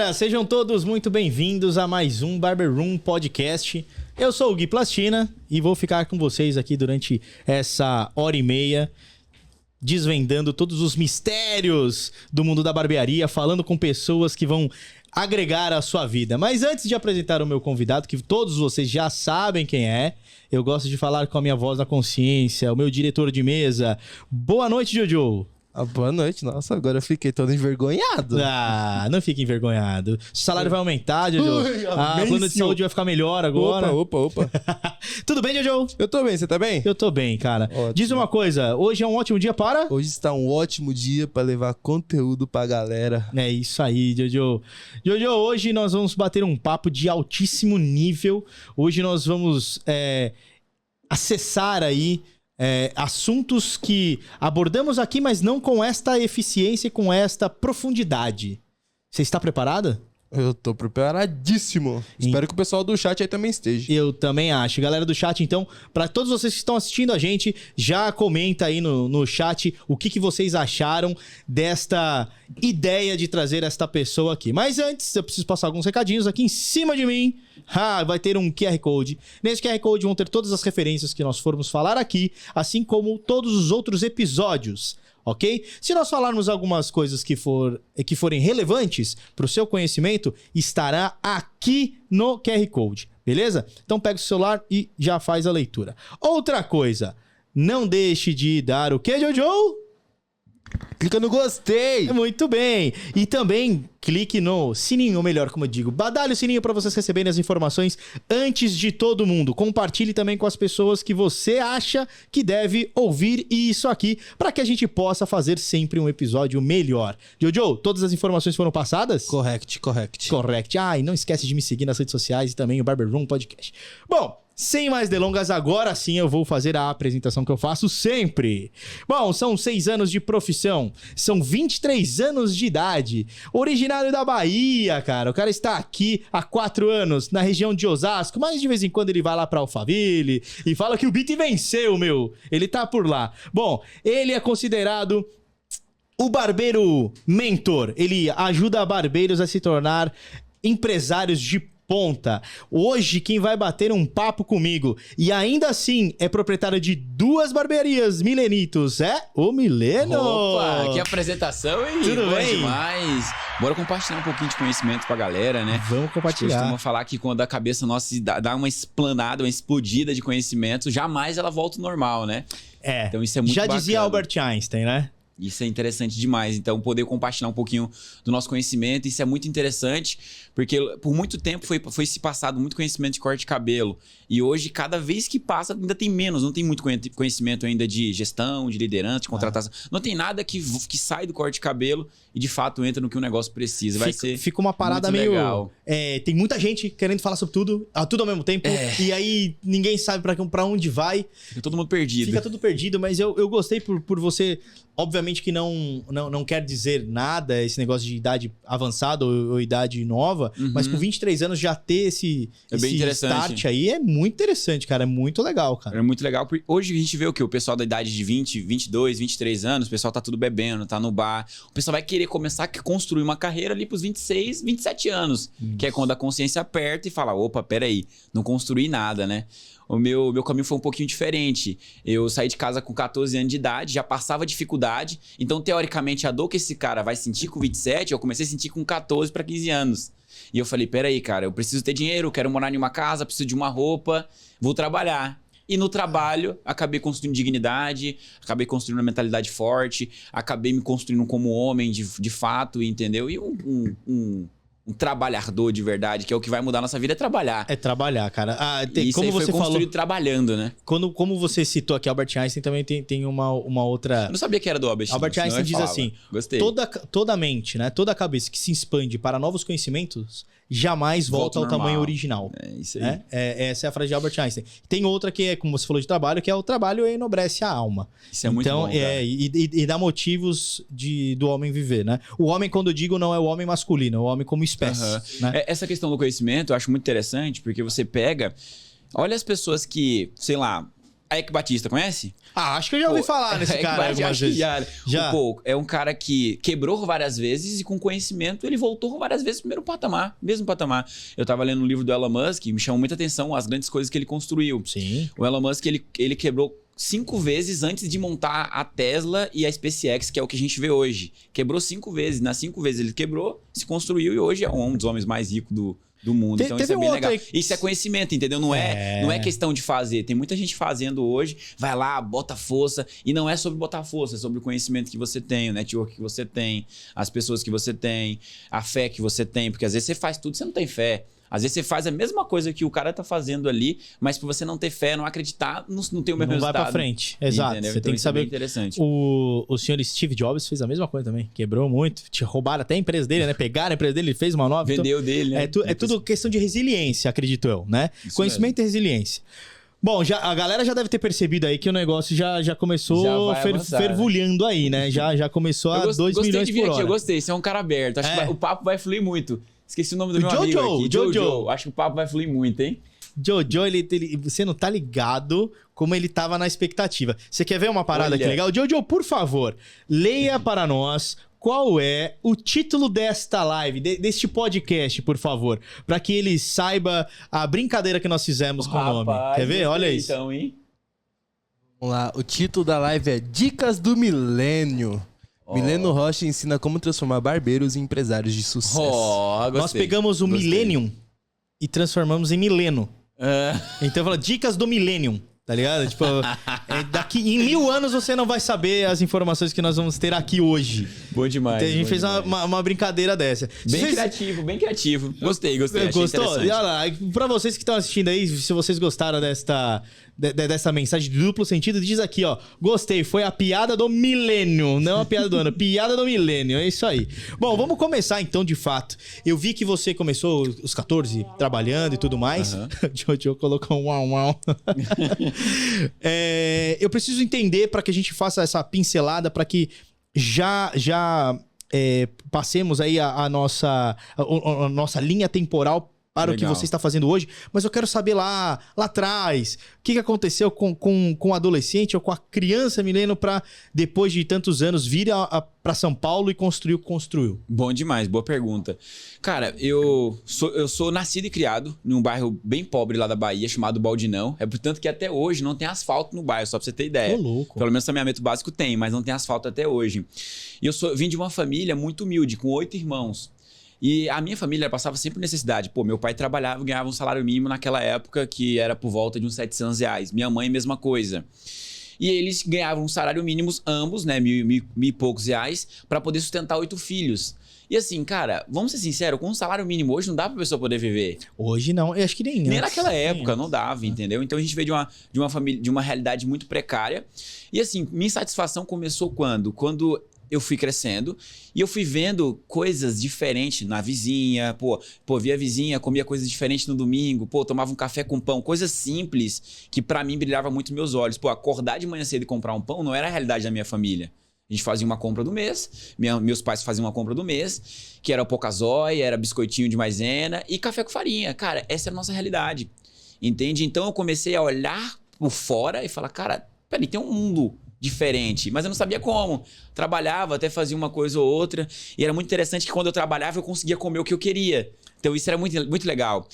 galera, sejam todos muito bem-vindos a mais um Barber Room Podcast. Eu sou o Gui Plastina e vou ficar com vocês aqui durante essa hora e meia, desvendando todos os mistérios do mundo da barbearia, falando com pessoas que vão agregar a sua vida. Mas antes de apresentar o meu convidado, que todos vocês já sabem quem é, eu gosto de falar com a minha voz na consciência, o meu diretor de mesa. Boa noite, Jojo. Boa noite. Nossa, agora eu fiquei todo envergonhado. Ah, não fique envergonhado. O salário vai aumentar, Jojo. O plano de saúde vai ficar melhor agora. Opa. Tudo bem, Jojo? Eu tô bem, você tá bem? Eu tô bem, cara. Ótimo. Diz uma coisa, hoje é um ótimo dia para... Hoje está um ótimo dia pra levar conteúdo pra galera. É isso aí, Jojo. Jojo, hoje nós vamos bater um papo de altíssimo nível. Hoje nós vamos acessar aí assuntos que abordamos aqui, mas não com esta eficiência e com esta profundidade. Você está preparada? Eu tô preparadíssimo. Espero que o pessoal do chat aí também esteja. Eu também acho. Galera do chat, então, para todos vocês que estão assistindo a gente, já comenta aí no chat o que vocês acharam desta ideia de trazer esta pessoa aqui. Mas antes, eu preciso passar alguns recadinhos aqui em cima de mim. Vai ter um QR Code. Nesse QR Code vão ter todas as referências que nós formos falar aqui, assim como todos os outros episódios. Ok? Se nós falarmos algumas coisas que forem relevantes para o seu conhecimento, estará aqui no QR Code, beleza? Então pega o celular e já faz a leitura. Outra coisa, não deixe de dar o quê, Jojo? Clica no gostei. Muito bem. E também clique no sininho, ou melhor, como eu digo, badalhe o sininho para vocês receberem as informações antes de todo mundo. Compartilhe também com as pessoas que você acha que deve ouvir isso aqui, para que a gente possa fazer sempre um episódio melhor. Jojo, todas as informações foram passadas? Correct. Correct. E não esquece de me seguir nas redes sociais e também o Barber Room Podcast. Bom, sem mais delongas, agora sim eu vou fazer a apresentação que eu faço sempre. Bom, são 6 anos de profissão, são 23 anos de idade, originário da Bahia, cara. O cara está aqui há 4 anos, na região de Osasco, mas de vez em quando ele vai lá pra Alphaville e fala que o beat venceu, meu. Ele tá por lá. Bom, ele é considerado o barbeiro mentor. Ele ajuda barbeiros a se tornar empresários de ponta. Hoje, quem vai bater um papo comigo e ainda assim é proprietário de 2 barbearias Milenitos é o Mileno. Opa, que apresentação, hein? Tudo Boa bem? Demais. Bora compartilhar um pouquinho de conhecimento com a galera, né? Vamos compartilhar. Costuma falar que quando a cabeça nossa dá uma explanada, uma explodida de conhecimento, jamais ela volta ao normal, né? Então isso é muito bacana. Já dizia Albert Einstein, né? Isso é interessante demais. Então, poder compartilhar um pouquinho do nosso conhecimento, isso é muito interessante, porque por muito tempo foi se passado muito conhecimento de corte de cabelo. E hoje, cada vez que passa, ainda tem menos. Não tem muito conhecimento ainda de gestão, de liderança, de contratação. Não tem nada que sai do corte de cabelo e, de fato, entra no que o negócio precisa. Fica uma parada muito meio... legal. Tem muita gente querendo falar sobre tudo ao mesmo tempo. E aí, ninguém sabe pra onde vai. Fica todo mundo perdido. Fica tudo perdido, mas eu gostei por você... Obviamente que não quer dizer nada esse negócio de idade avançada ou idade nova, mas com 23 anos já ter esse start aí é muito interessante, cara. É muito legal, cara. É muito legal, porque hoje a gente vê o quê? O pessoal da idade de 20, 22, 23 anos, o pessoal tá tudo bebendo, tá no bar. O pessoal vai querer começar a construir uma carreira ali pros 26, 27 anos, que é quando a consciência aperta e fala, opa, peraí, não construí nada, né? O meu caminho foi um pouquinho diferente. Eu saí de casa com 14 anos de idade, já passava dificuldade. Então, teoricamente, a dor que esse cara vai sentir com 27, eu comecei a sentir com 14 para 15 anos. E eu falei, peraí, cara, eu preciso ter dinheiro, eu quero morar em uma casa, preciso de uma roupa, vou trabalhar. E no trabalho, acabei construindo dignidade, acabei construindo uma mentalidade forte, acabei me construindo como homem de fato, entendeu? E um trabalhador de verdade, que é o que vai mudar a nossa vida, é trabalhar. É trabalhar, cara. Isso como aí você foi construído falou, trabalhando, né? como você citou aqui Albert Einstein, também tem uma outra... Eu não sabia que era do Albert Einstein. Albert Einstein diz assim, gostei. Toda mente, né? Toda cabeça que se expande para novos conhecimentos jamais volta ao tamanho original. É isso aí. Essa é a frase de Albert Einstein. Tem outra que é, como você falou de trabalho, que é o trabalho enobrece a alma. Isso é muito bom, cara. E dá motivos do homem viver, né? O homem, quando eu digo, não é o homem masculino, é o homem como espécie. Né? Essa questão do conhecimento eu acho muito interessante, porque você pega... Olha as pessoas que, sei lá... Eike Batista, conhece? Ah, acho que eu já ouvi falar nesse cara algumas vezes. Já. Pô, é um cara que quebrou várias vezes e com conhecimento ele voltou várias vezes pro mesmo patamar. Eu tava lendo um livro do Elon Musk e me chamou muita atenção as grandes coisas que ele construiu. Sim. O Elon Musk, ele quebrou 5 vezes antes de montar a Tesla e a SpaceX, que é o que a gente vê hoje. Quebrou 5 vezes. Nas 5 vezes ele quebrou, se construiu e hoje é um dos homens mais ricos do mundo. Então isso é bem legal. Isso é conhecimento, entendeu? Não é questão de fazer. Tem muita gente fazendo hoje, vai lá, bota força. E não é sobre botar força, é sobre o conhecimento que você tem, o network que você tem, as pessoas que você tem, a fé que você tem. Porque às vezes você faz tudo e você não tem fé. Às vezes você faz a mesma coisa que o cara tá fazendo ali, mas por você não ter fé, não acreditar, não tem o mesmo resultado. Não vai pra frente. Exato. Entendeu? Você então tem que saber. É bem interessante. O senhor Steve Jobs fez a mesma coisa também. Quebrou muito. Roubaram até a empresa dele, né? Pegaram a empresa dele, ele fez uma nova. Vendeu dele, né? É tudo questão de resiliência, acredito eu, né? Isso Conhecimento mesmo. e resiliência. Bom, a galera já deve ter percebido aí que o negócio já começou fervulhando, né? Aí, né? Já começou a 2 milhões por hora. Eu gostei, você é um cara aberto. Acho que o papo vai fluir muito. Esqueci o nome do meu Jojo, amigo aqui. Jojo. Acho que o papo vai fluir muito, hein? Jojo, você não tá ligado como ele tava na expectativa. Você quer ver uma parada aqui legal? Jojo, por favor, leia para nós qual é o título desta live, deste podcast, por favor. Para que ele saiba a brincadeira que nós fizemos com o nome. Quer ver? Olha isso. Então, hein? Vamos lá, o título da live é Dicas do Milênio. Mileno Rocha ensina como transformar barbeiros em empresários de sucesso. Nós pegamos o Millennium e transformamos em Mileno. Então fala dicas do Millennium, tá ligado? Tipo, daqui em 1000 anos você não vai saber as informações que nós vamos ter aqui hoje. Bom demais. Então a gente fez uma brincadeira dessa. Bem criativo. Gostei. Achei Gostou? E olha lá, pra vocês que estão assistindo aí, se vocês gostaram dessa mensagem de duplo sentido, diz aqui, ó. Gostei, foi a piada do milênio, não a piada do ano, piada do milênio, é isso aí. Bom, vamos começar então, de fato. Eu vi que você começou os 14 trabalhando e tudo mais. Jojo colocou um uau. Eu preciso entender para que a gente faça essa pincelada, para que já passemos aí a nossa linha temporal para o que você está fazendo hoje, mas eu quero saber lá atrás, o que aconteceu com o adolescente ou com a criança Mileno para, depois de tantos anos, vir para São Paulo e construir o que construiu? Bom demais, boa pergunta. Cara, eu sou nascido e criado num bairro bem pobre lá da Bahia, chamado Baldinão. É portanto que até hoje não tem asfalto no bairro, só pra você ter ideia. Ô, louco. Pelo menos saneamento básico tem, mas não tem asfalto até hoje. E vim de uma família muito humilde, com 8 irmãos. E a minha família passava sempre necessidade. Pô, meu pai trabalhava e ganhava um salário mínimo naquela época, que era por volta de uns R$700. Minha mãe, mesma coisa. E eles ganhavam um salário mínimo, ambos, né? Mil e poucos reais, para poder sustentar 8 filhos. E assim, cara, vamos ser sinceros, com um salário mínimo hoje não dá pra pessoa poder viver. Hoje não, eu acho que nem naquela época, não dava, entendeu? Então a gente veio de uma família, de uma realidade muito precária. E assim, minha insatisfação começou quando? Quando eu fui crescendo e eu fui vendo coisas diferentes na vizinha, via a vizinha, comia coisas diferentes no domingo, tomava um café com pão, coisas simples que pra mim brilhava muito meus olhos. Acordar de manhã cedo e comprar um pão não era a realidade da minha família. A gente fazia uma compra do mês, meus pais faziam uma compra do mês, que era pocazóia, era biscoitinho de maisena e café com farinha. Cara, essa era a nossa realidade, entende? Então eu comecei a olhar por fora e falar, cara, peraí, tem um mundo diferente, mas eu não sabia como. Trabalhava, até fazia uma coisa ou outra, e era muito interessante que quando eu trabalhava eu conseguia comer o que eu queria. Então isso era muito, muito legal.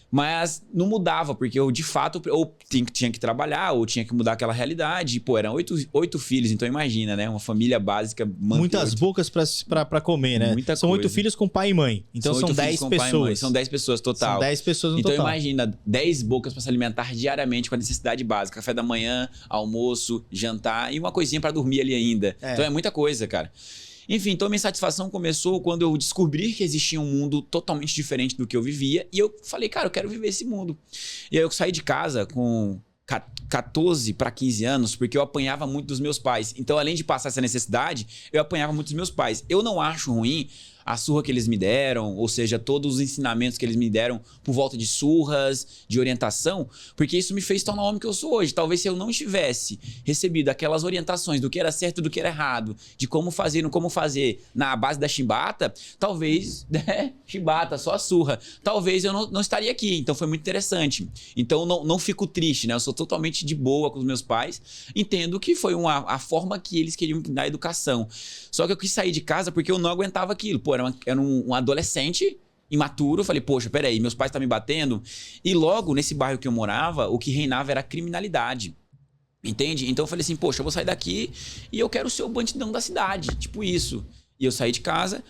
Mas não mudava, porque eu de fato ou tinha que trabalhar, ou tinha que mudar aquela realidade. Eram 8 filhos, então imagina, né? Uma família básica. Muitas bocas pra comer, né? São 8 filhos com pai e mãe. Então são 10 pessoas. São 10 pessoas total. São 10 pessoas no total. Então imagina, 10 bocas pra se alimentar diariamente com a necessidade básica. Café da manhã, almoço, jantar e uma coisinha pra dormir ali ainda. Então é muita coisa, cara. Enfim, então minha insatisfação começou quando eu descobri que existia um mundo totalmente diferente do que eu vivia. E eu falei, cara, eu quero viver esse mundo. E aí eu saí de casa com 14 para 15 anos, porque eu apanhava muito dos meus pais. Então, além de passar essa necessidade, eu apanhava muito dos meus pais. Eu não acho ruim a surra que eles me deram, ou seja, todos os ensinamentos que eles me deram por volta de surras, de orientação, porque isso me fez tornar o homem que eu sou hoje. Talvez se eu não tivesse recebido aquelas orientações do que era certo e do que era errado, de como fazer e não como fazer na base da chibata, talvez, né, chibata, só a surra, talvez eu não estaria aqui. Então foi muito interessante. Então não fico triste, né? Eu sou totalmente de boa com os meus pais, entendo que foi a forma que eles queriam dar educação. Só que eu quis sair de casa porque eu não aguentava aquilo. Pô, era um adolescente imaturo. Eu falei, poxa, peraí, meus pais estão me batendo. E logo, nesse bairro que eu morava, o que reinava era a criminalidade. Entende? Então eu falei assim, poxa, eu vou sair daqui e eu quero ser o bandidão da cidade. Tipo isso. E eu saí de casa,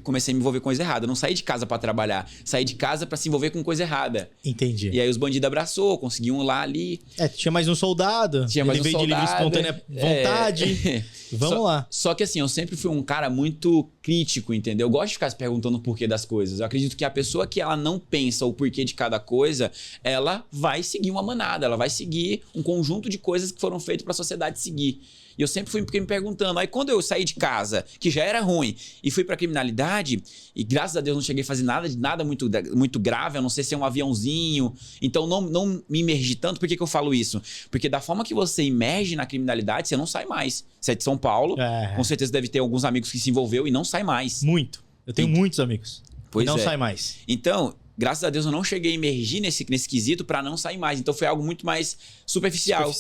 comecei a me envolver com coisa errada. Eu não saí de casa pra trabalhar, saí de casa pra se envolver com coisa errada. Entendi. E aí os bandidos abraçou, conseguiam um lá ali. Tinha mais um soldado. Tinha mais ele um veio de livre soldado. espontânea vontade. Vamos lá. Só que assim, eu sempre fui um cara muito crítico, entendeu? Eu gosto de ficar se perguntando o porquê das coisas. Eu acredito que a pessoa que ela não pensa o porquê de cada coisa, ela vai seguir uma manada, ela vai seguir um conjunto de coisas que foram feitas pra sociedade seguir. E eu sempre fui me perguntando. Aí quando eu saí de casa, que já era ruim, e fui pra criminalidade, e graças a Deus não cheguei a fazer nada muito grave, a não ser um aviãozinho. Então não me imergi tanto. Por que eu falo isso? Porque da forma que você imerge na criminalidade, você não sai mais. Você é de São Paulo, com certeza deve ter alguns amigos que se envolveu e não sai mais. Muito. Eu tenho muitos amigos. Pois não é. sai mais. Então, graças a Deus eu não cheguei a emergir nesse quesito pra não sair mais. Então foi algo muito mais superficial.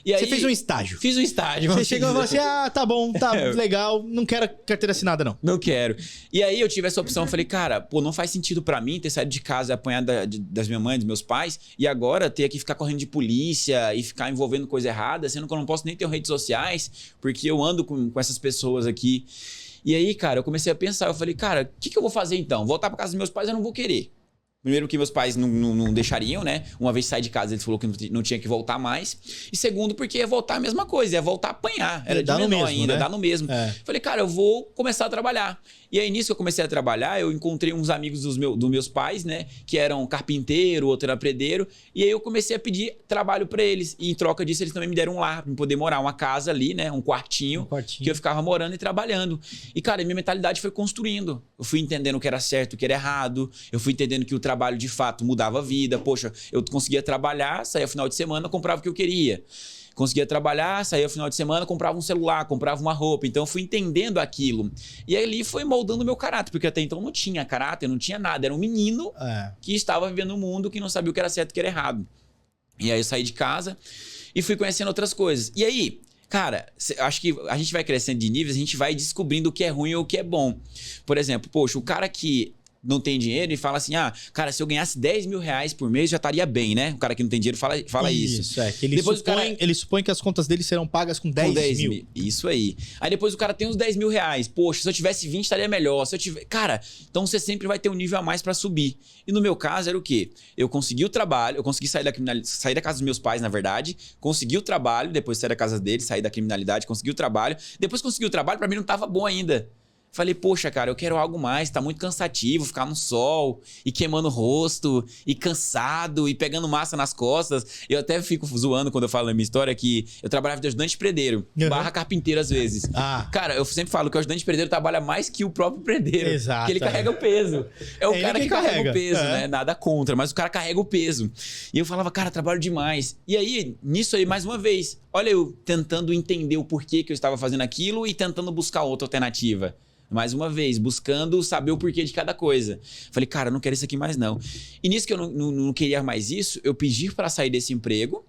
E aí, você fez um estágio. Fiz um estágio. Você chegou e falou assim, tá bom, tá legal, não quero carteira assinada não. Não quero. E aí eu tive essa opção, eu falei, cara, pô, não faz sentido pra mim ter saído de casa apanhado das minhas mães, dos meus pais, e agora ter que ficar correndo de polícia e ficar envolvendo coisa errada, sendo que eu não posso nem ter redes sociais, porque eu ando com essas pessoas aqui. E aí, cara, eu comecei a pensar, eu falei, cara, o que eu vou fazer então? Voltar pra casa dos meus pais eu não vou querer. Primeiro que meus pais não deixariam, né? Uma vez sair de casa, eles falaram que não tinha que voltar mais. E segundo, porque ia voltar a mesma coisa, ia voltar a apanhar. Era de menor ainda, dá no mesmo. Falei, cara, eu vou começar a trabalhar. E aí, nisso que eu comecei a trabalhar, eu encontrei uns amigos dos meus pais, né? Que eram carpinteiro, outro era predeiro. E aí eu comecei a pedir trabalho pra eles. E em troca disso, eles também me deram um lar pra eu poder morar. Uma casa ali, né? Um quartinho. Que eu ficava morando e trabalhando. E, cara, minha mentalidade foi construindo. Eu fui entendendo o que era certo, o que era errado. Eu fui entendendo que o trabalho, de fato, mudava a vida. Poxa, eu conseguia trabalhar, saía no final de semana, comprava o que eu queria. Conseguia trabalhar, saía no final de semana, comprava um celular, comprava uma roupa. Então eu fui entendendo aquilo. E aí ali foi moldando o meu caráter, porque até então não tinha caráter, não tinha nada. Era um menino que estava vivendo um mundo que não sabia o que era certo e o que era errado. E aí eu saí de casa e fui conhecendo outras coisas. E aí, cara, acho que a gente vai crescendo de níveis, a gente vai descobrindo o que é ruim ou o que é bom. Por exemplo, poxa, o cara que não tem dinheiro e fala assim, cara, se eu ganhasse 10 mil reais por mês, já estaria bem, né? O cara que não tem dinheiro fala isso. Isso, que ele supõe que as contas dele serão pagas com 10 mil. Isso aí. Aí depois o cara tem uns 10 mil reais. Poxa, se eu tivesse 20, estaria melhor. Se eu tiver... Cara, então você sempre vai ter um nível a mais pra subir. E no meu caso era o quê? Eu consegui o trabalho, eu consegui sair da casa dos meus pais, na verdade, consegui o trabalho, depois sair da casa deles, sair da criminalidade, consegui o trabalho. Depois consegui o trabalho, pra mim não tava bom ainda. Falei, poxa, cara, eu quero algo mais, tá muito cansativo ficar no sol e queimando o rosto e cansado e pegando massa nas costas. Eu até fico zoando quando eu falo na minha história que eu trabalhava de ajudante predeiro, barra carpinteiro às vezes. Cara, eu sempre falo que o ajudante predeiro trabalha mais que o próprio predeiro. Exato. Porque ele carrega o peso. É o cara que carrega o peso, né? Nada contra, mas o cara carrega o peso. E eu falava, cara, trabalho demais. E aí, nisso aí, mais uma vez, olha eu tentando entender o porquê que eu estava fazendo aquilo e tentando buscar outra alternativa. Mais uma vez, buscando saber o porquê de cada coisa. Falei, cara, eu não quero isso aqui mais não. E nisso que eu não queria mais isso, eu pedi pra sair desse emprego.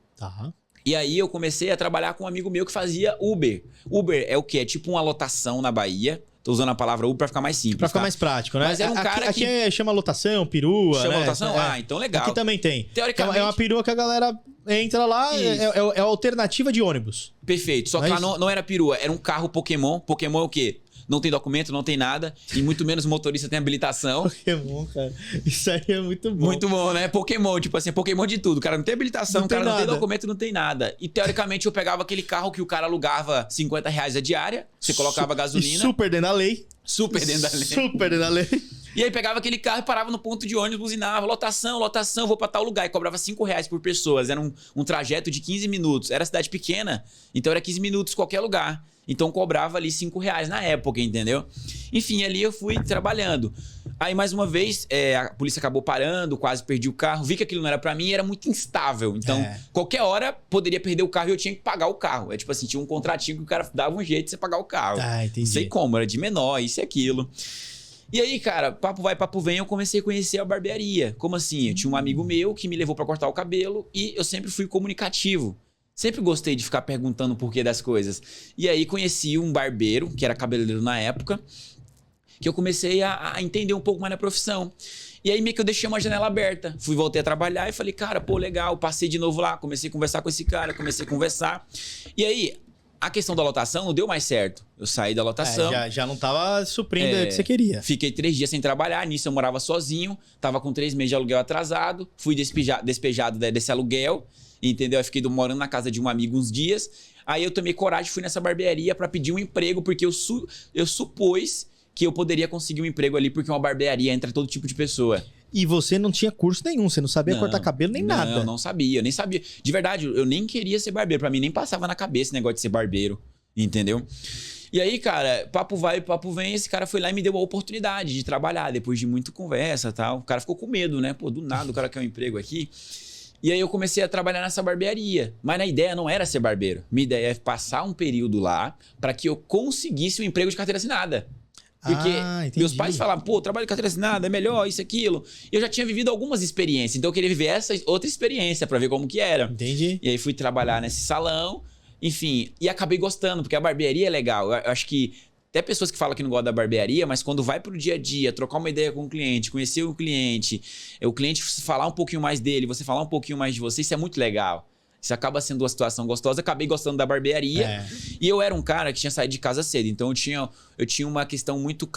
E aí eu comecei a trabalhar com um amigo meu que fazia Uber. Uber é o quê? É tipo uma lotação na Bahia. Tô usando a palavra Uber pra ficar mais simples. Pra ficar mais prático, né? Mas era um cara aqui chama lotação, perua, chama né? lotação? Então legal. Aqui também tem. Teoricamente... É uma perua que a galera entra lá, é a alternativa de ônibus. Perfeito. Só que lá não era perua, era um carro Pokémon. Pokémon é o quê? Não tem documento, não tem nada. E muito menos o motorista tem habilitação. Pokémon, cara. Isso aí é muito bom. Muito bom, né? Pokémon, tipo assim, Pokémon de tudo. O cara não tem habilitação, o cara não tem documento, não tem nada. E teoricamente eu pegava aquele carro que o cara alugava R$50 a diária. Você colocava gasolina. E super dentro da lei. Super dentro da lei. Super dentro da lei. E aí pegava aquele carro e parava no ponto de ônibus, buzinava, lotação, lotação, vou pra tal lugar. E cobrava R$5 por pessoas. Era um trajeto de 15 minutos. Era cidade pequena, então era 15 minutos qualquer lugar. Então cobrava ali R$5 na época, entendeu? Enfim, ali eu fui trabalhando. Aí, mais uma vez, a polícia acabou parando, quase perdi o carro. Vi que aquilo não era pra mim e era muito instável. Então, qualquer hora, poderia perder o carro e eu tinha que pagar o carro. É tipo assim, tinha um contratinho que o cara dava um jeito de você pagar o carro. Ah, entendi. Não sei como, era de menor, isso e aquilo. E aí, cara, papo vai, papo vem, eu comecei a conhecer a barbearia. Como assim? Eu tinha um amigo meu que me levou pra cortar o cabelo e eu sempre fui comunicativo. Sempre gostei de ficar perguntando o porquê das coisas. E aí conheci um barbeiro, que era cabeleireiro na época, que eu comecei a entender um pouco mais da profissão. E aí meio que eu deixei uma janela aberta. Voltei a trabalhar e falei, cara, pô, legal. Passei de novo lá, comecei a conversar com esse cara, comecei a conversar. E aí, a questão da lotação não deu mais certo. Eu saí da lotação. Já não tava suprindo o que você queria. Fiquei 3 dias sem trabalhar, nisso eu morava sozinho, tava com 3 meses de aluguel atrasado, fui despejado desse aluguel, entendeu? Eu fiquei morando na casa de um amigo uns dias. Aí eu tomei coragem, fui nessa barbearia pra pedir um emprego, porque eu supus que eu poderia conseguir um emprego ali, porque uma barbearia entra todo tipo de pessoa. E você não tinha curso nenhum, você não sabia cortar cabelo nem nada. Não, não sabia, eu nem sabia. De verdade, eu nem queria ser barbeiro, pra mim nem passava na cabeça esse negócio de ser barbeiro, entendeu? E aí, cara, papo vai, papo vem, esse cara foi lá e me deu a oportunidade de trabalhar, depois de muita conversa e tal. O cara ficou com medo, né? Pô, do nada o cara quer um emprego aqui. E aí eu comecei a trabalhar nessa barbearia. Mas a ideia não era ser barbeiro. Minha ideia é passar um período lá pra que eu conseguisse um emprego de carteira assinada. Porque meus pais falavam, pô, trabalho de carteira assinada, é melhor, isso, aquilo. E eu já tinha vivido algumas experiências, então eu queria viver essa outra experiência pra ver como que era. Entendi. E aí fui trabalhar nesse salão, enfim, e acabei gostando, porque a barbearia é legal. Eu acho que até pessoas que falam que não gostam da barbearia, mas quando vai pro dia a dia, trocar uma ideia com o cliente, conhecer o cliente falar um pouquinho mais dele, você falar um pouquinho mais de você, isso é muito legal. Isso acaba sendo uma situação gostosa. Acabei gostando da barbearia. E eu era um cara que tinha saído de casa cedo. Então eu tinha uma questão muito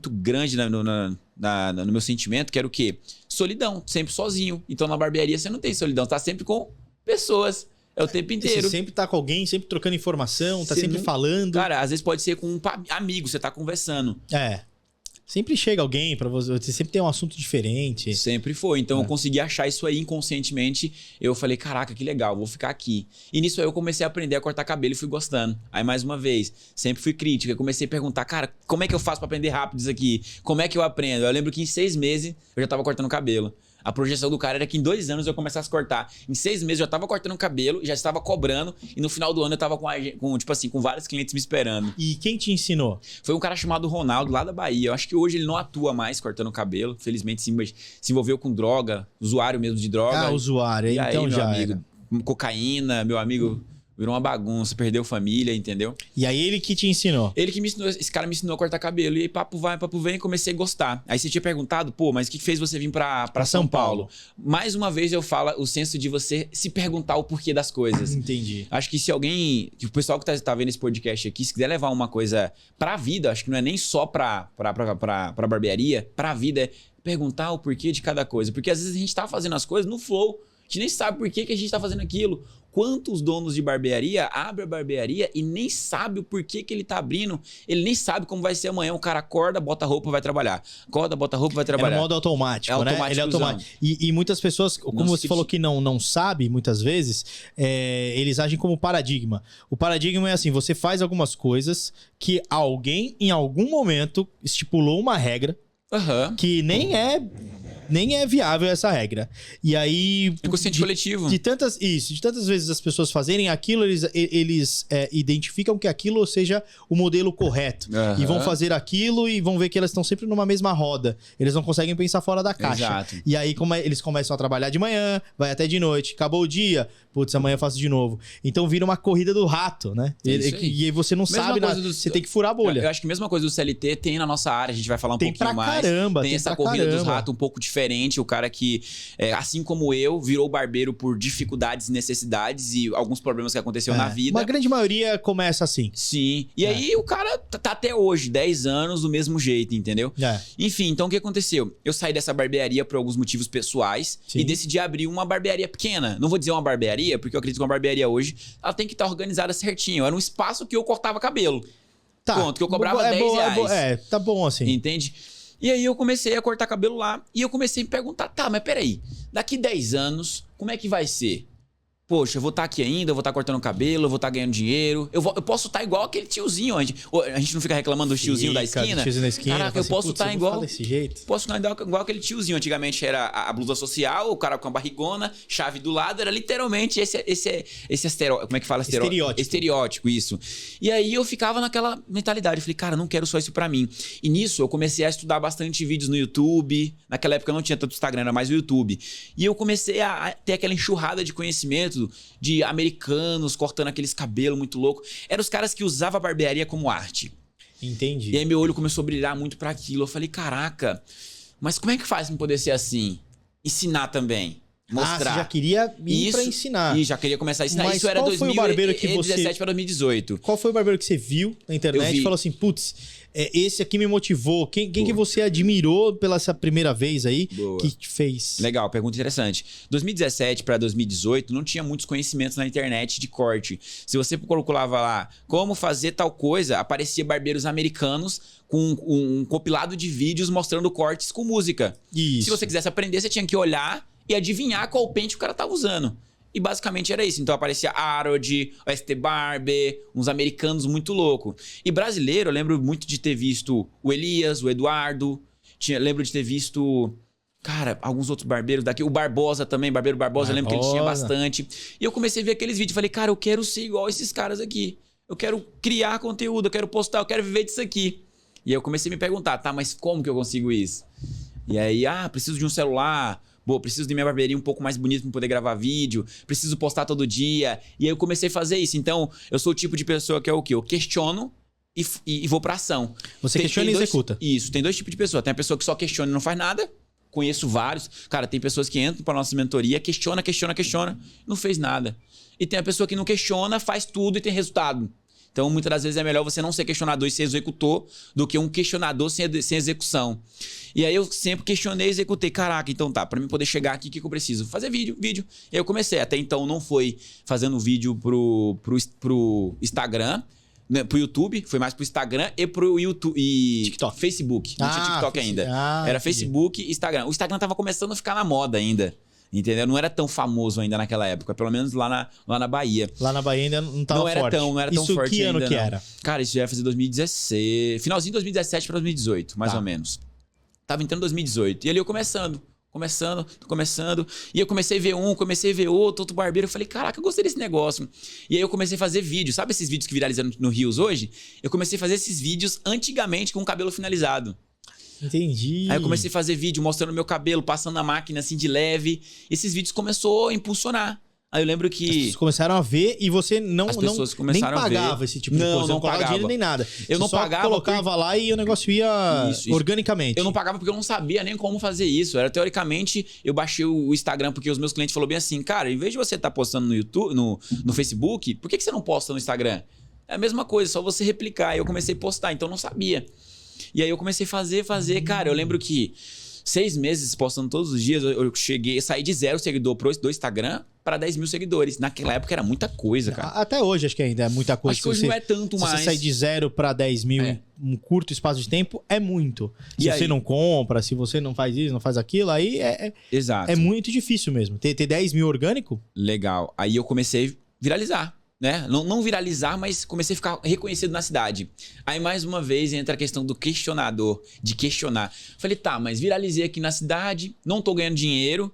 grande no meu sentimento, que era o quê? Solidão, sempre sozinho. Então na barbearia você não tem solidão, tá sempre com pessoas. É o tempo inteiro. Você sempre tá com alguém, sempre trocando informação, tá sempre falando. Cara, às vezes pode ser com um amigo, você tá conversando. Sempre chega alguém pra você sempre tem um assunto diferente. Sempre foi. Então eu consegui achar isso aí inconscientemente. Eu falei, caraca, que legal, vou ficar aqui. E nisso aí eu comecei a aprender a cortar cabelo e fui gostando. Aí mais uma vez, sempre fui crítica. Comecei a perguntar, cara, como é que eu faço pra aprender rápido isso aqui? Como é que eu aprendo? Eu lembro que em 6 meses eu já tava cortando cabelo. A projeção do cara era que em 2 anos eu começasse a cortar. Em 6 meses eu já tava cortando cabelo, já estava cobrando. E no final do ano eu tava com vários clientes me esperando. E quem te ensinou? Foi um cara chamado Ronaldo, lá da Bahia. Eu acho que hoje ele não atua mais cortando cabelo. Felizmente se envolveu com droga, usuário mesmo de droga. Usuário. E então aí, já meu amigo, cocaína, meu amigo... Virou uma bagunça, perdeu família, entendeu? E aí ele que te ensinou? Ele que me ensinou, esse cara me ensinou a cortar cabelo. E aí papo vai, papo vem, comecei a gostar. Aí você tinha perguntado, pô, mas o que fez você vir pra São Paulo? Mais uma vez eu falo o senso de você se perguntar o porquê das coisas. Entendi. Acho que se alguém, o pessoal que tá vendo esse podcast aqui, se quiser levar uma coisa pra vida, acho que não é nem só pra barbearia, pra vida, é perguntar o porquê de cada coisa. Porque às vezes a gente tá fazendo as coisas no flow. A gente nem sabe por que a gente tá fazendo aquilo. Quantos donos de barbearia abrem a barbearia e nem sabe o porquê que ele tá abrindo. Ele nem sabe como vai ser amanhã. O cara acorda, bota roupa, vai trabalhar. Acorda, bota roupa, vai trabalhar. É no modo automático, né? Ele é automático. E muitas pessoas, como você falou que não sabe, muitas vezes, eles agem como paradigma. O paradigma é assim, você faz algumas coisas que alguém, em algum momento, estipulou uma regra que nem é viável essa regra. E aí... Inconsciente coletivo. De tantas vezes as pessoas fazerem aquilo, eles identificam que aquilo seja o modelo correto. E vão fazer aquilo e vão ver que elas estão sempre numa mesma roda. Eles não conseguem pensar fora da caixa. Exato. E aí eles começam a trabalhar de manhã, vai até de noite. Acabou o dia, putz, amanhã eu faço de novo. Então vira uma corrida do rato, né? E aí você não sabe nada. Você tem que furar a bolha. Eu acho que a mesma coisa do CLT tem na nossa área. A gente vai falar um pouquinho mais. Tem essa corrida dos ratos um pouco diferente. O cara que, assim como eu, virou barbeiro por dificuldades e necessidades e alguns problemas que aconteceu na vida. Uma grande maioria começa assim. Sim. E aí o cara tá até hoje, 10 anos, do mesmo jeito, entendeu? Enfim, então o que aconteceu? Eu saí dessa barbearia por alguns motivos pessoais e decidi abrir uma barbearia pequena. Não vou dizer uma barbearia, porque eu acredito que uma barbearia hoje ela tem que estar organizada certinho. Era um espaço que eu cortava cabelo. Ponto, que eu cobrava R$10. Tá bom assim. Entende? E aí eu comecei a cortar cabelo lá e eu comecei a me perguntar, tá, mas peraí, daqui 10 anos, como é que vai ser? Poxa, eu vou estar aqui ainda, eu vou estar cortando cabelo, eu vou estar ganhando dinheiro. Eu posso estar igual aquele tiozinho. A gente não fica reclamando do tiozinho da esquina? Tiozinho da esquina. Caraca, eu posso estar igual. Desse jeito. Posso estar igual aquele tiozinho. Antigamente era a blusa social, o cara com a barrigona, chave do lado. Era literalmente esse estereótipo. Como é que fala estereótipo? Estereótipo, isso. E aí eu ficava naquela mentalidade. Eu falei, cara, não quero só isso pra mim. E nisso eu comecei a estudar bastante vídeos no YouTube. Naquela época eu não tinha tanto Instagram, era mais o YouTube. E eu comecei a ter aquela enxurrada de conhecimento de americanos cortando aqueles cabelos muito loucos. Eram os caras que usavam a barbearia como arte. Entendi. E aí meu olho começou a brilhar muito pra aquilo. Eu falei, caraca, mas como é que faz pra poder ser assim? Ensinar também. Mostrar. Você já queria ir pra ensinar. E já queria começar a ensinar. Mas isso era qual foi o barbeiro que 2017 para 2018. Qual foi o barbeiro que você viu na internet e falou assim, putz, esse aqui me motivou? Quem que você admirou pela essa primeira vez aí que te fez? Legal, pergunta interessante. 2017 para 2018 não tinha muitos conhecimentos na internet de corte. Se você colocava lá como fazer tal coisa, aparecia barbeiros americanos com um compilado de vídeos mostrando cortes com música. Isso. Se você quisesse aprender, você tinha que olhar e adivinhar qual pente o cara tava usando. E basicamente era isso. Então aparecia Arod, o ST Barber, uns americanos muito loucos. E brasileiro, eu lembro muito de ter visto o Elias, o Eduardo. Lembro de ter visto, cara, alguns outros barbeiros daqui. O Barbosa também, Barbeiro Barbosa, eu lembro que ele tinha bastante. E eu comecei a ver aqueles vídeos. Falei, cara, eu quero ser igual esses caras aqui. Eu quero criar conteúdo, eu quero postar, eu quero viver disso aqui. E aí eu comecei a me perguntar, tá, mas como que eu consigo isso? E aí, preciso de um celular. Preciso de minha barbearia um pouco mais bonita para poder gravar vídeo. Preciso postar todo dia. E aí eu comecei a fazer isso. Então, eu sou o tipo de pessoa que é o quê? Eu questiono e vou pra ação. Você questiona e executa. Isso. Tem dois tipos de pessoa. Tem a pessoa que só questiona e não faz nada. Conheço vários. Cara, tem pessoas que entram pra nossa mentoria, questiona, não fez nada. E tem a pessoa que não questiona, faz tudo e tem resultado. Então, muitas das vezes é melhor você não ser questionador e ser executor do que um questionador sem execução. E aí eu sempre questionei e executei. Caraca, então tá, pra mim poder chegar aqui, o que eu preciso? Fazer vídeo. E aí eu comecei. Até então não foi fazendo vídeo pro Instagram, né, pro YouTube, foi mais pro Instagram e pro YouTube e TikTok. Facebook. Não tinha TikTok ainda. Era entendi. Facebook e Instagram. O Instagram tava começando a ficar na moda ainda. Entendeu? Não era tão famoso ainda naquela época, pelo menos lá na Bahia. Lá na Bahia ainda não tava forte. Não era tão forte que ainda. ano que era? Cara, isso já ia fazer 2016, finalzinho de 2017 para 2018, mais ou menos. Tava entrando em 2018. E ali eu começando. E eu comecei a ver comecei a ver outro barbeiro. Eu falei, caraca, eu gostei desse negócio. E aí eu comecei a fazer vídeo. Sabe esses vídeos que viralizam no Reels hoje? Eu comecei a fazer esses vídeos antigamente com o cabelo finalizado. Entendi. Aí eu comecei a fazer vídeo mostrando meu cabelo, passando na máquina assim de leve. Esses vídeos começou a impulsionar. Aí eu lembro que... As pessoas começaram a ver e você nem pagava esse tipo de coisa. Não pagava dinheiro nem nada. Eu não pagava. Só colocava lá e o negócio ia organicamente. Eu não pagava porque eu não sabia nem como fazer isso. Era teoricamente, eu baixei o Instagram porque os meus clientes falaram bem assim, cara, em vez de você estar postando no YouTube, no Facebook, por que você não posta no Instagram? É a mesma coisa, só você replicar. Aí eu comecei a postar, então eu não sabia. E aí eu comecei a fazer. Cara, eu lembro que 6 meses postando todos os dias, eu saí de 0 seguidor do Instagram para 10 mil seguidores. Naquela época era muita coisa, cara. Até hoje acho que ainda é muita coisa. Acho que hoje não é tanto mais. Se você sair de 0 para 10 mil em um curto espaço de tempo, é muito. Se E você aí? não compra, se você não faz isso, não faz aquilo, aí Exato. é muito difícil mesmo. Ter 10 mil orgânico? Legal. Aí eu comecei a viralizar, né? Não viralizar, mas comecei a ficar reconhecido na cidade. Aí mais uma vez entra a questão do questionador, de questionar. Falei, tá, mas viralizei aqui na cidade, não tô ganhando dinheiro.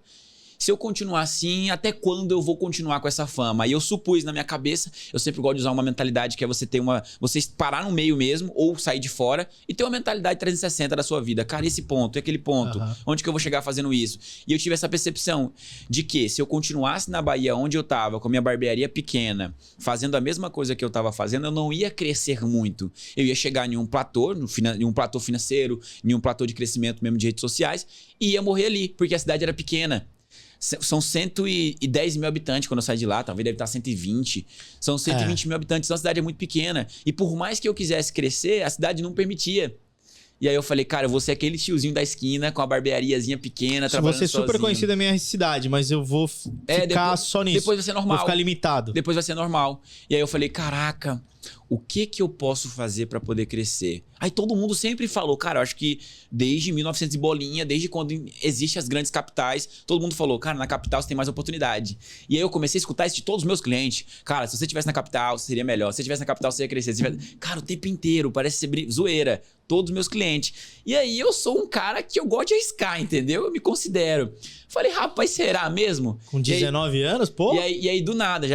Se eu continuar assim, até quando eu vou continuar com essa fama? E eu supus na minha cabeça, eu sempre gosto de usar uma mentalidade que é você parar no meio mesmo, ou sair de fora, e ter uma mentalidade 360 da sua vida. Cara, esse ponto, aquele ponto, onde que eu vou chegar fazendo isso? E eu tive essa percepção de que se eu continuasse na Bahia, onde eu tava, com a minha barbearia pequena, fazendo a mesma coisa que eu tava fazendo, eu não ia crescer muito. Eu ia chegar em um platô, em um platô financeiro, em um platô de crescimento mesmo de redes sociais, e ia morrer ali, porque a cidade era pequena. São 110 mil habitantes quando eu saí de lá, talvez deve estar 120. São 120 mil habitantes, então a cidade é muito pequena. E por mais que eu quisesse crescer, a cidade não permitia. E aí eu falei, cara, eu vou ser aquele tiozinho da esquina com a barbeariazinha pequena, trabalhando sozinho. Você é super conhecido na minha cidade, mas eu vou ficar só nisso. Depois vai ser normal. Vou ficar limitado. Depois vai ser normal. E aí eu falei, caraca, o que eu posso fazer para poder crescer? Aí todo mundo sempre falou, cara, eu acho que desde 1900 e bolinha, desde quando existem as grandes capitais, todo mundo falou, cara, na capital você tem mais oportunidade. E aí eu comecei a escutar isso de todos os meus clientes. Cara, se você estivesse na capital, seria melhor. Se você estivesse na capital, você ia crescer. Cara, o tempo inteiro, parece ser zoeira. Todos os meus clientes. E aí eu sou um cara que eu gosto de arriscar, entendeu? Eu me considero. Falei, rapaz, será mesmo? Com 19 anos, pô? E aí do nada,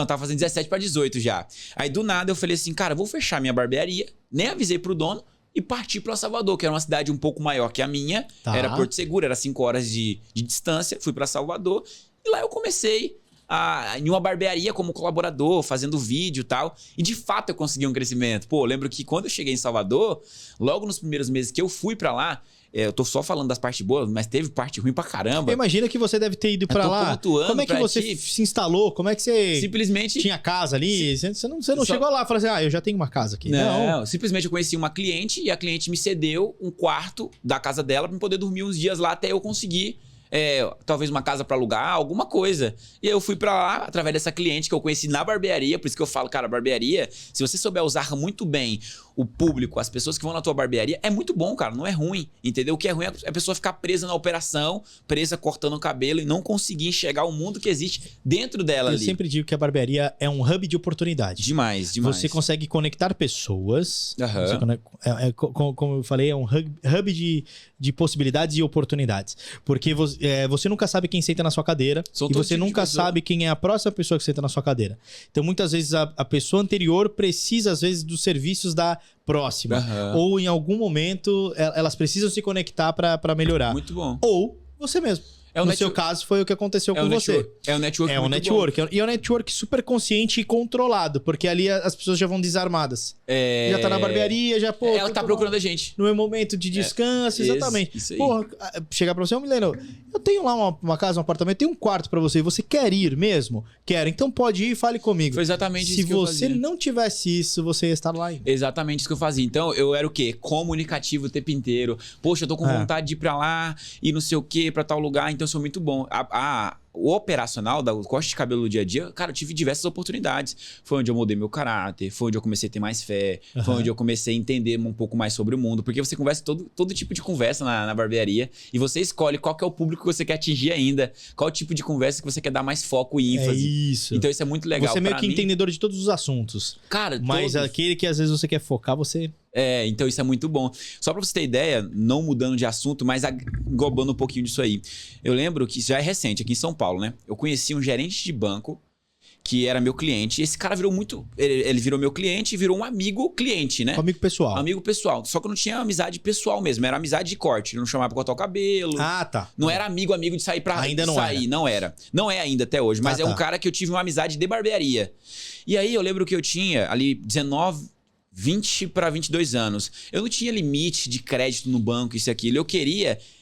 tava fazendo 17 para 18 já. Aí do nada eu falei assim, cara, vou fechar minha barbearia. Nem avisei pro dono e parti para Salvador, que era uma cidade um pouco maior que a minha. Tá. Era Porto Seguro, era 5 horas de distância. Fui para Salvador e lá eu comecei em uma barbearia como colaborador, fazendo vídeo e tal. E de fato eu consegui um crescimento. Pô, eu lembro que quando eu cheguei em Salvador, logo nos primeiros meses que eu fui pra lá, eu tô só falando das partes boas, mas teve parte ruim pra caramba. Imagina que você deve ter ido pra lá. Como é que você se instalou? Como é que você simplesmente tinha casa ali? Você não chegou lá e falou assim, eu já tenho uma casa aqui. Não, simplesmente eu conheci uma cliente e a cliente me cedeu um quarto da casa dela pra eu poder dormir uns dias lá até eu conseguir talvez uma casa pra alugar, alguma coisa. E aí eu fui pra lá através dessa cliente que eu conheci na barbearia, por isso que eu falo, cara, barbearia, se você souber usar muito bem o público, as pessoas que vão na tua barbearia, é muito bom, cara, não é ruim, entendeu? O que é ruim é a pessoa ficar presa na operação, presa cortando o cabelo e não conseguir enxergar o mundo que existe dentro dela ali. Eu sempre digo que a barbearia é um hub de oportunidade. Demais. Você consegue conectar pessoas, Uhum. como eu falei, é um hub de possibilidades e oportunidades. Porque você nunca sabe quem senta na sua cadeira e você nunca sabe quem é a próxima pessoa que senta na sua cadeira. Então, muitas vezes, a pessoa anterior precisa, às vezes, dos serviços da próxima. Uhum. Ou, em algum momento, elas precisam se conectar para melhorar. Muito bom. Ou você mesmo. No seu caso, foi o que aconteceu com você. É um network É um network. E é um network super consciente e controrado, porque ali as pessoas já vão desarmadas. Já tá na barbearia, já, ela tá procurando a gente. No meu momento de descanso, exatamente. Isso aí. Porra, chegar pra você, Mileno, eu tenho lá uma casa, um apartamento, tem um quarto pra você, você quer ir mesmo? Quero, então pode ir e fale comigo. Foi exatamente isso que eu fazia. Se você não tivesse isso, você ia estar lá ainda. Exatamente isso que eu fazia. Então, eu era o quê? Comunicativo o tempo inteiro. Poxa, eu tô com vontade de ir pra lá e não sei o quê, pra tal lugar, então eu sou muito bom. O operacional, o corte de cabelo do dia a dia, cara, eu tive diversas oportunidades. Foi onde eu mudei meu caráter, foi onde eu comecei a ter mais fé, foi onde eu comecei a entender um pouco mais sobre o mundo. Porque você conversa todo tipo de conversa na barbearia e você escolhe qual que é o público que você quer atingir ainda, qual o tipo de conversa que você quer dar mais foco e ênfase. É isso. Então isso é muito legal. Você é meio que entendedor de todos os assuntos. Cara, mas aquele que às vezes você quer focar, você... então isso é muito bom. Só pra você ter ideia, não mudando de assunto, mas englobando um pouquinho disso aí. Eu lembro que isso já é recente, aqui em São Paulo, né? Eu conheci um gerente de banco que era meu cliente. E esse cara virou muito... Ele virou meu cliente e virou um amigo cliente, né? Amigo pessoal. Amigo pessoal. Só que eu não tinha amizade pessoal mesmo. Era amizade de corte. Eu não chamava pra cortar o cabelo. Tá. Não era amigo de sair pra ainda não sair. Era. Não era. Não é ainda até hoje. Mas é um cara que eu tive uma amizade de barbearia. E aí eu lembro que eu tinha ali 20 para 22 anos. Eu não tinha limite de crédito no banco, isso e aquilo.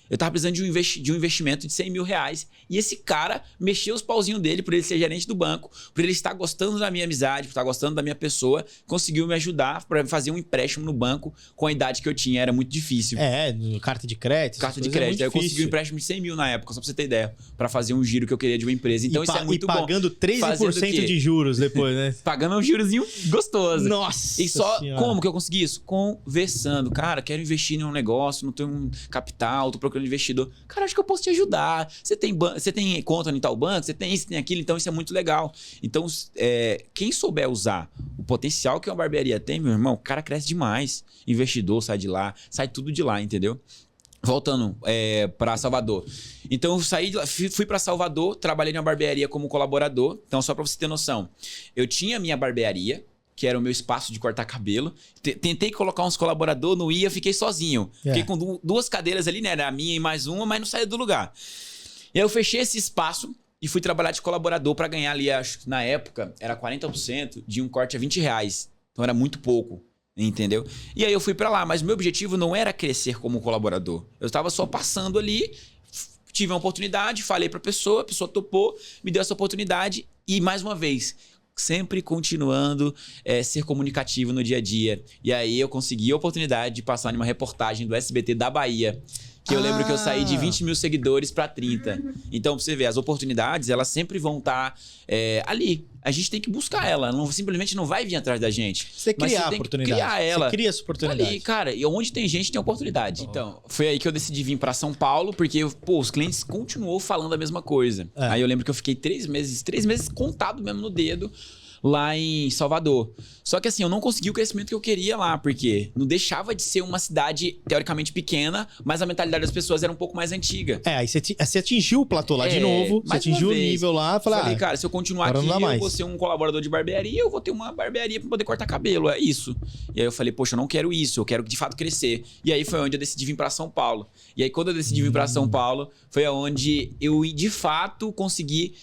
Eu tava precisando de um investimento de 100 mil reais. E esse cara mexeu os pauzinhos dele por ele ser gerente do banco, por ele estar gostando da minha amizade, por estar gostando da minha pessoa, conseguiu me ajudar para fazer um empréstimo no banco com a idade que eu tinha. Era muito difícil. Carta de crédito. Carta de crédito. Aí eu consegui um empréstimo de 100 mil na época, só pra você ter ideia, para fazer um giro que eu queria de uma empresa. Então isso é muito bom. E pagando 13% de juros depois, né? Pagando um girozinho gostoso. Nossa! E só, senhora. como que eu consegui isso? Conversando. Cara, quero investir em um negócio, não tenho um capital, tô procurando investidor. Cara, acho que eu posso te ajudar. Você tem conta em tal banco, você tem isso, tem aquilo, então isso é muito legal. Então, quem souber usar o potencial que uma barbearia tem, meu irmão, o cara cresce demais. Investidor sai de lá, sai tudo de lá, entendeu? Voltando para Salvador. Então, eu fui para Salvador, trabalhei numa barbearia como colaborador. Então, só para você ter noção, eu tinha a minha barbearia, que era o meu espaço de cortar cabelo. Tentei colocar uns colaboradores, não ia, fiquei sozinho. Fiquei com duas cadeiras ali, né? Era a minha e mais uma, mas não saía do lugar. E aí eu fechei esse espaço e fui trabalhar de colaborador para ganhar ali, acho que na época, era 40% de um corte a 20 reais. Então era muito pouco, entendeu? E aí eu fui para lá, mas o meu objetivo não era crescer como colaborador. Eu estava só passando ali, tive uma oportunidade, falei para a pessoa topou, me deu essa oportunidade e, mais uma vez, sempre continuando ser comunicativo no dia a dia. E aí eu consegui a oportunidade de passar em uma reportagem do SBT da Bahia, Que eu lembro que eu saí de 20 mil seguidores para 30. Então, pra você ver, as oportunidades, elas sempre vão estar ali. A gente tem que buscar ela. Simplesmente não vai vir atrás da gente. Você criar a oportunidade. Criar ela. Você cria essa oportunidade. Ali, cara, e onde tem gente, tem oportunidade. Então, foi aí que eu decidi vir para São Paulo, porque, os clientes continuou falando a mesma coisa. Aí eu lembro que eu fiquei 3 meses contado mesmo no dedo, lá em Salvador. Só que assim, eu não consegui o crescimento que eu queria lá, porque não deixava de ser uma cidade teoricamente pequena, mas a mentalidade das pessoas era um pouco mais antiga. Aí você atingiu o platô lá de novo, você atingiu o nível lá, falei, cara, se eu continuar aqui, eu vou ser um colaborador de barbearia, eu vou ter uma barbearia pra poder cortar cabelo, é isso. E aí eu falei, poxa, eu não quero isso, eu quero de fato crescer. E aí foi onde eu decidi vir pra São Paulo. E aí quando eu decidi vir pra São Paulo, foi onde eu de fato consegui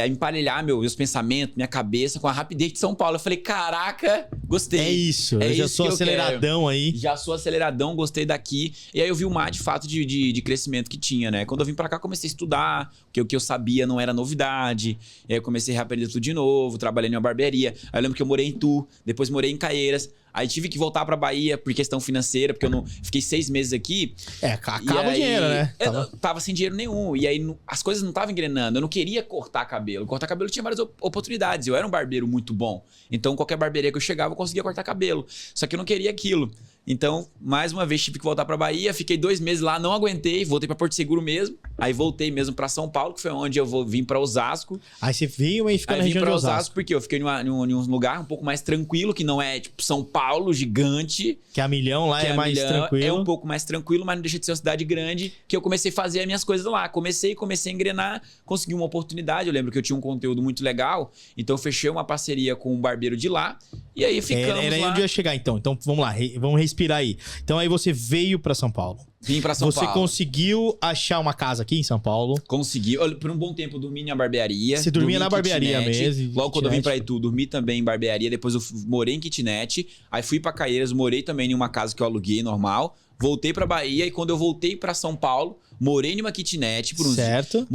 emparelhar meus pensamentos, minha cabeça com a rapidez de São Paulo. Eu falei, caraca, gostei. É isso, eu já sou aceleradão aí. Já sou aceleradão, gostei daqui. E aí eu vi o mar de fato de crescimento que tinha, né? Quando eu vim pra cá, comecei a estudar, porque o que eu sabia não era novidade. E aí eu comecei a reaprender tudo de novo, trabalhei em uma barbearia. Aí eu lembro que eu morei em Tu, depois morei em Caieiras. Aí tive que voltar pra Bahia por questão financeira, porque eu não fiquei 6 meses aqui. Acaba o dinheiro, né? Eu tava sem dinheiro nenhum. E aí as coisas não estavam engrenando. Eu não queria cortar cabelo. Cortar cabelo tinha várias oportunidades. Eu era um barbeiro muito bom. Então qualquer barbearia que eu chegava, eu conseguia cortar cabelo. Só que eu não queria aquilo. Então, mais uma vez, tive que voltar pra Bahia. Fiquei 2 meses lá, não aguentei. Voltei pra Porto Seguro mesmo. Aí voltei mesmo pra São Paulo, que foi onde eu vim pra Osasco. Aí você veio e ficou na região de Osasco. Porque eu fiquei em um lugar um pouco mais tranquilo, que não é tipo São Paulo, gigante. Que a Milhão lá é mais tranquilo. É um pouco mais tranquilo, mas não deixa de ser uma cidade grande. Que eu comecei a fazer as minhas coisas lá. Comecei a engrenar, consegui uma oportunidade. Eu lembro que eu tinha um conteúdo muito legal. Então eu fechei uma parceria com um barbeiro de lá. E aí ficamos lá. Era aí onde eu ia chegar, então. Então vamos lá, vamos respirar aí. Então aí você veio pra São Paulo. Vim pra São Paulo. Você conseguiu achar uma casa aqui em São Paulo? Consegui. Por um bom tempo eu dormi na barbearia. Você dormia na barbearia mesmo? Logo quando eu vim pra Itu, dormi também em barbearia. Depois eu morei em kitnet. Aí fui pra Caieiras, morei também em uma casa que eu aluguei normal. Voltei pra Bahia e quando eu voltei pra São Paulo, morei numa kitnet por uns certo.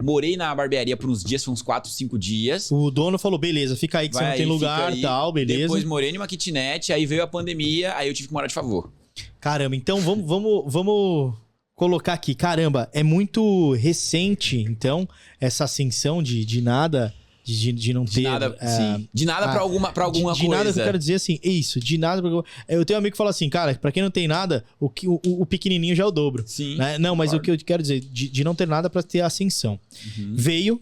Morei na barbearia por uns dias, foi uns 4, 5 dias. O dono falou, beleza, fica aí que você não tem lugar e tal, beleza. Depois morei numa kitnet, aí veio a pandemia, aí eu tive que morar de favor. Caramba, então vamos colocar aqui. Caramba, é muito recente, então, essa ascensão de nada... De não ter... De nada pra alguma coisa. De nada que eu quero dizer assim, isso, de nada... Eu tenho um amigo que fala assim, cara, pra quem não tem nada, o pequenininho já é o dobro. Sim. Né? Não, mas o que eu quero dizer, de não ter nada pra ter ascensão. Veio,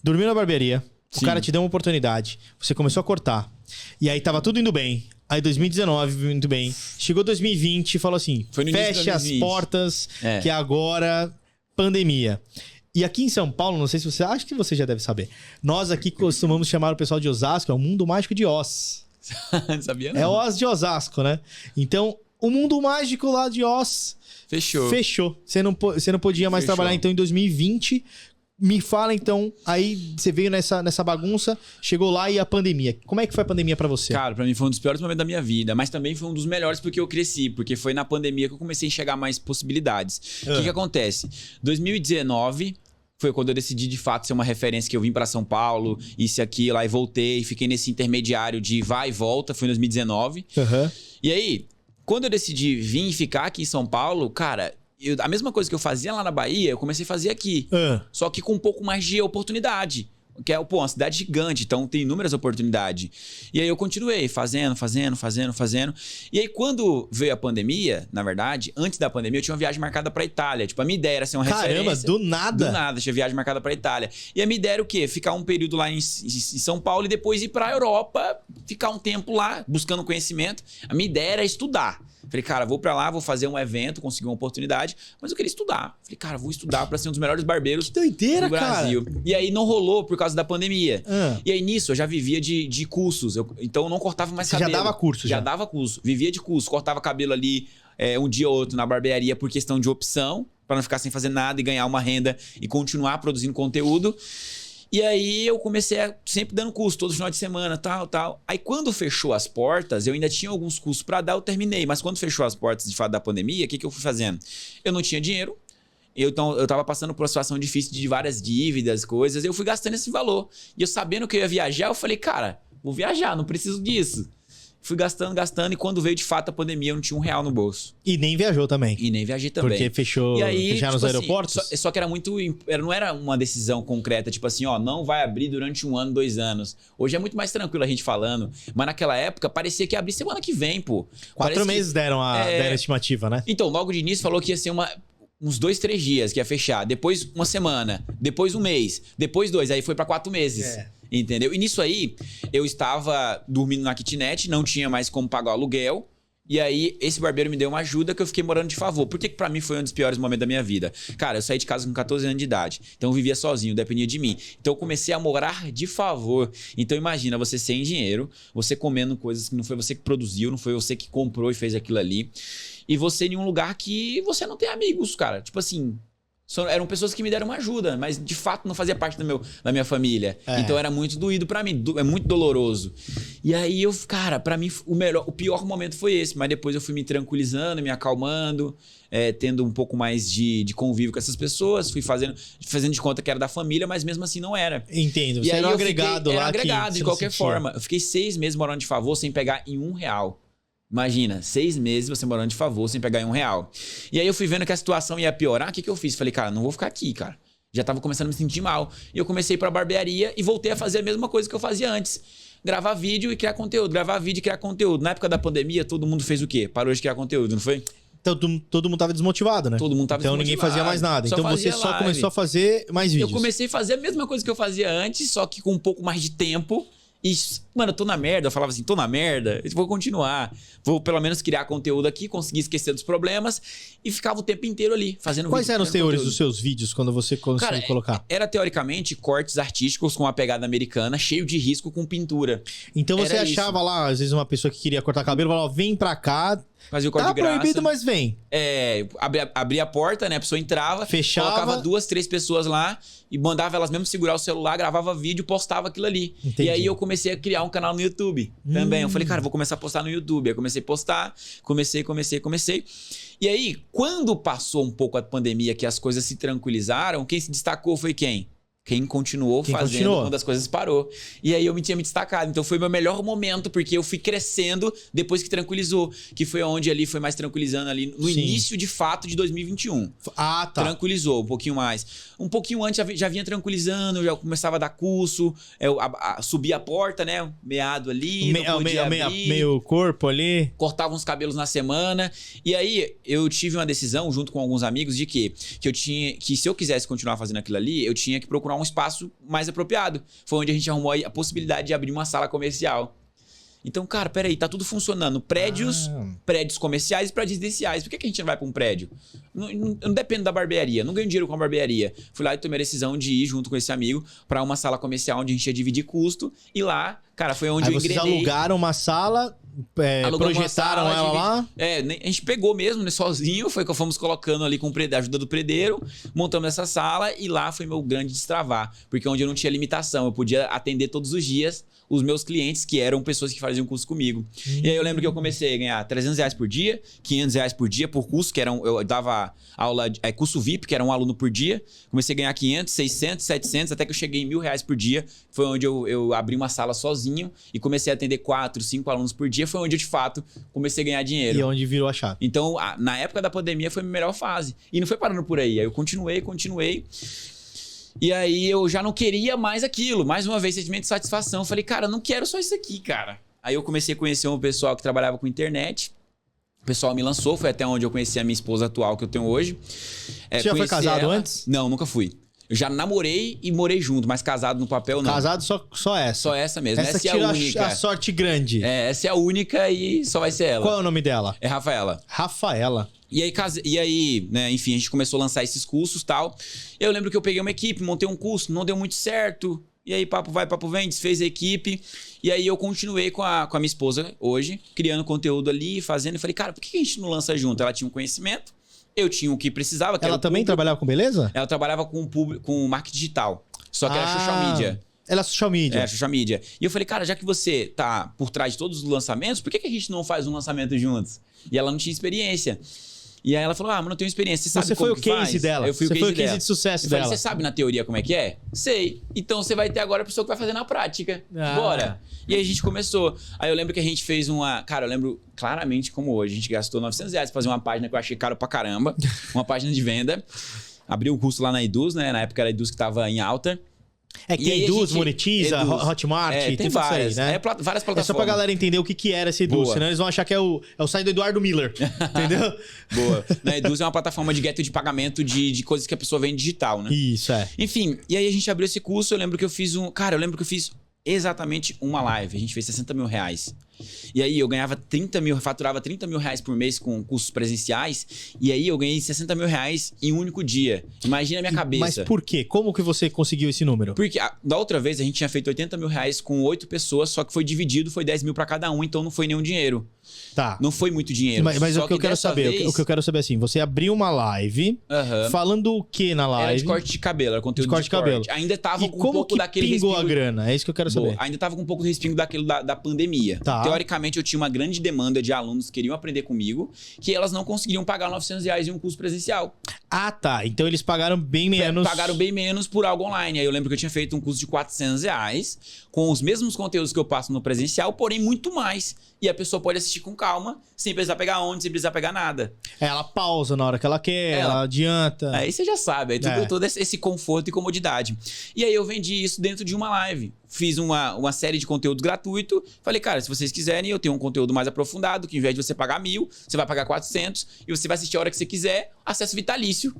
dormiu na barbearia, o cara te deu uma oportunidade, você começou a cortar, e aí tava tudo indo bem. Aí 2019, muito bem. Chegou 2020 e falou assim, fecha as portas, que agora, pandemia. E aqui em São Paulo, não sei se você... Acho que você já deve saber. Nós aqui costumamos chamar o pessoal de Osasco, é o mundo mágico de Oz. Não sabia não. É Oz de Osasco, né? Então, o mundo mágico lá de Oz... Fechou. Você não podia mais trabalhar, então, em 2020... Me fala, então, aí você veio nessa bagunça, chegou lá e a pandemia. Como é que foi a pandemia pra você? Cara, pra mim foi um dos piores momentos da minha vida, mas também foi um dos melhores porque eu cresci, porque foi na pandemia que eu comecei a enxergar mais possibilidades. O que acontece? 2019 foi quando eu decidi, de fato, ser uma referência, que eu vim pra São Paulo, isso aqui, lá e voltei, fiquei nesse intermediário de vai e volta, foi em 2019. E aí, quando eu decidi vir e ficar aqui em São Paulo, cara... a mesma coisa que eu fazia lá na Bahia, eu comecei a fazer aqui. Só que com um pouco mais de oportunidade. Que é, uma cidade gigante, então tem inúmeras oportunidades. E aí eu continuei fazendo. E aí quando veio a pandemia, na verdade, antes da pandemia, eu tinha uma viagem marcada pra Itália. Tipo, a minha ideia era ser uma referência. Caramba, do nada? Do nada, tinha viagem marcada pra Itália. E a minha ideia era o quê? Ficar um período lá em São Paulo e depois ir pra Europa, ficar um tempo lá, buscando conhecimento. A minha ideia era estudar. Falei, cara, vou pra lá, vou fazer um evento, conseguir uma oportunidade, mas eu queria estudar. Falei, cara, vou estudar pra ser um dos melhores barbeiros que doideira, do Brasil. Cara. E aí não rolou por causa da pandemia. E aí nisso eu já vivia de cursos, então eu não cortava mais cabelo. Já dava curso? Já dava curso, vivia de curso, cortava cabelo ali um dia ou outro na barbearia por questão de opção, pra não ficar sem fazer nada e ganhar uma renda e continuar produzindo conteúdo. E aí eu comecei sempre dando curso, todo final de semana, tal. Aí quando fechou as portas, eu ainda tinha alguns cursos pra dar, eu terminei. Mas quando fechou as portas de fato da pandemia, o que eu fui fazendo? Eu não tinha dinheiro, eu tava passando por uma situação difícil de várias dívidas, coisas, eu fui gastando esse valor. E eu sabendo que eu ia viajar, eu falei, cara, vou viajar, não preciso disso. Fui gastando, e quando veio de fato a pandemia, eu não tinha R$1 no bolso. E nem viajou também. E nem viajei também. Porque fecharam nos aeroportos? Só que era muito... Não era uma decisão concreta, tipo assim, ó, não vai abrir durante 1 ano, 2 anos. Hoje é muito mais tranquilo a gente falando. Mas naquela época, parecia que ia abrir semana que vem, pô. 4 meses deram a estimativa, né? Então, logo de início falou que ia ser uns 2, 3 dias que ia fechar. Depois 1 semana. Depois 1 mês. Depois 2. Aí foi pra 4 meses. Entendeu? E nisso aí, eu estava dormindo na kitnet, não tinha mais como pagar o aluguel. E aí, esse barbeiro me deu uma ajuda que eu fiquei morando de favor. Por que pra mim foi um dos piores momentos da minha vida? Cara, eu saí de casa com 14 anos de idade. Então eu vivia sozinho, dependia de mim. Então eu comecei a morar de favor. Então imagina, você sem dinheiro, você comendo coisas que não foi você que produziu, não foi você que comprou e fez aquilo ali. E você em um lugar que você não tem amigos, cara. Tipo assim... Eram pessoas que me deram uma ajuda, mas de fato não fazia parte da minha família. Então era muito doído pra mim, é muito doloroso. E aí cara, pra mim o pior momento foi esse, mas depois eu fui me tranquilizando, me acalmando, tendo um pouco mais de convívio com essas pessoas, fui fazendo de conta que era da família, mas mesmo assim não era. Entendo, você era um agregado lá. Era agregado de qualquer sentia. forma. Eu fiquei 6 meses morando de favor sem pegar em R$1. Imagina, 6 meses você morando de favor sem pegar em R$1. E aí eu fui vendo que a situação ia piorar, o que eu fiz? Falei, cara, não vou ficar aqui, cara. Já tava começando a me sentir mal. E eu comecei pra barbearia e voltei a fazer a mesma coisa que eu fazia antes. Gravar vídeo e criar conteúdo, gravar vídeo e criar conteúdo. Na época da pandemia, todo mundo fez o quê? Parou de criar conteúdo, não foi? Então todo mundo tava desmotivado, né? Todo mundo tava desmotivado. Então ninguém fazia mais nada. Então você só começou a fazer mais vídeos. Eu comecei a fazer a mesma coisa que eu fazia antes, só que com um pouco mais de tempo. E, mano, eu tô na merda. Eu falava assim, tô na merda, eu vou continuar. Vou pelo menos criar conteúdo aqui, conseguir esquecer dos problemas. E ficava o tempo inteiro ali, fazendo vídeo. Quais eram os teores dos seus vídeos quando você conseguiu colocar? Era teoricamente cortes artísticos com uma pegada americana, cheio de risco com pintura. Então você achava lá, às vezes, uma pessoa que queria cortar cabelo, falava, vem pra cá. Fazia o corte de graça. Tá proibido, mas vem. Abria a porta, né? A pessoa entrava, fechava, colocava 2, 3 pessoas lá e mandava elas mesmo segurar o celular, gravava vídeo, postava aquilo ali. Entendi. E aí eu comecei a criar um canal no YouTube também. Eu falei, cara, vou começar a postar no YouTube. Aí comecei a postar, comecei. E aí, quando passou um pouco a pandemia, que as coisas se tranquilizaram, quem se destacou foi quem? Quem continuou fazendo quando as coisas parou. E aí eu tinha me destacado. Então foi meu melhor momento, porque eu fui crescendo depois que tranquilizou. Que foi onde ali foi mais tranquilizando ali no início de fato de 2021. Ah, tá. Tranquilizou um pouquinho mais. Um pouquinho antes já vinha tranquilizando, já começava a dar curso, subia a porta, né? Meado ali, meio corpo ali. Cortava uns cabelos na semana. E aí eu tive uma decisão junto com alguns amigos de que se eu quisesse continuar fazendo aquilo ali, eu tinha que procurar um espaço mais apropriado. Foi onde a gente arrumou a possibilidade de abrir uma sala comercial. Então, cara, peraí, tá tudo funcionando. Prédios comerciais e prédios residenciais. Por que a gente não vai pra um prédio? Não dependo da barbearia, não ganho dinheiro com a barbearia. Fui lá e tomei a decisão de ir junto com esse amigo pra uma sala comercial onde a gente ia dividir custo. E lá, cara, foi onde eu engrenei. Vocês alugaram uma sala, projetaram ela lá? A gente pegou mesmo, né, sozinho. Foi que fomos colocando ali com a ajuda do predeiro. Montamos essa sala e lá foi meu grande destravar. Porque onde eu não tinha limitação, eu podia atender todos os dias os meus clientes, que eram pessoas que faziam curso comigo. E aí eu lembro que eu comecei a ganhar R$300 por dia, R$500 por dia por curso, que eu dava aula, curso VIP, que era um aluno por dia. Comecei a ganhar 500, 600, 700, até que eu cheguei em R$1.000 por dia. Foi onde eu abri uma sala sozinho e comecei a atender 4, 5 alunos por dia. Foi onde eu, de fato, comecei a ganhar dinheiro. E onde virou a chave. Então, na época da pandemia, foi a minha melhor fase. E não foi parando por aí. Aí eu continuei. E aí eu já não queria mais aquilo. Mais uma vez, sentimento de satisfação. Falei, cara, eu não quero só isso aqui, cara. Aí eu comecei a conhecer um pessoal que trabalhava com internet. O pessoal me lançou, foi até onde eu conheci a minha esposa atual, que eu tenho hoje. Você já foi casado antes? Não, nunca fui. Eu já namorei e morei junto, mas casado no papel não. Casado só essa? Só essa mesmo. Essa é a única. A sorte grande. Essa é a única e só vai ser ela. Qual é o nome dela? É Rafaela. Rafaela. E aí, né, enfim, a gente começou a lançar esses cursos e tal. Eu lembro que eu peguei uma equipe, montei um curso, não deu muito certo. E aí, papo vai, papo vem, desfez a equipe. E aí eu continuei com a minha esposa hoje, criando conteúdo ali, fazendo. E falei, cara, por que a gente não lança junto? Ela tinha um conhecimento, eu tinha o que precisava. Que ela também trabalhava com beleza? Ela trabalhava com marketing digital, só que era social media. Ela é social media. Social media. E eu falei, cara, já que você tá por trás de todos os lançamentos, por que a gente não faz um lançamento juntos? E ela não tinha experiência. E aí ela falou, mano, eu tenho experiência. Você sabe Você foi como o que case faz? dela. Eu fui Você o foi case o case dela. de sucesso Eu falei, dela. você sabe na teoria como é que é? Sei. Então você vai ter agora a pessoa que vai fazer na prática. Bora. E aí a gente começou. Aí eu lembro que a gente fez uma... Cara, eu lembro claramente como hoje. A gente gastou R$900 pra fazer uma página que eu achei caro pra caramba. Uma página de venda. Abriu um curso lá na Eduz, né? Na época era a Eduz que tava em alta. É que E aí tem a Eduz, gente- Monetiza, Eduz. Hotmart, tem tudo várias, isso aí, né? várias plataformas. É só pra galera entender o que era esse Eduz, Boa. senão eles vão achar que é o site do Eduardo Miller, entendeu? Boa. Na Eduz é uma plataforma de gateway de pagamento de coisas que a pessoa vende digital, né? Isso, é. Enfim, e aí a gente abriu esse curso, eu lembro que eu fiz exatamente uma live. A gente fez R$60 mil. E aí eu ganhava 30 mil, faturava 30 mil reais por mês com cursos presenciais. E aí eu ganhei 60 mil reais em um único dia. Imagina a minha cabeça. Mas por quê? Como que você conseguiu esse número? Porque da outra vez a gente tinha feito 80 mil reais com 8 pessoas, só que foi dividido, foi 10 mil pra cada um, então não foi nenhum dinheiro. Tá. Não foi muito dinheiro. Mas Só o que eu quero dessa saber, vez- o que eu quero saber é assim, você abriu uma live Aham. falando o que na live? Era de corte de cabelo, era conteúdo De corte de cabelo. Ainda tava E com um como pouco que daquele pingou a respingo- grana? É isso que eu quero saber. Boa. Ainda tava com um pouco do respingo daquilo da pandemia. Tá. Teoricamente, eu tinha uma grande demanda de alunos que queriam aprender comigo, que elas não conseguiriam pagar R$900 em um curso presencial. Ah, tá. Então eles pagaram bem menos. Pagaram bem menos por algo online. Aí eu lembro que eu tinha feito um curso de R$400, com os mesmos conteúdos que eu passo no presencial, porém muito mais. E a pessoa pode assistir com calma, sem precisar pegar onde, sem precisar pegar nada. Ela pausa na hora que ela quer, ela adianta. Aí você já sabe, aí todo esse conforto e comodidade. E aí eu vendi isso dentro de uma live. Fiz uma série de conteúdo gratuito. Falei, cara, se vocês quiserem, eu tenho um conteúdo mais aprofundado, que ao invés de você pagar 1.000, você vai pagar 400 e você vai assistir a hora que você quiser, acesso vitalício.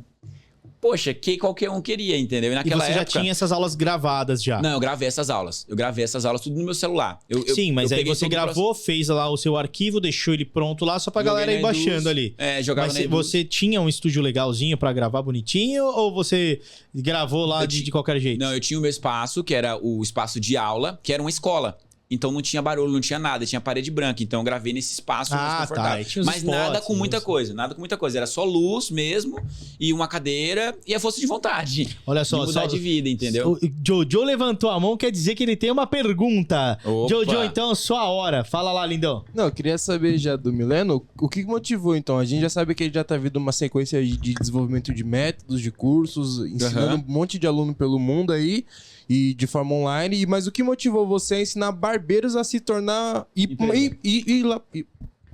Poxa, que qualquer um queria, entendeu? E E naquela você já época... tinha essas aulas gravadas já. Não, eu gravei essas aulas. Eu gravei essas aulas tudo no meu celular. Sim, mas eu aí peguei você todo o gravou, fez lá o seu arquivo, deixou ele pronto lá só pra Joguei galera ir na Eduz. baixando ali. Jogava Mas na Eduz. você tinha um estúdio legalzinho pra gravar bonitinho ou você gravou lá de qualquer jeito? Não, eu tinha o meu espaço, que era o espaço de aula, que era uma escola. Então não tinha barulho, não tinha nada, tinha parede branca. Então eu gravei nesse espaço mais confortável. Aí tinha os Mas nada spots, com muita isso. coisa, nada com muita coisa. Era só luz mesmo, e uma cadeira e a força de vontade. Olha só, de mudar de vida, entendeu? O Jojo levantou a mão, quer dizer que ele tem uma pergunta. Opa. Jojo, então, sua hora. Fala lá, lindão. Não, eu queria saber já do Mileno, o que motivou então? A gente já sabe que ele já tá vindo uma sequência de desenvolvimento de métodos, de cursos, ensinando um monte de aluno pelo mundo aí, e de forma online. Mas o que motivou você a ensinar barbeiros a se tornar...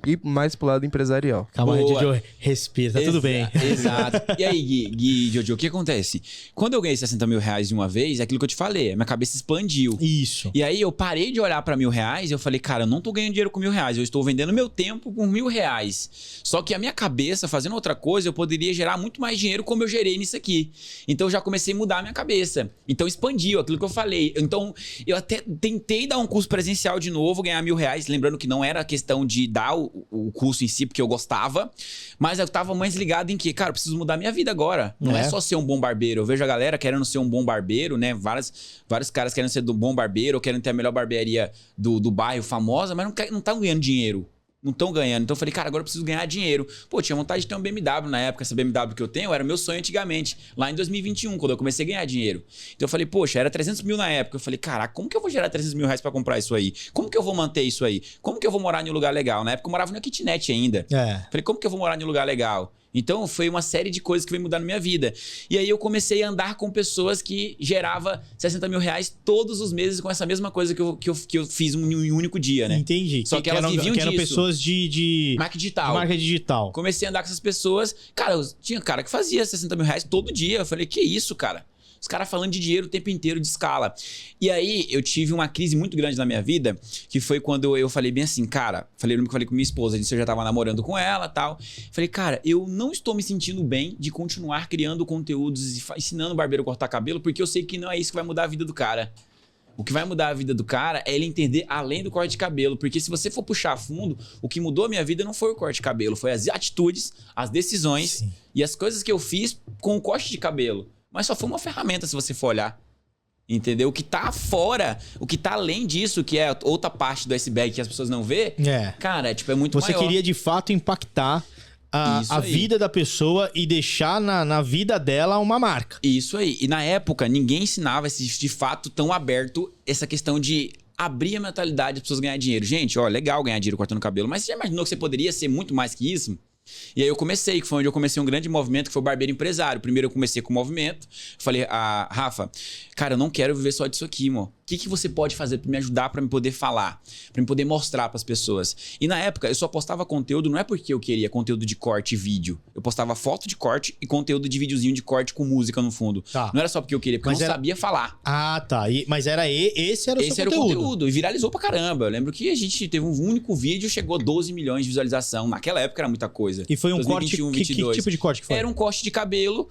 ir mais pro lado empresarial? Calma aí, Boa. Jojo, respira, tá tudo bem. Exato. E aí, Gui e Jojo, o que acontece? Quando eu ganhei 60 mil reais de uma vez, é aquilo que eu te falei, minha cabeça expandiu. Isso. E aí eu parei de olhar pra R$1.000 e eu falei, cara, eu não tô ganhando dinheiro com R$1.000, eu estou vendendo meu tempo com R$1.000. Só que a minha cabeça, fazendo outra coisa, eu poderia gerar muito mais dinheiro como eu gerei nisso aqui. Então eu já comecei a mudar a minha cabeça. Então expandiu aquilo que eu falei. Então eu até tentei dar um curso presencial de novo, ganhar R$1.000, lembrando que não era questão de dar o curso em si, porque eu gostava, mas eu tava mais ligado em que, cara, eu preciso mudar minha vida agora. Não é só ser um bom barbeiro. Eu vejo a galera querendo ser um bom barbeiro, né? Vários caras querendo ser do bom barbeiro, ou querendo ter a melhor barbearia do bairro famosa, mas não estão ganhando dinheiro. Não estão ganhando. Então eu falei, cara, agora eu preciso ganhar dinheiro. Pô, tinha vontade de ter um BMW na época. Essa BMW que eu tenho era o meu sonho antigamente, lá em 2021, quando eu comecei a ganhar dinheiro. Então eu falei, poxa, era 300 mil na época. Eu falei, caraca, como que eu vou gerar 300 mil reais pra comprar isso aí? Como que eu vou manter isso aí? Como que eu vou morar em um lugar legal? Na época eu morava numa kitnet ainda. Falei, como que eu vou morar em um lugar legal? Então foi uma série de coisas que veio mudar na minha vida. E aí eu comecei a andar com pessoas que gerava 60 mil reais todos os meses com essa mesma coisa que eu fiz em um único dia, né? Entendi. Só que elas viviam eram disso. pessoas de Marca digital. marca digital. Comecei a andar com essas pessoas. Cara, tinha cara que fazia 60 mil reais todo dia. Eu falei, que isso, cara? Os caras falando de dinheiro o tempo inteiro, de escala. E aí, eu tive uma crise muito grande na minha vida, que foi quando eu falei bem assim, cara... Eu lembro que eu falei com minha esposa, eu já tava namorando com ela e tal. Falei, cara, eu não estou me sentindo bem de continuar criando conteúdos e ensinando o barbeiro a cortar cabelo, porque eu sei que não é isso que vai mudar a vida do cara. O que vai mudar a vida do cara é ele entender além do corte de cabelo. Porque se você for puxar a fundo, o que mudou a minha vida não foi o corte de cabelo, foi as atitudes, as decisões e as coisas que eu fiz com o corte de cabelo. Mas só foi uma ferramenta, se você for olhar. Entendeu? O que tá fora, o que tá além disso, que é outra parte do iceberg que as pessoas não vê, cara, é muito Você maior. queria de fato impactar a vida da pessoa e deixar na vida dela uma marca. Isso aí. E na época, ninguém ensinava de fato tão aberto essa questão de abrir a mentalidade das pessoas ganhar dinheiro. Gente, ó, legal ganhar dinheiro cortando cabelo, mas você já imaginou que você poderia ser muito mais que isso? E aí eu comecei, que foi onde eu comecei um grande movimento, que foi o barbeiro empresário. Primeiro eu comecei com o movimento. Falei, Rafa, cara, eu não quero viver só disso aqui, amor. O que você pode fazer pra me ajudar, pra me poder falar, pra me poder mostrar pras pessoas? E na época eu só postava conteúdo, não é porque eu queria conteúdo de corte e vídeo. Eu postava foto de corte e conteúdo de videozinho de corte com música no fundo. Tá. Não era só porque eu queria, porque eu não sabia falar. Ah, tá. Mas era esse era o seu Esse era o conteúdo. E viralizou pra caramba. Eu lembro que a gente teve um único vídeo, chegou a 12 milhões de visualização. Naquela época era muita coisa. E foi um 2021, corte, que tipo de corte que foi? Era um corte de cabelo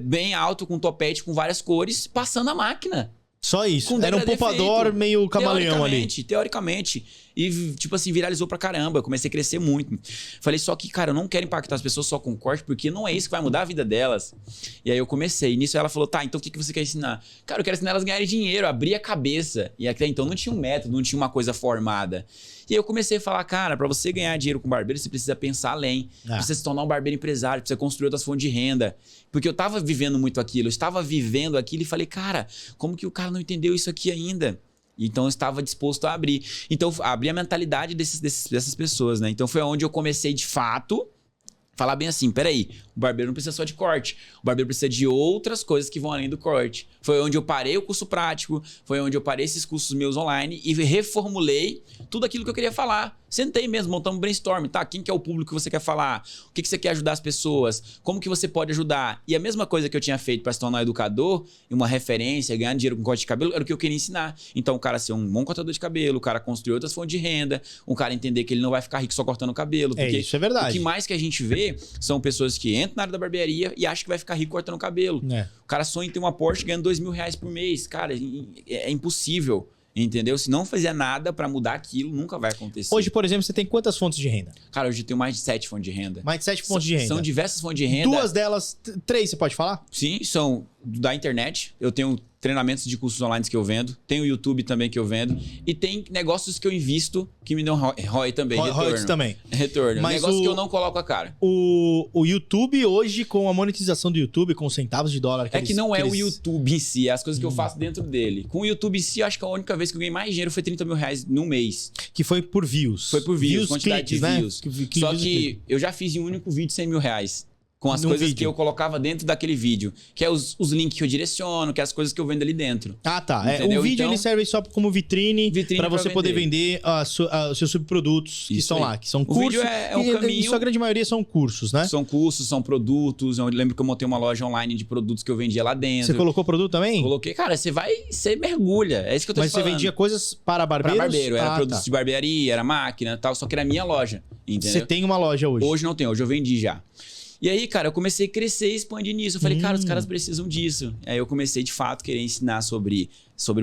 bem alto, com topete, com várias cores, passando a máquina. Só isso. Era um poupador meio camaleão ali. Teoricamente. E, tipo assim, viralizou pra caramba. Eu comecei a crescer muito. Falei, só que, cara, eu não quero impactar as pessoas só com corte, porque não é isso que vai mudar a vida delas. E aí eu comecei. Nisso ela falou, tá, então o que você quer ensinar? Cara, eu quero ensinar elas a ganharem dinheiro, abrir a cabeça. E até então não tinha um método, não tinha uma coisa formada. E aí eu comecei a falar, cara, pra você ganhar dinheiro com barbeiro, você precisa pensar além. Precisa se tornar um barbeiro empresário, precisa construir outras fontes de renda. Porque eu tava vivendo muito aquilo, eu estava vivendo aquilo e falei, cara, como que o cara não entendeu isso aqui ainda? Então eu estava disposto a abrir. Então abri a mentalidade dessas pessoas, né? Então foi onde eu comecei de fato falar bem assim, peraí, o barbeiro não precisa só de corte, o barbeiro precisa de outras coisas que vão além do corte. Foi onde eu parei o curso prático, foi onde eu parei esses cursos meus online e reformulei tudo aquilo que eu queria falar. Sentei mesmo, montamos um brainstorm, tá? Quem que é o público que você quer falar? O que você quer ajudar as pessoas? Como que você pode ajudar? E a mesma coisa que eu tinha feito para se tornar um educador, uma referência, ganhar dinheiro com corte de cabelo, era o que eu queria ensinar. Então o cara ser um bom cortador de cabelo, o cara construir outras fontes de renda, um cara entender que ele não vai ficar rico só cortando o cabelo. Porque isso é verdade. O que mais que a gente vê são pessoas que entram na área da barbearia e acham que vai ficar rico cortando o cabelo. O cara sonha em ter uma Porsche ganhando R$2.000 por mês. Cara, é impossível. Entendeu? Se não fizer nada pra mudar aquilo, nunca vai acontecer. Hoje, por exemplo, você tem quantas fontes de renda? Cara, hoje eu tenho mais de 7 fontes de renda. Mais de 7 fontes de renda. São diversas fontes de renda. 2 delas, 3 você pode falar? Sim, são da internet. Eu tenho treinamentos de cursos online que eu vendo. Tem o YouTube também que eu vendo. E tem negócios que eu invisto que me dão ROI também. ROI também. Retorno. Mas negócio que eu não coloco a cara. O YouTube hoje, com a monetização do YouTube, com centavos de dólar... Que não é o YouTube em si, é as coisas que eu faço dentro dele. Com o YouTube em si, acho que a única vez que eu ganhei mais dinheiro foi R$30 mil num mês. Que foi por views. Foi por views, quantidade cliques, de views. Só views que eu já fiz em um único vídeo R$100 mil. Com as coisas que eu colocava dentro daquele vídeo. Que é os links que eu direciono, que é as coisas que eu vendo ali dentro. Ah, tá. O vídeo ele serve só como vitrine para você poder vender os seus subprodutos que estão lá. Que são cursos. O vídeo é um caminho. Em sua grande maioria são cursos, né? São cursos, são produtos. Eu lembro que eu montei uma loja online de produtos que eu vendia lá dentro. Você colocou produto também? Coloquei. Cara, você mergulha. É isso que eu tô te falando. Mas você vendia coisas para barbeiros? Para barbeiro. Era produtos de barbearia, era máquina e tal. Só que era a minha loja. Entendeu? Você tem uma loja hoje? Hoje não tenho. Hoje eu vendi já. E aí, cara, eu comecei a crescer e expandir nisso. Eu falei, cara, os caras precisam disso. Aí eu comecei, de fato, a querer ensinar sobre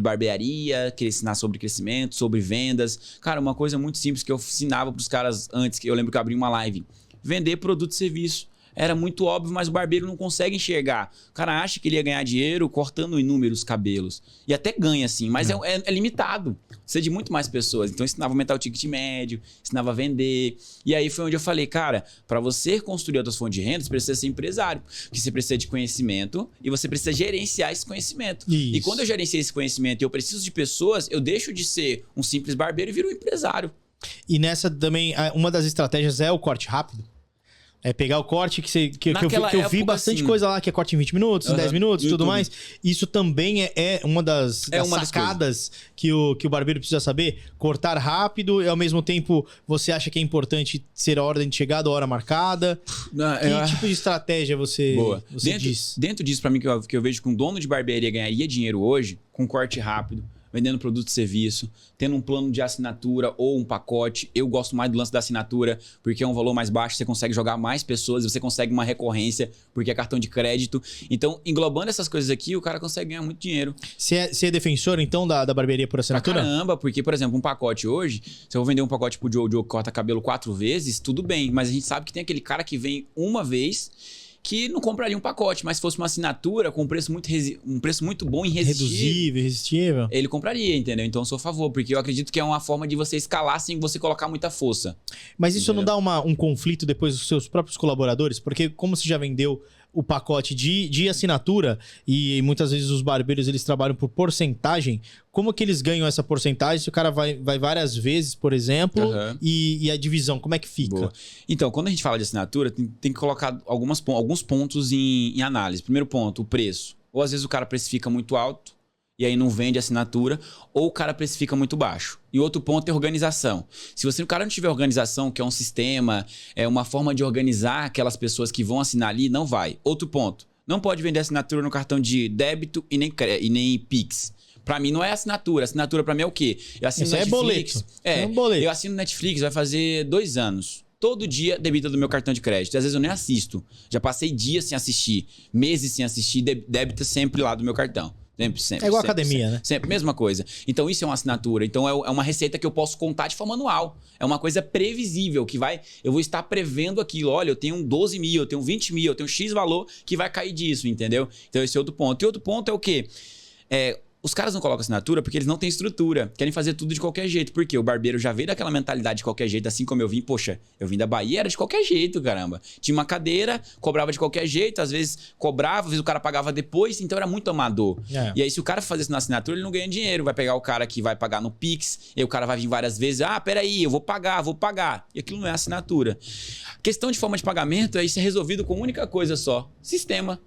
barbearia, querer ensinar sobre crescimento, sobre vendas. Cara, uma coisa muito simples que eu ensinava pros caras antes, que eu lembro que eu abri uma live. Vender produto e serviço. Era muito óbvio, mas o barbeiro não consegue enxergar. O cara acha que ele ia ganhar dinheiro cortando inúmeros cabelos. E até ganha, sim, mas é limitado. Precisa de muito mais pessoas. Então, eu ensinava a aumentar o ticket médio, ensinava a vender. E aí foi onde eu falei, cara, para você construir outras fontes de renda, você precisa ser empresário. Porque você precisa de conhecimento e você precisa gerenciar esse conhecimento. Isso. E quando eu gerenciei esse conhecimento e eu preciso de pessoas, eu deixo de ser um simples barbeiro e viro um empresário. E nessa também, uma das estratégias é o corte rápido. É pegar o corte que eu vi bastante assim, coisa lá, que é corte em 20 minutos, em 10 minutos e tudo mais. Isso também é uma das sacadas que o barbeiro precisa saber. Cortar rápido e ao mesmo tempo você acha que é importante ser a ordem de chegada, a hora marcada. Que tipo de estratégia você diz? Dentro disso, pra mim, que eu vejo que um dono de barbearia ganharia dinheiro hoje, com corte rápido, vendendo produto e serviço, tendo um plano de assinatura ou um pacote. Eu gosto mais do lance da assinatura, porque é um valor mais baixo, você consegue jogar mais pessoas, você consegue uma recorrência, porque é cartão de crédito. Então, englobando essas coisas aqui, o cara consegue ganhar muito dinheiro. Você é defensor, então, da barbearia por assinatura? Caramba, porque, por exemplo, um pacote hoje, se eu vou vender um pacote pro Joe que corta cabelo 4 vezes, tudo bem, mas a gente sabe que tem aquele cara que vem uma vez que não compraria um pacote, mas se fosse uma assinatura com um preço muito bom e irresistível, ele compraria, entendeu? Então eu sou a favor, porque eu acredito que é uma forma de você escalar sem você colocar muita força. Mas isso não dá um conflito depois dos seus próprios colaboradores? Porque como você já vendeu o pacote de assinatura, e muitas vezes os barbeiros eles trabalham por porcentagem, como que eles ganham essa porcentagem? Se o cara vai várias vezes, por exemplo, e a divisão, como é que fica? Boa. Então, quando a gente fala de assinatura, tem que colocar alguns pontos em análise. Primeiro ponto, o preço. Ou às vezes o cara precifica muito alto, e aí não vende assinatura, ou o cara precifica muito baixo. E outro ponto é organização. Se o cara não tiver organização, que é um sistema, é uma forma de organizar aquelas pessoas que vão assinar ali, não vai. Outro ponto, não pode vender assinatura no cartão de débito e nem Pix. Pra mim não é assinatura. Assinatura pra mim é o quê? Eu assino Netflix. É um boleto. Eu assino Netflix, vai fazer 2 anos. Todo dia debita do meu cartão de crédito. Às vezes eu nem assisto. Já passei dias sem assistir, meses sem assistir, débita sempre lá do meu cartão. Sempre, é igual academia, né? Sempre, mesma coisa. Então isso é uma assinatura. Então é uma receita que eu posso contar de forma anual. É uma coisa previsível, eu vou estar prevendo aquilo. Olha, eu tenho 12 mil, eu tenho 20 mil, eu tenho X valor que vai cair disso, entendeu? Então esse é outro ponto. E outro ponto é o quê? Os caras não colocam assinatura porque eles não têm estrutura. Querem fazer tudo de qualquer jeito. Porque o barbeiro já veio daquela mentalidade de qualquer jeito, assim como eu vim. Poxa, eu vim da Bahia, era de qualquer jeito, caramba. Tinha uma cadeira, cobrava de qualquer jeito. Às vezes cobrava, às vezes o cara pagava depois. Então era muito amador. E aí se o cara fazer isso na assinatura, ele não ganha dinheiro. Vai pegar o cara que vai pagar no Pix. E aí o cara vai vir várias vezes. Ah, peraí, eu vou pagar. E aquilo não é assinatura. Questão de forma de pagamento, isso é resolvido com uma única coisa só. Sistema.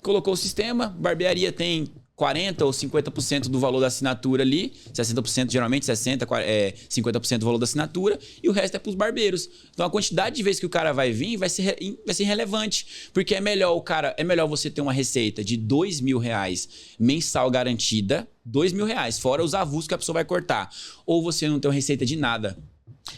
Colocou o sistema, barbearia tem 40% ou 50% do valor da assinatura ali, 60% geralmente, 50% do valor da assinatura, e o resto é para os barbeiros. Então a quantidade de vezes que o cara vai vir vai ser irrelevante, porque é melhor você ter uma receita de R$2.000 mensal garantida, R$2.000, fora os avulsos que a pessoa vai cortar, ou você não ter uma receita de nada.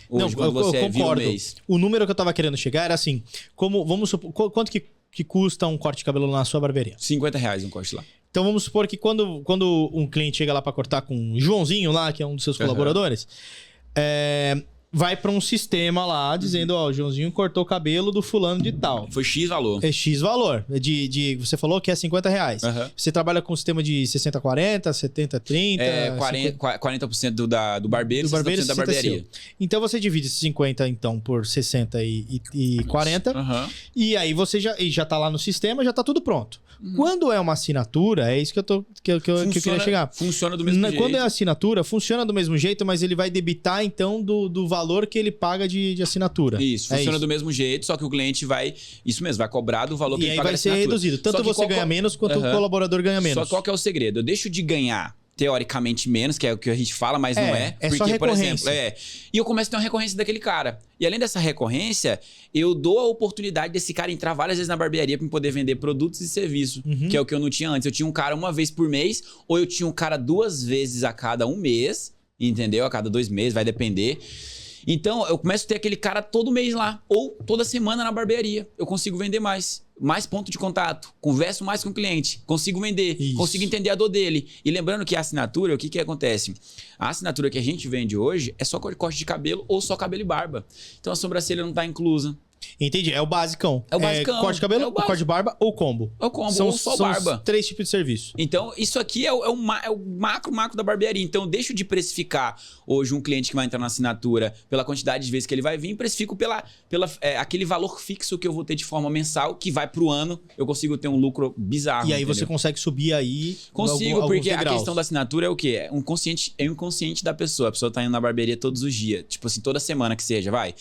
Hoje, não, eu concordo. O número que eu tava querendo chegar era assim, vamos supor, quanto que custa um corte de cabelo na sua barbearia? R$50 um corte lá. Então vamos supor que quando um cliente chega lá para cortar com o Joãozinho lá, que é um dos seus colaboradores, vai para um sistema lá dizendo, ó, o Joãozinho cortou o cabelo do fulano de tal. Foi X valor. É X valor. Você falou que é R$50. Você trabalha com um sistema de 60-40, 70-30? 40% do barbeiro e 60% da barbearia. Então você divide esses 50 então por 60 e 40. E aí você já tá lá no sistema, já tá tudo pronto. Quando é uma assinatura, é isso que eu queria chegar. Funciona do mesmo jeito. Quando é assinatura, funciona do mesmo jeito, mas ele vai debitar, então, do valor que ele paga de assinatura. Isso, funciona do mesmo jeito, só que o cliente vai cobrar do valor que ele paga de assinatura. E aí vai ser reduzido. Tanto você ganha menos, quanto o colaborador ganha menos. Só qual que é o segredo? Eu deixo de ganhar teoricamente menos, que é o que a gente fala, mas não é. É porque, só recorrência. Por exemplo, e eu começo a ter uma recorrência daquele cara. E além dessa recorrência, eu dou a oportunidade desse cara entrar várias vezes na barbearia para poder vender produtos e serviços, que é o que eu não tinha antes. Eu tinha um cara uma vez por mês, ou eu tinha um cara 2 vezes a cada 1 mês, entendeu? A cada 2 meses, vai depender. Então, eu começo a ter aquele cara todo mês lá, ou toda semana na barbearia. Eu consigo vender mais ponto de contato, converso mais com o cliente, consigo vender, consigo entender a dor dele. E lembrando que a assinatura, o que acontece? A assinatura que a gente vende hoje é só corte de cabelo ou só cabelo e barba. Então, a sobrancelha não está inclusa. Entendi, é o basicão. É o basicão. Corte de cabelo, corte de barba ou combo. É o combo, ou só barba. São 3 tipos de serviço. Então, isso aqui é o macro da barbearia. Então, eu deixo de precificar hoje um cliente que vai entrar na assinatura pela quantidade de vezes que ele vai vir, precifico aquele valor fixo que eu vou ter de forma mensal, que vai pro ano, eu consigo ter um lucro bizarro. E aí entendeu? Você consegue subir aí. Consigo, porque a questão da assinatura é o quê? É o inconsciente da pessoa. A pessoa tá indo na barbearia todos os dias. Tipo assim, toda semana que seja, vai.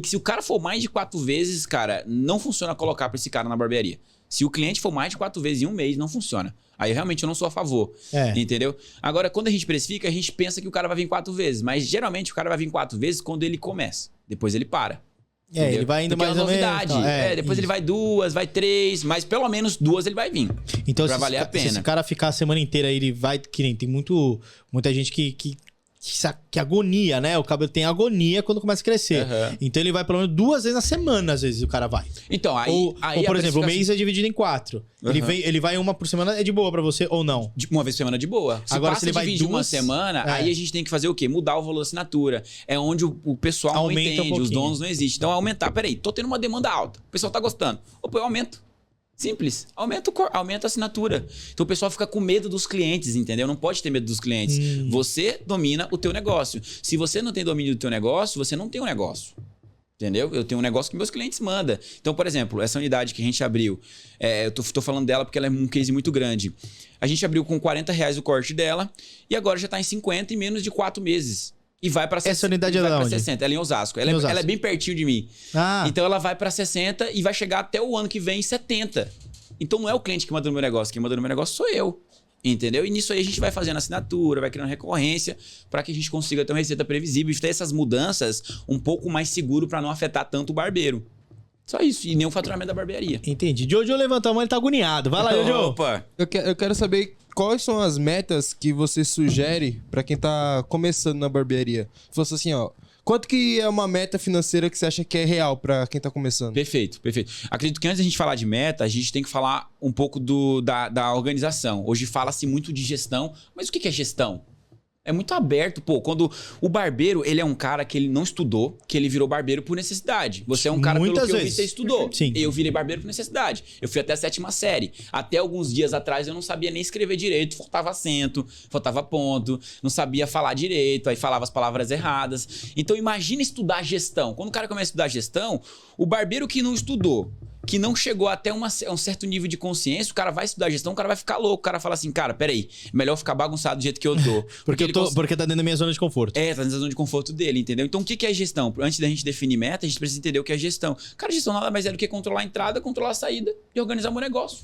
Se o cara for mais de 4 vezes, cara, não funciona colocar pra esse cara na barbearia. Se o cliente for mais de 4 vezes em um mês, não funciona. Aí realmente eu não sou a favor, entendeu? Agora, quando a gente precifica, a gente pensa que o cara vai vir 4 vezes. Mas geralmente o cara vai vir 4 vezes quando ele começa. Depois ele para. Ele vai indo mais ou menos. É uma novidade. Depois ele vai 2, vai 3, mas pelo menos 2 ele vai vir. Então, pra valer a pena. Se esse cara ficar a semana inteira, ele vai... Que nem tem muita gente que agonia, né? O cabelo tem agonia quando começa a crescer. Então ele vai pelo menos 2 vezes na semana, às vezes o cara vai. Então, aí ou por exemplo, o mês é dividido em 4. Ele vai uma por semana, é de boa pra você ou não? Uma vez por semana de boa. Agora, se ele vai 2... uma semana, aí a gente tem que fazer o quê? Mudar o valor da assinatura. É onde o pessoal aumenta não entende, os donos não existem. Então, aumentar. Peraí, tô tendo uma demanda alta. O pessoal tá gostando. Opa, eu aumento. Simples. Aumenta a assinatura. Então o pessoal fica com medo dos clientes, entendeu? Não pode ter medo dos clientes. Você domina o teu negócio. Se você não tem domínio do teu negócio, você não tem um negócio. Entendeu? Eu tenho um negócio que meus clientes mandam. Então, por exemplo, essa unidade que a gente abriu, eu tô falando dela porque ela é um case muito grande. A gente abriu com R$40 o corte dela e agora já tá em 50 em menos de 4 meses. E vai pra 60. Essa unidade é da onde? 60. Ela é em Osasco. Ela é bem pertinho de mim. Então ela vai pra 60 e vai chegar até o ano que vem em 70. Então não é o cliente que manda no meu negócio. Quem manda no meu negócio sou eu. Entendeu? E nisso aí a gente vai fazendo assinatura, vai criando recorrência para que a gente consiga ter uma receita previsível e ter essas mudanças um pouco mais seguro para não afetar tanto o barbeiro. Só isso. E nem o faturamento da barbearia. Entendi. Jojo levantou a mão, ele tá agoniado. Vai lá, Jojo. Opa! Eu quero saber quais são as metas que você sugere para quem tá começando na barbearia. Se fosse assim, ó. Quanto que é uma meta financeira que você acha que é real para quem tá começando? Perfeito, perfeito. Acredito que antes da gente falar de meta, a gente tem que falar um pouco da organização. Hoje fala-se muito de gestão, mas o que é gestão? É muito aberto, pô. Quando o barbeiro, ele é um cara que ele não estudou, que ele virou barbeiro por necessidade. Você é um cara, Muitas pelo que eu vi, vezes. você estudou. Sim. Eu virei barbeiro por necessidade. Eu fui até a 7ª série. Até alguns dias atrás eu não sabia nem escrever direito, faltava acento, faltava ponto, não sabia falar direito, aí falava as palavras erradas. Então imagina estudar gestão. Quando o cara começa a estudar gestão, o barbeiro que não estudou, que não chegou até um certo nível de consciência, o cara vai estudar gestão, o cara vai ficar louco. O cara fala assim, cara, peraí, melhor ficar bagunçado do jeito que eu tô. Porque tá dentro da minha zona de conforto. Tá dentro da zona de conforto dele, entendeu? Então o que é gestão? Antes da gente definir meta, a gente precisa entender o que é gestão. Cara, gestão nada mais é do que controlar a entrada, controlar a saída e organizar o meu negócio.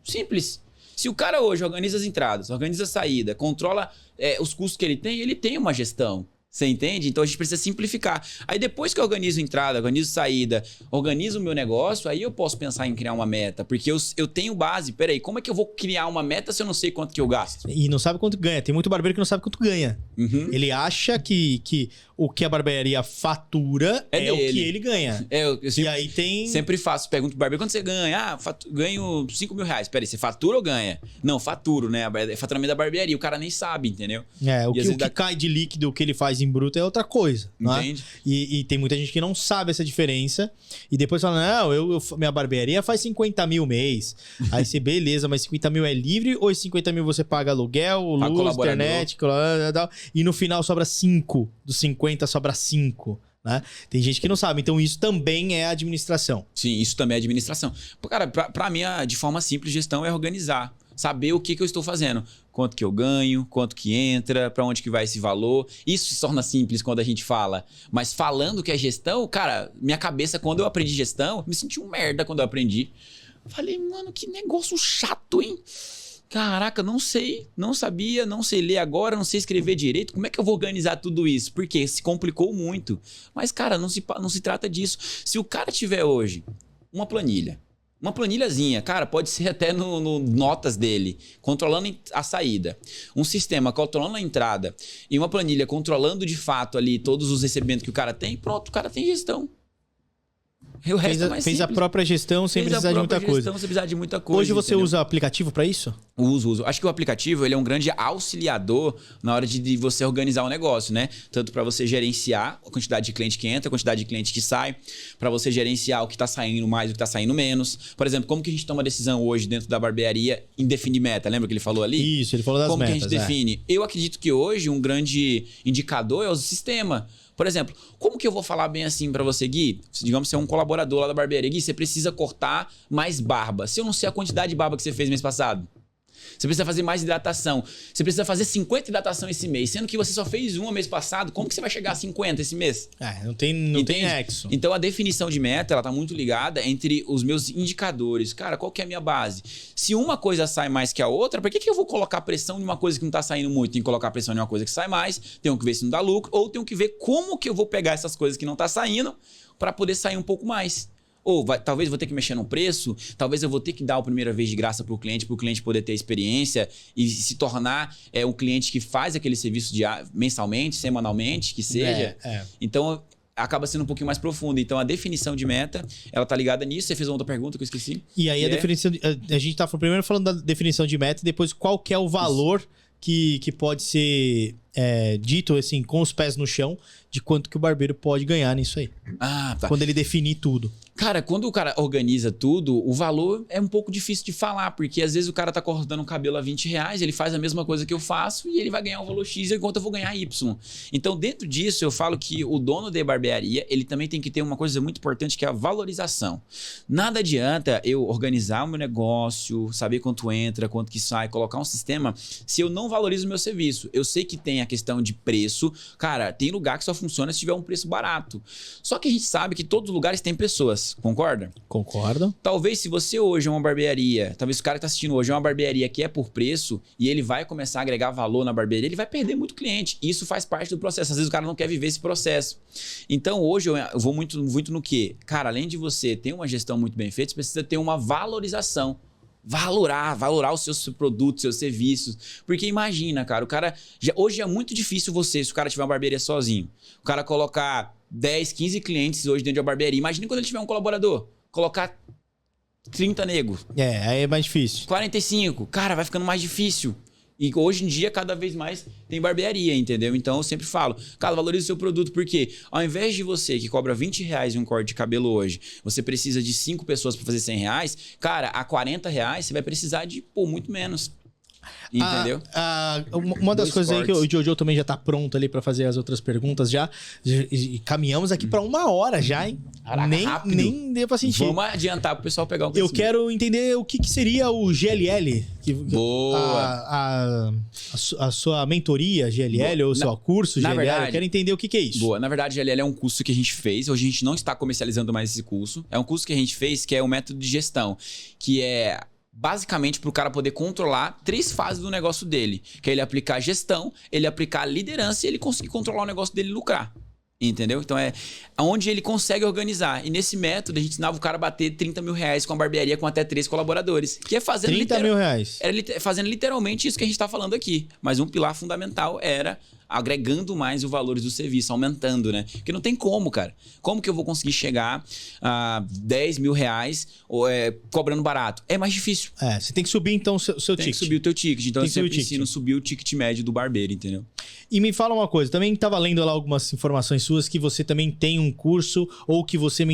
Simples. Se o cara hoje organiza as entradas, organiza a saída, controla os custos que ele tem uma gestão. Você entende? Então a gente precisa simplificar. Aí depois que eu organizo entrada, organizo saída, organizo o meu negócio, aí eu posso pensar em criar uma meta. Porque eu tenho base. Peraí, como é que eu vou criar uma meta se eu não sei quanto que eu gasto? E não sabe quanto ganha. Tem muito barbeiro que não sabe quanto ganha. Uhum. Ele acha que o que a barbearia fatura é o que ele ganha. Eu E sempre, aí tem... sempre faço, pergunto pro barbeiro, quanto você ganha? Ganho R$5 mil. Peraí, você fatura ou ganha? Não, faturo, né? É faturamento da barbearia. O cara nem sabe, entendeu? O que cai de líquido, o que ele faz em bruto é outra coisa. Entende? Né? E tem muita gente que não sabe essa diferença. E depois fala, não, minha barbearia faz 50 mil mês. Aí você, beleza, mas 50 mil é livre ou 50 mil você paga aluguel, luz, internet, e no final sobra 5. Dos 50 sobra 5. Né? Tem gente que não sabe. Então isso também é administração. Sim, isso também é administração. Cara, pra mim, de forma simples, gestão é organizar. Saber o que eu estou fazendo. Quanto que eu ganho, quanto que entra, pra onde que vai esse valor. Isso se torna simples quando a gente fala. Mas falando que é gestão, cara, minha cabeça, quando eu aprendi gestão, me senti um merda quando eu aprendi. Falei, mano, que negócio chato, hein? Caraca, não sei, não sabia, não sei ler agora, não sei escrever direito. Como é que eu vou organizar tudo isso? Porque se complicou muito. Mas, cara, não se trata disso. Se o cara tiver hoje uma planilhazinha, cara, pode ser até no notas dele, controlando a saída. Um sistema controlando a entrada e uma planilha controlando de fato ali todos os recebimentos que o cara tem, pronto, o cara tem gestão. O resto é mais fez a simples. própria gestão sem precisar de muita coisa. Sem precisar de muita coisa. Hoje você entendeu? usa aplicativo para isso? Uso. Acho que o aplicativo ele é um grande auxiliador na hora de você organizar o negócio, né? Tanto para você gerenciar a quantidade de cliente que entra, a quantidade de cliente que sai, para você gerenciar o que tá saindo mais, o que tá saindo menos. Por exemplo, como que a gente toma decisão hoje dentro da barbearia em definir meta? Lembra que ele falou ali? Isso, ele falou das metas. Como que a gente define? Eu acredito que hoje um grande indicador é o sistema. Por exemplo, como que eu vou falar bem assim pra você, Gui? Digamos que você é um colaborador lá da barbearia. Gui, você precisa cortar mais barba. Se eu não sei a quantidade de barba que você fez mês passado. Você precisa fazer mais hidratação. Você precisa fazer 50 hidratação esse mês. Sendo que você só fez uma mês passado. Como que você vai chegar a 50 esse mês? Não tem nexo. Então a definição de meta, ela tá muito ligada entre os meus indicadores. Cara, qual que é a minha base? Se uma coisa sai mais que a outra, por que eu vou colocar pressão em uma coisa que não tá saindo muito? Tem que colocar pressão em uma coisa que sai mais, tenho que ver se não dá lucro, ou tenho que ver como que eu vou pegar essas coisas que não tá saindo para poder sair um pouco mais. Ou talvez eu vou ter que mexer no preço, talvez eu vou ter que dar a primeira vez de graça para o cliente poder ter experiência e se tornar um cliente que faz aquele serviço mensalmente, semanalmente, que seja. Então, acaba sendo um pouquinho mais profundo. Então, a definição de meta, ela tá ligada nisso. Você fez uma outra pergunta que eu esqueci. E aí, definição... A gente tá primeiro falando da definição de meta e depois qual que é o valor que pode ser dito, assim, com os pés no chão, de quanto que o barbeiro pode ganhar nisso aí. Ah, tá. Quando ele definir tudo. Cara, quando o cara organiza tudo, o valor é um pouco difícil de falar, porque às vezes o cara tá cortando um cabelo a R$20, ele faz a mesma coisa que eu faço e ele vai ganhar um valor X enquanto eu vou ganhar Y. Então, dentro disso, eu falo que o dono de barbearia, ele também tem que ter uma coisa muito importante, que é a valorização. Nada adianta eu organizar o meu negócio, saber quanto entra, quanto que sai, colocar um sistema, se eu não valorizo o meu serviço. Eu sei que tem a questão de preço. Cara, tem lugar que só funciona se tiver um preço barato. Só que a gente sabe que todos os lugares têm pessoas. Concorda? Concordo. Talvez se você hoje é uma barbearia, talvez o cara que tá assistindo hoje é uma barbearia que é por preço e ele vai começar a agregar valor na barbearia, ele vai perder muito cliente. E isso faz parte do processo. Às vezes o cara não quer viver esse processo. Então hoje eu vou muito no quê? Cara, além de você ter uma gestão muito bem feita, você precisa ter uma valorização. Valorar os seus produtos, seus serviços. Porque imagina, cara, hoje é muito difícil se o cara tiver uma barbearia sozinho, o cara colocar 10, 15 clientes hoje dentro de uma barbearia. Imagina quando ele tiver um colaborador, colocar 30 negros. Aí é mais difícil. 45, cara, vai ficando mais difícil. E hoje em dia, cada vez mais tem barbearia, entendeu? Então eu sempre falo, cara, valorize o seu produto, porque ao invés de você que cobra R$20 em um corte de cabelo hoje, você precisa de 5 pessoas para fazer R$100, cara, a R$40 você vai precisar de, muito menos. Entendeu? Uma das coisas aí que o Jojo também já tá pronto ali pra fazer as outras perguntas já. E caminhamos aqui pra 1 hora já, hein? Caraca, nem deu pra sentir. Vamos adiantar pro pessoal pegar um Eu quero entender o que seria o GLL. Boa! A sua mentoria GLL ou o seu curso GLL. Verdade, eu quero entender o que é isso. Boa. Na verdade, GLL é um curso que a gente fez. Hoje a gente não está comercializando mais esse curso. É um curso que a gente fez que é o método de gestão, que é basicamente para o cara poder controlar 3 fases do negócio dele. Que é ele aplicar gestão, ele aplicar liderança e ele conseguir controlar o negócio dele e lucrar. Entendeu? Então é onde ele consegue organizar. E nesse método a gente ensinava o cara a bater R$30 mil com a barbearia com até 3 colaboradores. Que é fazendo R$30 mil. Era fazendo literalmente isso que a gente está falando aqui. Mas um pilar fundamental era agregando mais o valor do serviço, aumentando, né? Porque não tem como, cara. Como que eu vou conseguir chegar a R$10 mil cobrando barato? É mais difícil. Você tem que subir então o seu ticket. Tem que subir o teu ticket. Então eu sempre ensino subir o ticket médio do barbeiro, entendeu? E me fala uma coisa, também estava lendo lá algumas informações suas que você também tem um curso ou que você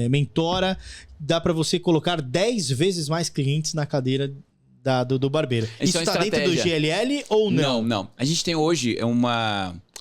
mentora, dá para você colocar 10 vezes mais clientes na cadeira do barbeiro. Isso está dentro do GLL ou não? Não. A gente tem hoje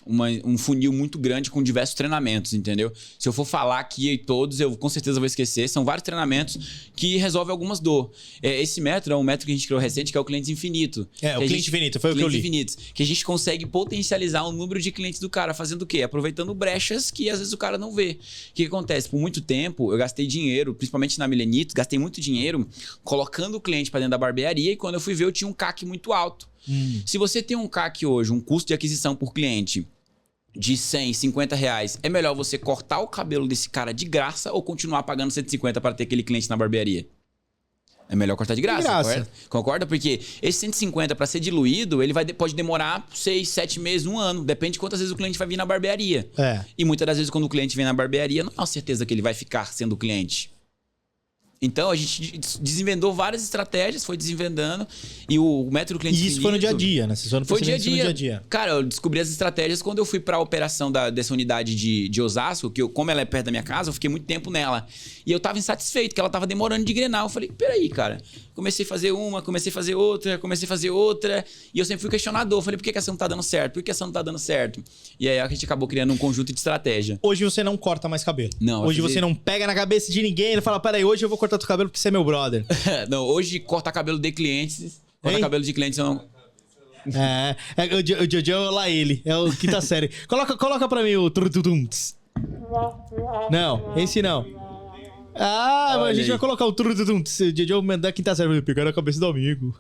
um funil muito grande com diversos treinamentos, entendeu? Se eu for falar aqui todos, eu com certeza vou esquecer. São vários treinamentos que resolvem algumas dores. Esse método é um método que a gente criou recente, que é o cliente infinito. O cliente infinito, foi o que eu li. Infinitos, que a gente consegue potencializar o número de clientes do cara, fazendo o quê? Aproveitando brechas que às vezes o cara não vê. O que acontece? Por muito tempo, eu gastei dinheiro, principalmente na Milenitos, gastei muito dinheiro colocando o cliente para dentro da barbearia e quando eu fui ver, eu tinha um CAC muito alto. Se você tem um CAC hoje, um custo de aquisição por cliente de R$100, R$50, é melhor você cortar o cabelo desse cara de graça ou continuar pagando 150 para ter aquele cliente na barbearia? É melhor cortar de graça. Concorda? Porque esse 150 para ser diluído, ele pode demorar 6, 7 meses, 1 ano. Depende de quantas vezes o cliente vai vir na barbearia. E muitas das vezes quando o cliente vem na barbearia, não há certeza que ele vai ficar sendo cliente. Então, a gente desenvendou várias estratégias, foi desenvendando. E o método cliente infinito... E isso foi no dia a dia, né? Vocês foram foi dia a dia a dia. Cara, eu descobri as estratégias quando eu fui pra operação dessa unidade de Osasco, que como ela é perto da minha casa, eu fiquei muito tempo nela. E eu tava insatisfeito, que ela tava demorando de engrenar. Eu falei, peraí, cara. Comecei a fazer uma, comecei a fazer outra. E eu sempre fui questionador. Eu falei, por que essa não tá dando certo? Por que essa não tá dando certo? E aí a gente acabou criando um conjunto de estratégia. Hoje você não corta mais cabelo. Não. Hoje você não pega na cabeça de ninguém e fala, peraí, hoje eu vou cortar teu cabelo porque você é meu brother. Não, hoje cortar cabelo de clientes... Cortar cabelo de clientes eu não... O Jojo é lá ele. É o quinta série. Coloca pra mim o trututunts. Não, esse não. A gente vai colocar o trututunts. O Jojo da quinta série. Pegar a cabeça do amigo.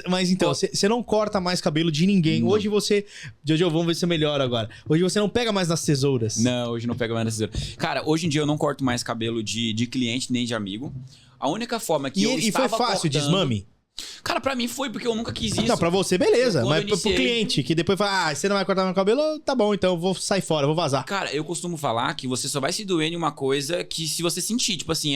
mas então, você não corta mais cabelo de ninguém. Não. Hoje você... Jojo, vamos ver se melhora agora. Hoje você não pega mais nas tesouras. Não, hoje não pega mais nas tesouras. Cara, hoje em dia eu não corto mais cabelo de cliente nem de amigo. A única forma que eu estava foi fácil, cortando... desmame? Cara, pra mim foi, porque eu nunca quis isso. Não, pra você, beleza. Quando Mas eu pro iniciei- cliente, que depois fala, você não vai cortar meu cabelo, tá bom, então eu vou sair fora, eu vou vazar. Cara, eu costumo falar que você só vai se doer em uma coisa que se você sentir. Tipo assim,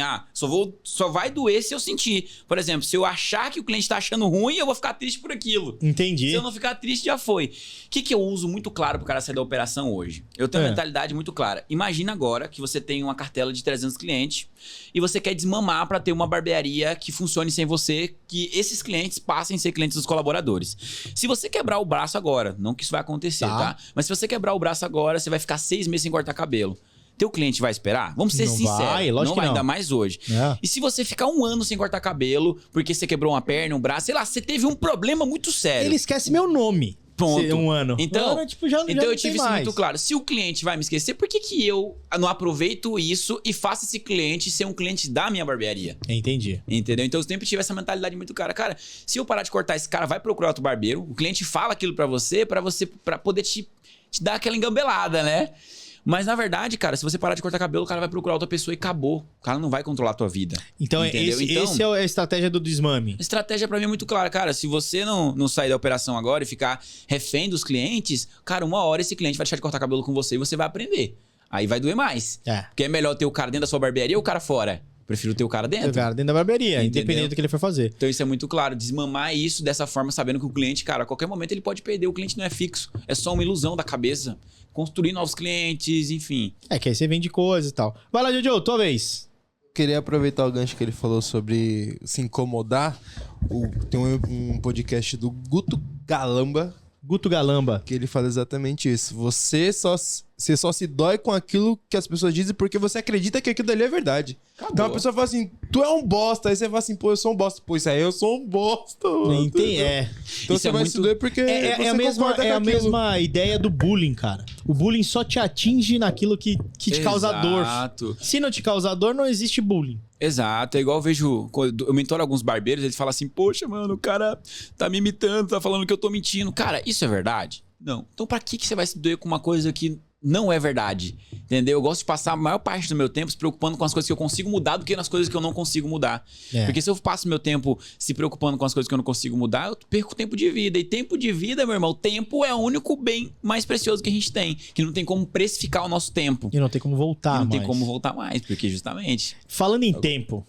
só vai doer se eu sentir. Por exemplo, se eu achar que o cliente tá achando ruim, eu vou ficar triste por aquilo. Entendi. Se eu não ficar triste, já foi. O que eu uso muito claro pro cara sair da operação hoje? Eu tenho uma mentalidade muito clara. Imagina agora que você tem uma cartela de 300 clientes e você quer desmamar pra ter uma barbearia que funcione sem você, que esses clientes passem a ser clientes dos colaboradores. Se você quebrar o braço agora, não que isso vai acontecer, tá? Mas se você quebrar o braço agora, você vai ficar 6 meses sem cortar cabelo. Teu cliente vai esperar? Vamos ser Não sinceros. vai, lógico não que vai, não. ainda mais hoje. É. E se você ficar 1 ano sem cortar cabelo, porque você quebrou uma perna, um braço, sei lá, você teve um problema muito sério. Ele esquece meu nome. Pronto. Se- Um ano. Então, Um ano, tipo, já então não eu tem tive isso mais. muito claro. Se o cliente vai me esquecer, por que eu não aproveito isso e faço esse cliente ser um cliente da minha barbearia? Entendi. Entendeu? Então eu sempre tive essa mentalidade muito clara. Cara, se eu parar de cortar, esse cara vai procurar outro barbeiro. O cliente fala aquilo pra você pra poder te dar aquela engambelada, né? Mas na verdade, cara, se você parar de cortar cabelo, o cara vai procurar outra pessoa e acabou. O cara não vai controlar a tua vida. Então, Entendeu? esse é a estratégia do desmame. A estratégia pra mim é muito clara, cara. Se você não sair da operação agora e ficar refém dos clientes, cara, uma hora esse cliente vai deixar de cortar cabelo com você e você vai aprender. Aí vai doer mais. É. Porque é melhor ter o cara dentro da sua barbearia ou o cara fora? Prefiro ter o cara dentro. O cara dentro da barbearia, Entendeu? independente do que ele for fazer. Então isso é muito claro, desmamar isso dessa forma, sabendo que o cliente, cara, a qualquer momento ele pode perder. O cliente não é fixo, é só uma ilusão da cabeça. Construir novos clientes, enfim. É, que aí você vende coisa e tal. Vai lá, Jojo, tua vez. Queria aproveitar o gancho que ele falou sobre se incomodar. Tem um podcast do Guto Galamba Guto Galamba. que ele fala exatamente isso. Você só se dói com aquilo que as pessoas dizem porque você acredita que aquilo ali é verdade. Então a pessoa fala assim, tu é um bosta. Aí você fala assim, pô, eu sou um bosta. Pô, isso aí eu sou um bosta. mano. Então Então Isso você é vai muito- se doer porque É você a mesma, concorda é com a aquilo. mesma ideia do bullying, cara. O bullying só te atinge naquilo que te causa dor. Exato. Se não te causa dor, não existe bullying. Exato, é igual eu vejo, quando eu mentoro alguns barbeiros, eles falam assim, poxa, mano, o cara tá me imitando, tá falando que eu tô mentindo. Cara, isso é verdade? Não. Então pra que você vai se doer com uma coisa que não é verdade? Entendeu? Eu gosto de passar a maior parte do meu tempo se preocupando com as coisas que eu consigo mudar do que nas coisas que eu não consigo mudar. É. Porque se eu passo meu tempo se preocupando com as coisas que eu não consigo mudar, eu perco tempo de vida. E tempo de vida, meu irmão, tempo é o único bem mais precioso que a gente tem. Que não tem como precificar o nosso tempo. E não tem como voltar E não mais. tem como voltar mais, porque justamente... Falando em tempo,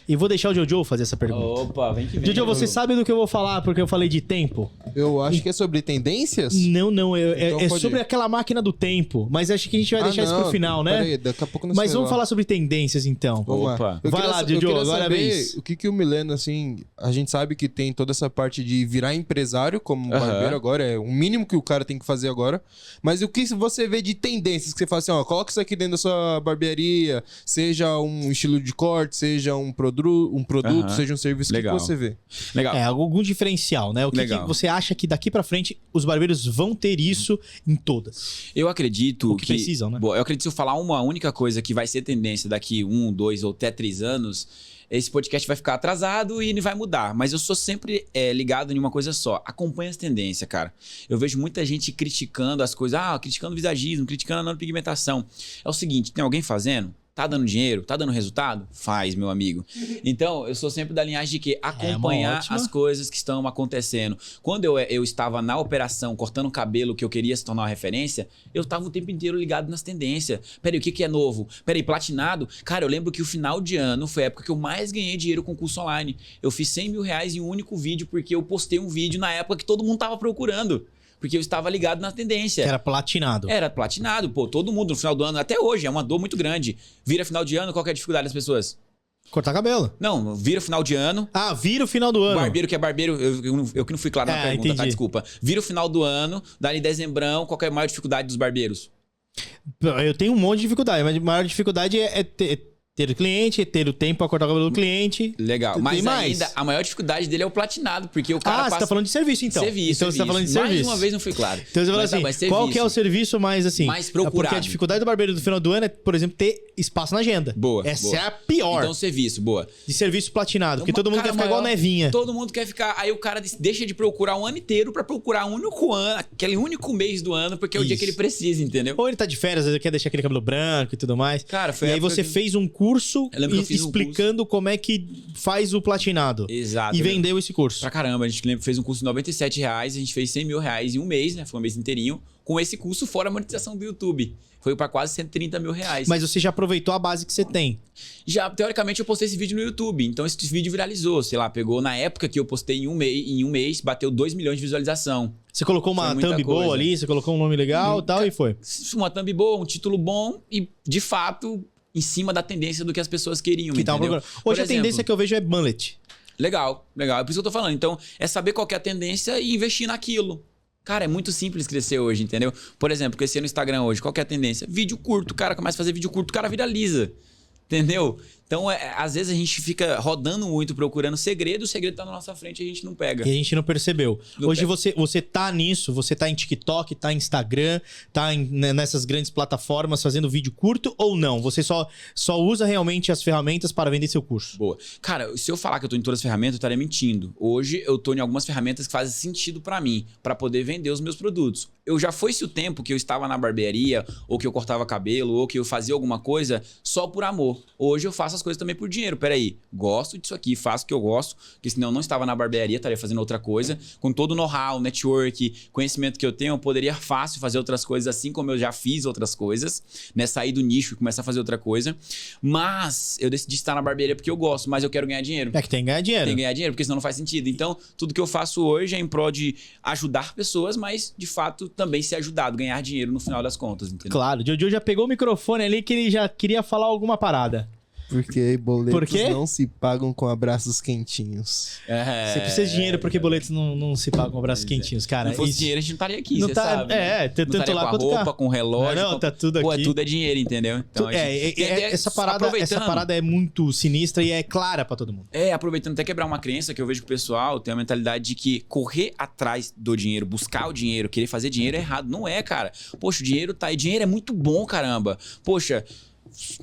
e vou deixar o Jojo fazer essa pergunta. Opa, vem que vem. Jojo, você sabe do que eu vou falar porque eu falei de tempo? Eu acho que é sobre tendências. Não, é Então pode sobre ir. aquela máquina do tempo. Mas acho que a gente vai deixar isso pro final, né? Peraí, daqui a pouco nós Mas vamos falar sobre tendências, então. Vamos lá. Opa. Eu Vai queria lá, sa- Jojo, eu queria agora é a saber vez. o que o Mileno, assim, a gente sabe que tem toda essa parte de virar empresário como Aham. barbeiro agora, é o mínimo que o cara tem que fazer agora. Mas o que você vê de tendências que você fala assim, ó, coloca isso aqui dentro da sua barbearia, seja um estilo de corte, seja um produto, Aham. seja um serviço, Legal. o que você vê? Legal. É, algum diferencial, né? O que Legal. você acha que daqui pra frente os barbeiros vão ter isso em todas? Eu acredito O que precisam, né? Bom, eu acredito que se eu falar uma única coisa que vai ser tendência daqui 1, 2 ou até 3 anos, esse podcast vai ficar atrasado e ele vai mudar. Mas eu sou sempre ligado em uma coisa só. Acompanha as tendências, cara. Eu vejo muita gente criticando as coisas. criticando o visagismo, criticando a nanopigmentação. É o seguinte, tem alguém fazendo? Tá dando dinheiro? Tá dando resultado? Faz, meu amigo. Então, eu sou sempre da linhagem de que acompanhar ótima. as coisas que estão acontecendo. Quando eu estava na operação, cortando o cabelo, que eu queria se tornar uma referência, eu tava o tempo inteiro ligado nas tendências. Peraí, o que é novo? Peraí, platinado? Cara, eu lembro que o final de ano foi a época que eu mais ganhei dinheiro com curso online. Eu fiz 100 mil reais em um único vídeo, porque eu postei um vídeo na época que todo mundo tava procurando. Porque eu estava ligado na tendência. Que era platinado. Era platinado, pô, todo mundo no final do ano, até hoje, é uma dor muito grande. Vira final de ano, qual que é a dificuldade das pessoas? Cortar cabelo. Não, vira final de ano. Ah, vira o final do ano. Barbeiro que é barbeiro, eu que não fui claro na pergunta, entendi. tá? Desculpa. Vira o final do ano, dali dezembrão, qual que é a maior dificuldade dos barbeiros? Eu tenho um monte de dificuldade, mas a maior dificuldade é ter o cliente, ter o tempo pra cortar o cabelo do cliente. Legal. Tem Mas mais? ainda, a maior dificuldade dele é o platinado, porque o cara Você passa... tá falando de serviço, então. Serviço, Então você tá falando de serviço. Mais uma vez não fui claro. Então você fala Mas tá, assim, mas qual que é o serviço. serviço mais assim? Mais procurado. Porque a dificuldade do barbeiro do final do ano é, por exemplo, ter espaço na agenda. Boa, Essa boa. é a pior Então, serviço, boa. de serviço platinado, porque todo mundo Cara, quer ficar igual maior- Nevinha. Todo mundo quer ficar. Aí o cara deixa de procurar um ano inteiro pra procurar um único ano, aquele único mês do ano, porque é o dia Isso. que ele precisa, entendeu? Ou ele tá de férias, às vezes quer deixar aquele cabelo branco e tudo mais. Cara, foi E a aí época você que- fez um curso curso Eu lembro que eu fiz um explicando como é que faz o platinado. Exato. E vendeu esse curso. Pra caramba, a gente lembra que fez um curso de R$97, a gente fez R$100 mil em um mês, né? Foi um mês inteirinho, com esse curso fora a monetização do YouTube. Foi pra quase R$130 mil. Mas você já aproveitou a base que você tem. Já, teoricamente, eu postei esse vídeo no YouTube. Então, esse vídeo viralizou. Sei lá, pegou na época que eu postei em um mês, bateu 2 milhões de visualização. Você colocou uma thumb boa ali, você colocou um nome legal e tal, e foi. Uma thumb boa, um título bom e, de fato, em cima da tendência do que as pessoas queriam, Que entendeu? Hoje a tendência que eu vejo é mullet. Legal. É por isso que eu tô falando. Então, é saber qual que é a tendência e investir naquilo. Cara, é muito simples crescer hoje, entendeu? Por exemplo, crescer no Instagram hoje, qual que é a tendência? Vídeo curto. O cara começa a fazer vídeo curto, o cara viraliza. Entendeu? Então, às vezes a gente fica rodando muito, procurando segredo, o segredo tá na nossa frente e a gente não pega. E a gente não percebeu. Hoje você tá nisso, você tá em TikTok, tá em Instagram, tá nessas grandes plataformas fazendo vídeo curto ou não? Você só usa realmente as ferramentas para vender seu curso? Boa. Cara, se eu falar que eu tô em todas as ferramentas, eu estaria mentindo. Hoje eu tô em algumas ferramentas que fazem sentido para mim, para poder vender os meus produtos. Eu já foi-se o tempo que eu estava na barbearia, ou que eu cortava cabelo, ou que eu fazia alguma coisa só por amor. Hoje eu faço as coisas também por dinheiro. Peraí, gosto disso aqui, faço o que eu gosto, porque senão eu não estava na barbearia, estaria fazendo outra coisa. Com todo o know-how, network, conhecimento que eu tenho, eu poderia fácil fazer outras coisas, assim como eu já fiz outras coisas, né? Sair do nicho e começar a fazer outra coisa. Mas eu decidi estar na barbearia porque eu gosto, mas eu quero ganhar dinheiro. É que tem que ganhar dinheiro. Tem que ganhar dinheiro, porque senão não faz sentido. Então, tudo que eu faço hoje é em prol de ajudar pessoas, mas, de fato, também ser ajudado, ganhar dinheiro no final das contas, entendeu? Claro, o Jojo já pegou o microfone ali que ele já queria falar alguma parada. Porque boletos Por quê? não se pagam com abraços quentinhos. Você precisa de dinheiro porque boletos não se pagam com abraços quentinhos, cara. Se não fosse dinheiro, a gente não estaria aqui, não você tá, sabe. Né? Tanto não lá com a quanto roupa, cá. com relógio. Não, tá tudo Pô, aqui. tudo é dinheiro, entendeu? Então, essa parada é muito sinistra e é clara pra todo mundo. Aproveitando até quebrar uma crença que eu vejo que o pessoal tem a mentalidade de que correr atrás do dinheiro, buscar o dinheiro, querer fazer dinheiro é errado. Não é, cara. Poxa, o dinheiro tá aí. Dinheiro é muito bom, caramba. Poxa,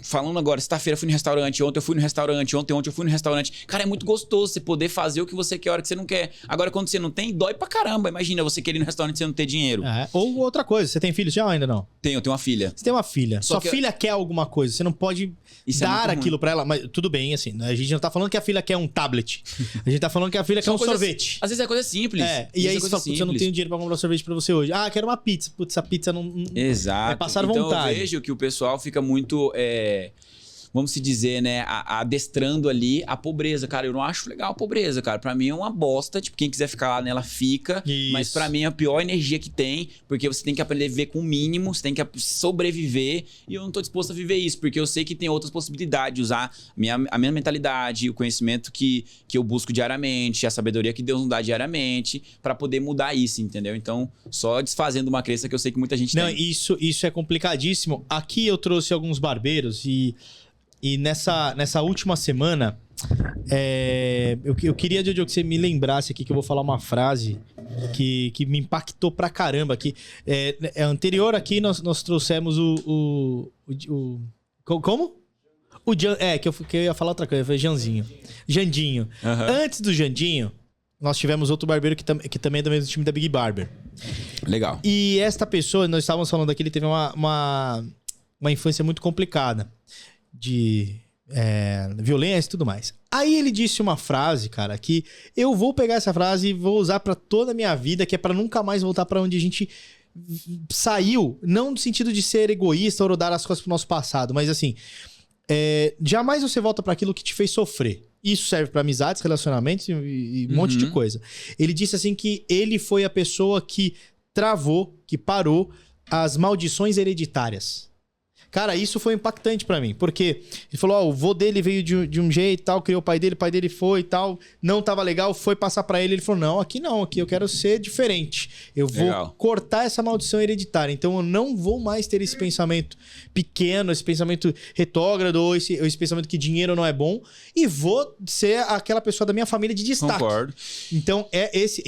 falando agora, sexta-feira eu fui no restaurante, ontem eu fui no restaurante, ontem eu fui no restaurante. Cara, é muito gostoso você poder fazer o que você quer a hora que você não quer. Agora, quando você não tem, dói pra caramba. Imagina você querer ir no restaurante e você não ter dinheiro. Ou outra coisa, você tem filhos já ou ainda não? Eu tenho uma filha. Você tem uma filha. Só Sua filha quer alguma coisa, você não pode dar aquilo pra ela. Mas tudo bem, assim, a gente não tá falando que a filha quer um tablet. A gente tá falando que a filha quer um sorvete. Às vezes é coisa simples. E aí você fala, putz, eu não tenho dinheiro pra comprar sorvete pra você hoje. Ah, quero uma pizza. Putz, a pizza não... Exato. É passar então vontade. Eu vejo que o pessoal fica muito... vamos se dizer, né, adestrando ali a pobreza. Cara, eu não acho legal a pobreza, cara. Pra mim é uma bosta. Tipo, quem quiser ficar lá nela, fica. Isso. Mas pra mim é a pior energia que tem, porque você tem que aprender a viver com o mínimo, você tem que sobreviver. E eu não tô disposto a viver isso, porque eu sei que tem outras possibilidades de usar a minha mentalidade, o conhecimento que eu busco diariamente, a sabedoria que Deus nos dá diariamente, pra poder mudar isso, entendeu? Então, só desfazendo uma crença que eu sei que muita gente tem. Não, isso é complicadíssimo. Aqui eu trouxe alguns barbeiros e nessa última semana, eu queria, Jojo, que você me lembrasse aqui que eu vou falar uma frase que me impactou pra caramba. Que, anterior aqui nós trouxemos como? Que eu ia falar outra coisa, foi Jandinho. Uhum. Antes do Jandinho, nós tivemos outro barbeiro que também é do mesmo time da Big Barber. Legal. E esta pessoa, nós estávamos falando aqui, ele teve uma infância muito complicada. De violência e tudo mais. Aí ele disse uma frase, cara, que eu vou pegar essa frase e vou usar pra toda a minha vida, que é pra nunca mais voltar pra onde a gente saiu, não no sentido de ser egoísta ou dar as coisas pro nosso passado, mas assim, jamais você volta pra aquilo que te fez sofrer. Isso serve pra amizades, relacionamentos e um monte de coisa. Ele disse assim que ele foi a pessoa que travou, que parou as maldições hereditárias. Cara, isso foi impactante pra mim, porque ele falou, o vô dele veio de um jeito e tal, criou o pai dele foi e tal, não tava legal, foi passar pra ele falou, não, aqui eu quero ser diferente, eu vou cortar essa maldição hereditária, então eu não vou mais ter esse pensamento pequeno, esse pensamento retrógrado, ou esse pensamento que dinheiro não é bom, e vou ser aquela pessoa da minha família de destaque. Concordo. Então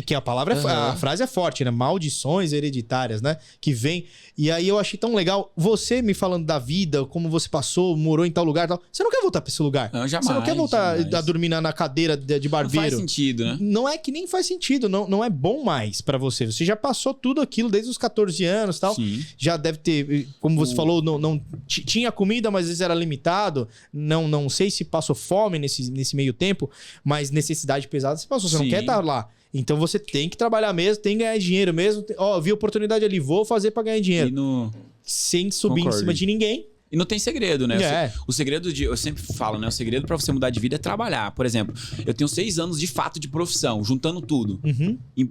que a palavra, a frase é forte, né? Maldições hereditárias, né? Que vem, e aí eu achei tão legal, você me falando da vida, como você passou, morou em tal lugar e tal. Você não quer voltar pra esse lugar. Não, jamais. Você não quer voltar a dormir na cadeira de barbeiro. Não faz sentido, né? Não é que nem faz sentido, não é bom mais pra você. Você já passou tudo aquilo desde os 14 anos e tal. Sim. Já deve ter, como você falou, não tinha comida, mas às vezes era limitado. Não sei se passou fome nesse meio tempo, mas necessidade pesada você passou. Você não Sim. quer estar lá. Então você tem que trabalhar mesmo, tem que ganhar dinheiro mesmo. Ó, vi oportunidade ali, vou fazer pra ganhar dinheiro. Sem subir Concordo. em cima de ninguém. E não tem segredo, né? É. O segredo eu sempre falo, né? O segredo pra você mudar de vida é trabalhar. Por exemplo, eu tenho 6 anos de fato de profissão, juntando tudo.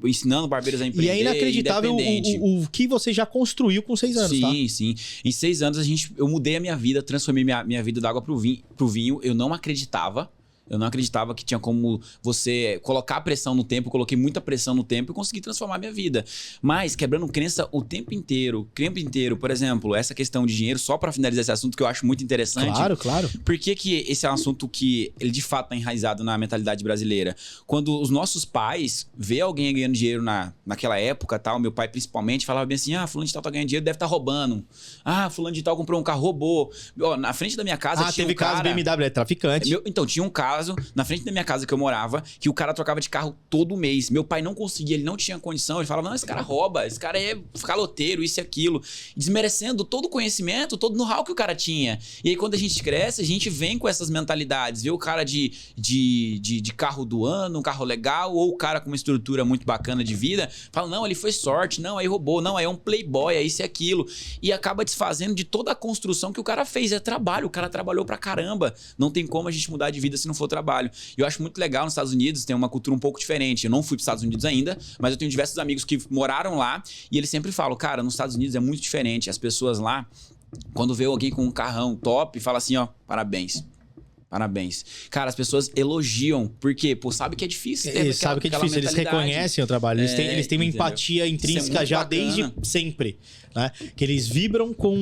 Ensinando barbeiros a empreender. E é inacreditável o que você já construiu com 6 anos, tá? Sim. Em 6 anos eu mudei a minha vida, transformei minha vida da água pro vinho. Eu não acreditava. Eu não acreditava que tinha como você colocar pressão no tempo. Eu coloquei muita pressão no tempo e consegui transformar minha vida. Mas quebrando crença o tempo inteiro. Por exemplo, essa questão de dinheiro, só pra finalizar esse assunto que eu acho muito interessante. Claro. Por que esse é um assunto que ele de fato tá enraizado na mentalidade brasileira? Quando os nossos pais vê alguém ganhando dinheiro naquela época, tal, meu pai principalmente, falava bem assim, fulano de tal tá ganhando dinheiro, deve estar roubando. Fulano de tal comprou um carro, roubou. Na frente da minha casa tinha teve um cara... caso BMW, é traficante. Então, tinha um caso na frente da minha casa que eu morava, que o cara trocava de carro todo mês. Meu pai não conseguia, ele não tinha condição. Ele falava, não, esse cara rouba, esse cara é caloteiro, isso e aquilo. Desmerecendo todo o conhecimento, todo o know-how que o cara tinha. E aí, quando a gente cresce, a gente vem com essas mentalidades. Vê o cara de carro do ano, um carro legal, ou o cara com uma estrutura muito bacana de vida, fala, não, ele foi sorte, não, aí roubou, não, aí é um playboy, é isso e aquilo. E acaba desfazendo de toda a construção que o cara fez. É trabalho, o cara trabalhou pra caramba. Não tem como a gente mudar de vida se não for trabalho. E eu acho muito legal nos Estados Unidos, tem uma cultura um pouco diferente. Eu não fui para os Estados Unidos ainda, mas eu tenho diversos amigos que moraram lá e eles sempre falam, cara, nos Estados Unidos é muito diferente. As pessoas lá, quando vê alguém com um carrão top, fala assim, ó, parabéns. Cara, as pessoas elogiam, porque, sabe que é difícil. Eles sabem que é difícil, eles reconhecem o trabalho, eles têm uma empatia intrínseca já desde sempre, né? Que eles vibram com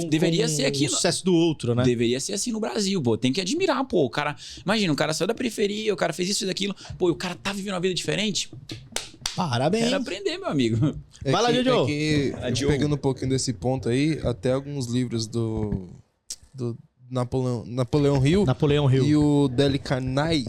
deveria ser aqui, o sucesso do outro, né? Deveria ser assim no Brasil, pô. Tem que admirar, pô. O cara, imagina, o cara saiu da periferia, o cara fez isso e aquilo, pô, e o cara tá vivendo uma vida diferente. Parabéns. Quero aprender, meu amigo. Vai lá, Jojo. Pegando um pouquinho desse ponto aí, até alguns livros do Napoleão Hill e o Dale Carnegie.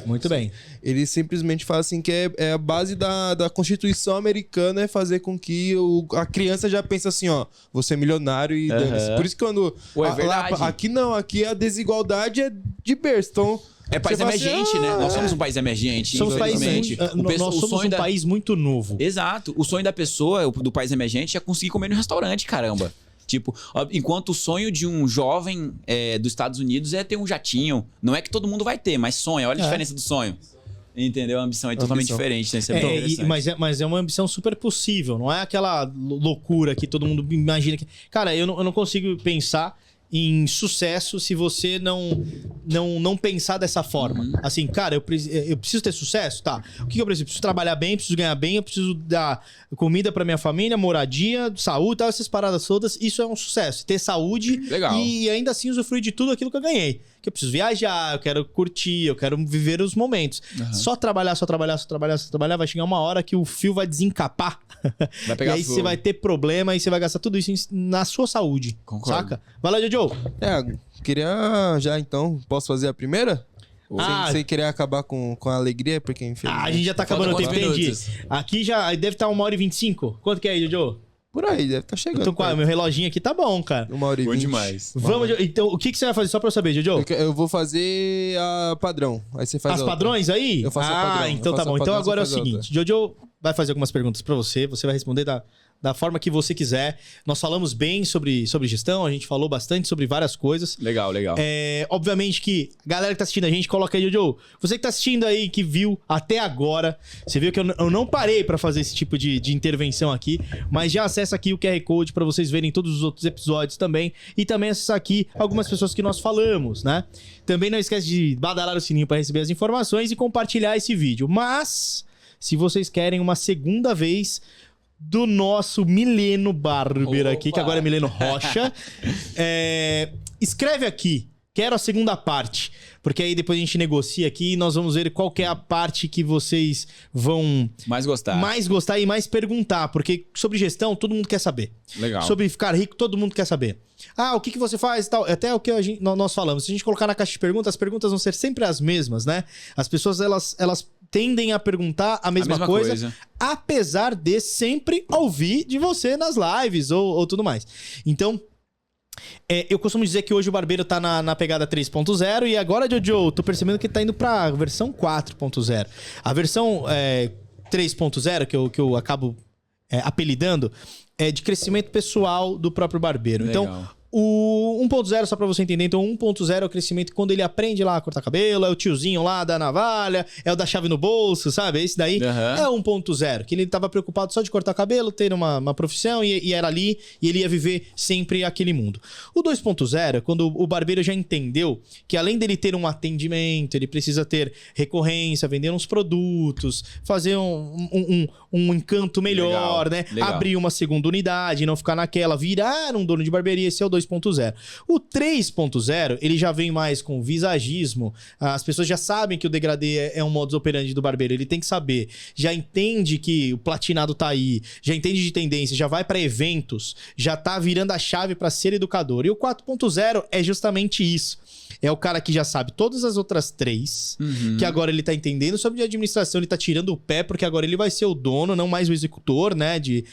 Muito bem. Ele simplesmente fala assim que é a base da Constituição americana é fazer com que a criança já pense assim, ó, você é milionário e dane-se. Por isso que quando... É verdade. Aqui não, aqui a desigualdade é de berço. Então, é país emergente, né? Nós somos um país emergente. Somos nós somos um país muito novo. Exato. O sonho da pessoa, do país emergente, é conseguir comer no restaurante, caramba. Tipo, enquanto o sonho de um jovem dos Estados Unidos é ter um jatinho. Não é que todo mundo vai ter, mas sonha. Olha a diferença do sonho. Entendeu? A ambição é totalmente diferente. Né? Isso é mas é uma ambição super possível. Não é aquela loucura que todo mundo imagina. Cara, eu não consigo pensar em sucesso se você não pensar dessa forma. Assim, cara, eu preciso ter sucesso? Tá. O que eu preciso? Eu preciso trabalhar bem, preciso ganhar bem, eu preciso dar comida pra minha família, moradia, saúde, tal, essas paradas todas. Isso é um sucesso. Ter saúde e ainda assim usufruir de tudo aquilo que eu ganhei. Que eu preciso viajar, eu quero curtir, eu quero viver os momentos. Só trabalhar, vai chegar uma hora que o fio vai desencapar. Vai pegar e aí você vai ter problema e você vai gastar tudo isso na sua saúde. Concordo. Saca? Vai lá, Jojo. Queria já então, posso fazer a primeira? Sem querer acabar com a alegria, porque infelizmente... A gente já tá acabando o tempo, entendi. Aqui já deve estar 1h25. Quanto que é aí, Jojo? Por aí, deve estar chegando. Então, meu reloginho aqui tá bom, cara. 1h20. Bom demais. Vamos, então, o que você vai fazer só pra eu saber, Jojo? Eu vou fazer a padrão. Aí você faz as padrões aí? Eu faço a padrão. Então tá bom. Então agora é o seguinte, Jojo vai fazer algumas perguntas pra você, você vai responder da forma que você quiser. Nós falamos bem sobre gestão, a gente falou bastante sobre várias coisas. Legal. Obviamente que a galera que tá assistindo a gente, coloca aí, Jojo. Você que tá assistindo aí, que viu até agora, você viu que eu não parei pra fazer esse tipo de intervenção aqui, mas já acessa aqui o QR Code pra vocês verem todos os outros episódios também. E também acessar aqui algumas pessoas que nós falamos, né? Também não esquece de badalar o sininho pra receber as informações e compartilhar esse vídeo. Mas, se vocês querem uma segunda vez do nosso Mileno Barber aqui, que agora é Mileno Rocha, escreve aqui. quero a segunda parte. Porque aí depois a gente negocia aqui e nós vamos ver qual que é a parte que vocês vão Mais gostar e mais perguntar. Porque sobre gestão, todo mundo quer saber. Legal. Sobre ficar rico, todo mundo quer saber. Ah, o que você faz e tal. Até o que nós falamos. Se a gente colocar na caixa de perguntas, as perguntas vão ser sempre as mesmas, né? As pessoas, elas tendem a perguntar a mesma coisa, apesar de sempre ouvir de você nas lives ou tudo mais. Então, eu costumo dizer que hoje o barbeiro tá na pegada 3.0 e agora, Jojo, tô percebendo que tá indo pra versão 4.0. A versão 3.0, que eu acabo apelidando, é de crescimento pessoal do próprio barbeiro. Legal. Então, o 1.0, só pra você entender, então 1.0 é o crescimento quando ele aprende lá a cortar cabelo, é o tiozinho lá da navalha, é o da chave no bolso, sabe? Esse daí é o 1.0, que ele tava preocupado só de cortar cabelo, ter uma profissão e era ali, e ele ia viver sempre aquele mundo. O 2.0 é quando o barbeiro já entendeu que além dele ter um atendimento, ele precisa ter recorrência, vender uns produtos, fazer um encanto melhor, Legal, né? legal. Abrir uma segunda unidade, não ficar naquela, virar um dono de barbearia, esse é o 2.0. O 3.0, ele já vem mais com visagismo. As pessoas já sabem que o degradê é um modus operandi do barbeiro. Ele tem que saber. Já entende que o platinado tá aí. Já entende de tendência. Já vai para eventos. Já tá virando a chave para ser educador. E o 4.0 é justamente isso. É o cara que já sabe todas as outras três, que agora ele tá entendendo sobre administração, ele tá tirando o pé, porque agora ele vai ser o dono, não mais o executor, né, de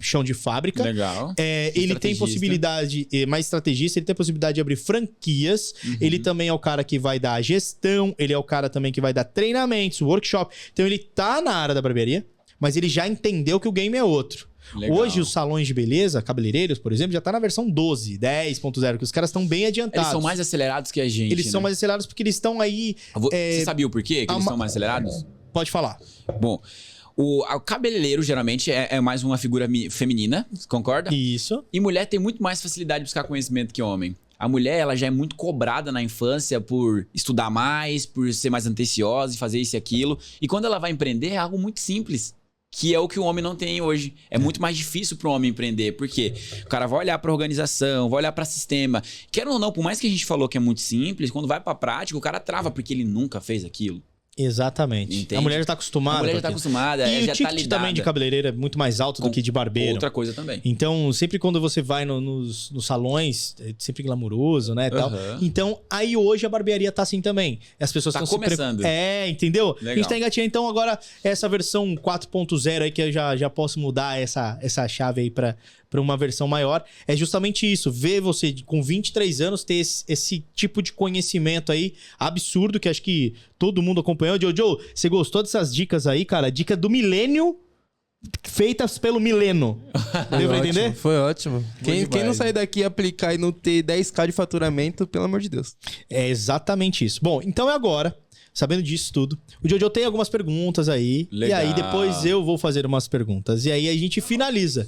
chão de fábrica. Legal. Ele tem possibilidade, mais estrategista, ele tem possibilidade de abrir franquias, ele também é o cara que vai dar gestão, ele é o cara também que vai dar treinamentos, workshop. Então ele tá na área da barbearia, mas ele já entendeu que o game é outro. Legal. Hoje, os salões de beleza, cabeleireiros, por exemplo, já tá na versão 12, 10.0, que os caras estão bem adiantados. Eles são mais acelerados que a gente, Eles são mais acelerados porque eles estão aí... Você sabia o porquê que eles são mais acelerados? Pode falar. Bom, o cabeleireiro geralmente é mais uma figura feminina, concorda? Isso. E mulher tem muito mais facilidade de buscar conhecimento que homem. A mulher, ela já é muito cobrada na infância por estudar mais, por ser mais atenciosa e fazer isso e aquilo. E quando ela vai empreender, é algo muito simples. Que é o que o homem não tem hoje. É muito mais difícil para o homem empreender. Por quê? O cara vai olhar para organização, vai olhar para sistema. Quer ou não, por mais que a gente falou que é muito simples, quando vai para a prática, o cara trava porque ele nunca fez aquilo. Exatamente. Entende? A mulher já tá acostumada. A mulher já tá acostumada, e já o ticket tá lidada. também de cabeleireiro é muito mais alto do que de barbeiro. Outra coisa também. Então, sempre quando você vai nos salões, é sempre glamuroso, né, tal. Então, aí hoje a barbearia tá assim também. As pessoas Tá estão começando. Entendeu? Legal. A gente tá engatinhando. Então, agora, essa versão 4.0 aí, que eu já posso mudar essa chave aí pra uma versão maior, é justamente isso. Ver você com 23 anos ter esse tipo de conhecimento aí absurdo, que acho que todo mundo acompanhou. Jojo, você gostou dessas dicas aí, cara? Dica do milênio feitas pelo mileno. Deu pra entender? Foi ótimo. Quem não sair daqui e aplicar e não ter 10k de faturamento, pelo amor de Deus. É exatamente isso. Bom, então é agora. Sabendo disso tudo, o Jojo tem algumas perguntas aí. Legal. E aí depois eu vou fazer umas perguntas. E aí a gente finaliza.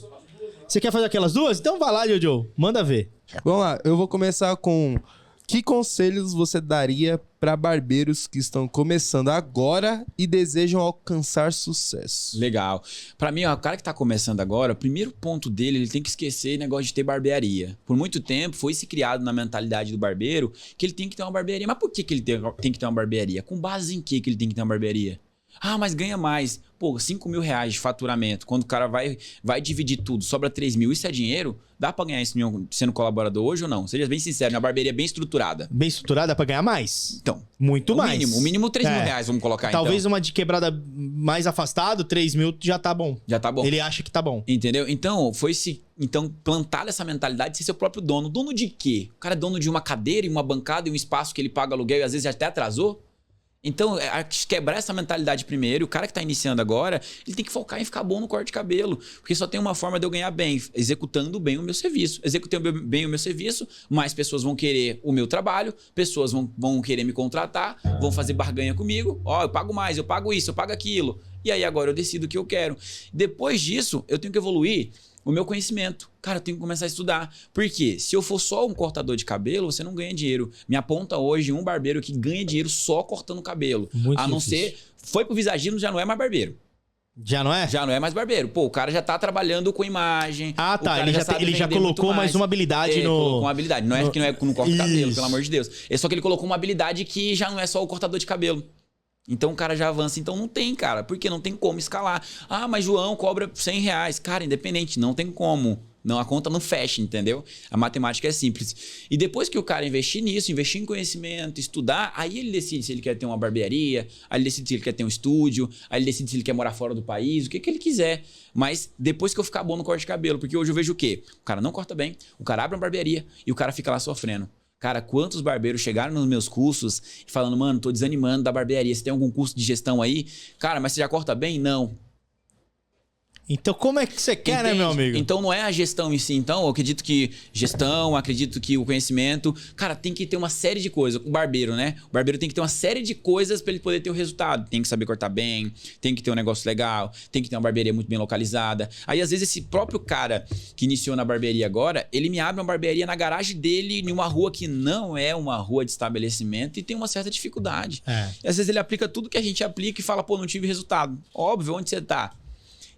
Você quer fazer aquelas duas? Então vai lá, Jojo. Manda ver. Vamos lá, eu vou começar com... Que conselhos você daria para barbeiros que estão começando agora e desejam alcançar sucesso? Legal. Pra mim, ó, o cara que tá começando agora, o primeiro ponto dele, ele tem que esquecer o negócio de ter barbearia. Por muito tempo, foi se criado na mentalidade do barbeiro que ele tem que ter uma barbearia. Mas por que ele tem que ter uma barbearia? Com base em que ele tem que ter uma barbearia? Ah, mas ganha mais. Pô, 5 mil reais de faturamento. Quando o cara vai dividir tudo, sobra 3 mil, isso é dinheiro? Dá pra ganhar isso sendo colaborador hoje ou não? Seja bem sincero, uma barbearia bem estruturada. Bem estruturada dá pra ganhar mais. Então. Muito mais. O mínimo 3 mil reais, vamos colocar Talvez então. uma de quebrada mais afastado, 3 mil já tá bom. Já tá bom. Ele acha que tá bom. Entendeu? Então, plantar essa mentalidade de ser seu próprio dono. Dono de quê? O cara é dono de uma cadeira e uma bancada e um espaço que ele paga aluguel e às vezes até atrasou? Então, quebrar essa mentalidade primeiro. O cara que tá iniciando agora, ele tem que focar em ficar bom no corte de cabelo. Porque só tem uma forma de eu ganhar bem, executando bem o meu serviço. Executando bem o meu serviço, mais pessoas vão querer o meu trabalho, pessoas vão querer me contratar, vão fazer barganha comigo. Ó, eu pago mais, eu pago isso, eu pago aquilo. E aí agora eu decido o que eu quero. Depois disso, eu tenho que evoluir o meu conhecimento. Cara, eu tenho que começar a estudar. Por quê? Se eu for só um cortador de cabelo, você não ganha dinheiro. Me aponta hoje um barbeiro que ganha dinheiro só cortando cabelo. Muito a não difícil. ser... Foi pro visagismo, já não é mais barbeiro. Já não é? Já não é mais barbeiro. Pô, o cara já tá trabalhando com imagem. Ah, tá. Ele já sabe colocou mais uma habilidade no... colocou uma habilidade. Não é que não corta o cabelo, pelo amor de Deus. É só que ele colocou uma habilidade que já não é só o cortador de cabelo. Então o cara já avança. Então não tem, cara. Porque não tem como escalar. Ah, mas João cobra R$100. Cara, independente, não tem como. Não, a conta não fecha, entendeu? A matemática é simples. E depois que o cara investir nisso, investir em conhecimento, estudar, aí ele decide se ele quer ter uma barbearia, aí ele decide se ele quer ter um estúdio, aí ele decide se ele quer morar fora do país, o que ele quiser. Mas depois que eu ficar bom no corte de cabelo, porque hoje eu vejo o quê? O cara não corta bem, o cara abre uma barbearia e o cara fica lá sofrendo. Cara, quantos barbeiros chegaram nos meus cursos e falando, mano, tô desanimando da barbearia, você tem algum curso de gestão aí? Cara, mas você já corta bem? Não. Então como é que você quer, né, meu amigo? Então não é a gestão em si. Então eu acredito que acredito que o conhecimento... Cara, tem que ter uma série de coisas. O barbeiro, né? O barbeiro tem que ter uma série de coisas para ele poder ter o resultado. Tem que saber cortar bem, tem que ter um negócio legal, tem que ter uma barbearia muito bem localizada. Aí às vezes esse próprio cara que iniciou na barbearia agora, ele me abre uma barbearia na garagem dele, em uma rua que não é uma rua de estabelecimento e tem uma certa dificuldade. E às vezes ele aplica tudo que a gente aplica e fala, pô, não tive resultado. Óbvio, onde você tá?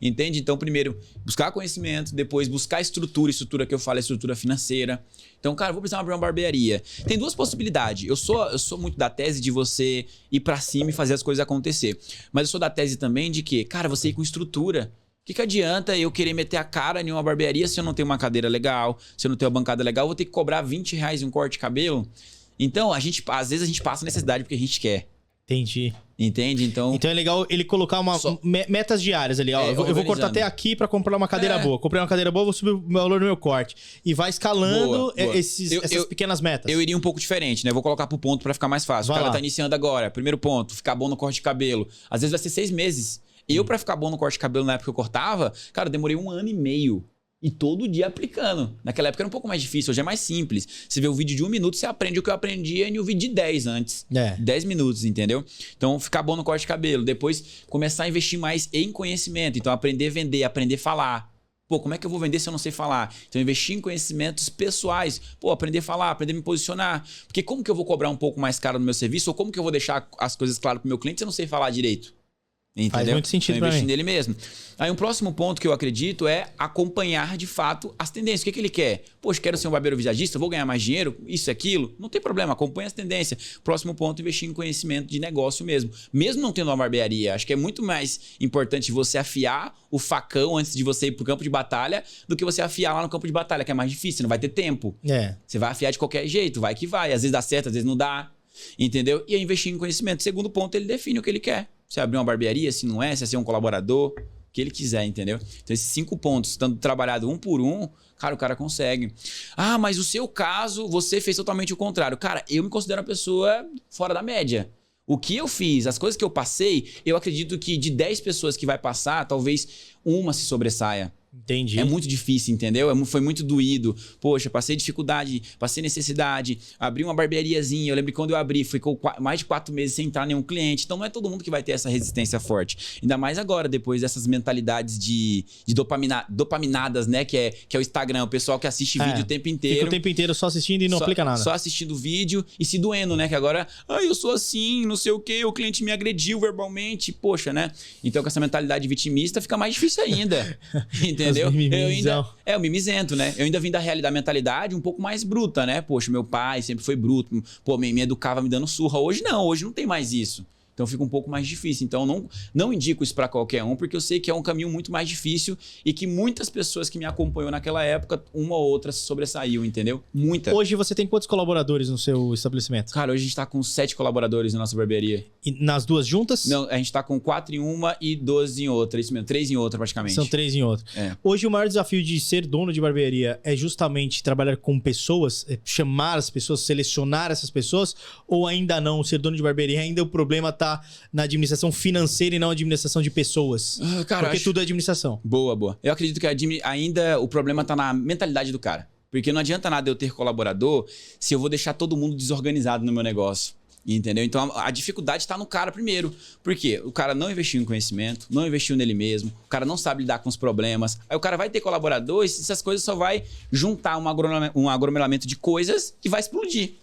Entende? Então, primeiro, buscar conhecimento, depois buscar estrutura que eu falo é estrutura financeira. Então, cara, vou precisar abrir uma barbearia. Tem duas possibilidades. Eu sou muito da tese de você ir pra cima e fazer as coisas acontecer. Mas eu sou da tese também de que, cara, você ir com estrutura. O que adianta eu querer meter a cara em uma barbearia se eu não tenho uma cadeira legal, se eu não tenho uma bancada legal, eu vou ter que cobrar R$20 em um corte de cabelo? Então, às vezes a gente passa necessidade porque a gente quer. Entendi. Entende? Então é legal ele colocar metas diárias ali. Ó, eu vou cortar até aqui pra comprar uma cadeira boa. Comprei uma cadeira boa, vou subir o valor do meu corte. E vai escalando essas pequenas metas. Eu iria um pouco diferente, né? Vou colocar pro ponto pra ficar mais fácil. O cara tá iniciando agora. Primeiro ponto, ficar bom no corte de cabelo. Às vezes vai ser 6 meses. Eu, pra ficar bom no corte de cabelo na época que eu cortava, cara, eu demorei 1 ano e meio. E todo dia aplicando. Naquela época era um pouco mais difícil, hoje é mais simples. Você vê o vídeo de 1 minuto, você aprende o que eu aprendia em um vídeo de 10 antes. 10 minutos, entendeu? Então, ficar bom no corte de cabelo. Depois, começar a investir mais em conhecimento. Então, aprender a vender, aprender a falar. Pô, como é que eu vou vender se eu não sei falar? Então, investir em conhecimentos pessoais. Pô, aprender a falar, aprender a me posicionar. Porque como que eu vou cobrar um pouco mais caro no meu serviço? Ou como que eu vou deixar as coisas claras pro meu cliente se eu não sei falar direito? Entendeu? Faz muito sentido então, pra investir mim. nele mesmo. Aí um próximo ponto que eu acredito é acompanhar de fato as tendências. O que ele quer? Poxa, quero ser um barbeiro visagista, vou ganhar mais dinheiro, isso e aquilo. Não tem problema, acompanha as tendências. Próximo ponto, investir em conhecimento de negócio mesmo. Mesmo não tendo uma barbearia, acho que é muito mais importante você afiar o facão antes de você ir pro campo de batalha do que você afiar lá no campo de batalha, que é mais difícil, você não vai ter tempo. Você vai afiar de qualquer jeito, vai que vai. Às vezes dá certo, às vezes não dá. Entendeu? E é investir em conhecimento. Segundo ponto, ele define o que ele quer. Se abrir uma barbearia, se não é, se é ser um colaborador, o que ele quiser, entendeu? Então, esses 5 pontos, estando trabalhado um por um, cara, o cara consegue. Ah, mas o seu caso, você fez totalmente o contrário. Cara, eu me considero uma pessoa fora da média. O que eu fiz, as coisas que eu passei, eu acredito que de 10 pessoas que vai passar, talvez uma se sobressaia. Entendi. É muito difícil, entendeu? Foi muito doído. Poxa, passei dificuldade, passei necessidade, abri uma barbeariazinha. Eu lembro que quando eu abri, ficou mais de 4 meses sem entrar nenhum cliente. Então não é todo mundo que vai ter essa resistência forte. Ainda mais agora, depois dessas mentalidades de dopaminadas, né? Que é o Instagram, o pessoal que assiste vídeo o tempo inteiro. Fica o tempo inteiro só assistindo e não aplica nada. Só assistindo vídeo e se doendo, né? Que agora, eu sou assim, não sei o quê, o cliente me agrediu verbalmente. Poxa, né? Então com essa mentalidade vitimista fica mais difícil ainda. Entendeu? Eu mimizento, né? Eu ainda vim da realidade, da mentalidade um pouco mais bruta, né? Poxa, meu pai sempre foi bruto, pô, me educava me dando surra. Hoje não tem mais isso. Então fica um pouco mais difícil. Então não indico isso para qualquer um, porque eu sei que é um caminho muito mais difícil e que muitas pessoas que me acompanhou naquela época, uma ou outra se sobressaiu, entendeu? Muita. Hoje você tem quantos colaboradores no seu estabelecimento? Cara, hoje a gente tá com 7 colaboradores na nossa barbearia. E nas duas juntas? Não, a gente tá com 4 em uma e 12 em outra, isso mesmo, 3 em outra praticamente. São 3 em outra. Hoje o maior desafio de ser dono de barbearia é justamente trabalhar com pessoas, chamar as pessoas, selecionar essas pessoas, ou ainda não, ser dono de barbearia, ainda o problema tá na administração financeira e não na administração de pessoas. Cara, porque tudo é administração. Boa. Eu acredito que ainda o problema tá na mentalidade do cara. Porque não adianta nada eu ter colaborador se eu vou deixar todo mundo desorganizado no meu negócio. Entendeu? Então a dificuldade está no cara primeiro. Por quê? O cara não investiu em conhecimento, não investiu nele mesmo, o cara não sabe lidar com os problemas. Aí o cara vai ter colaborador e essas coisas só vai juntar um aglomeramento de coisas e vai explodir.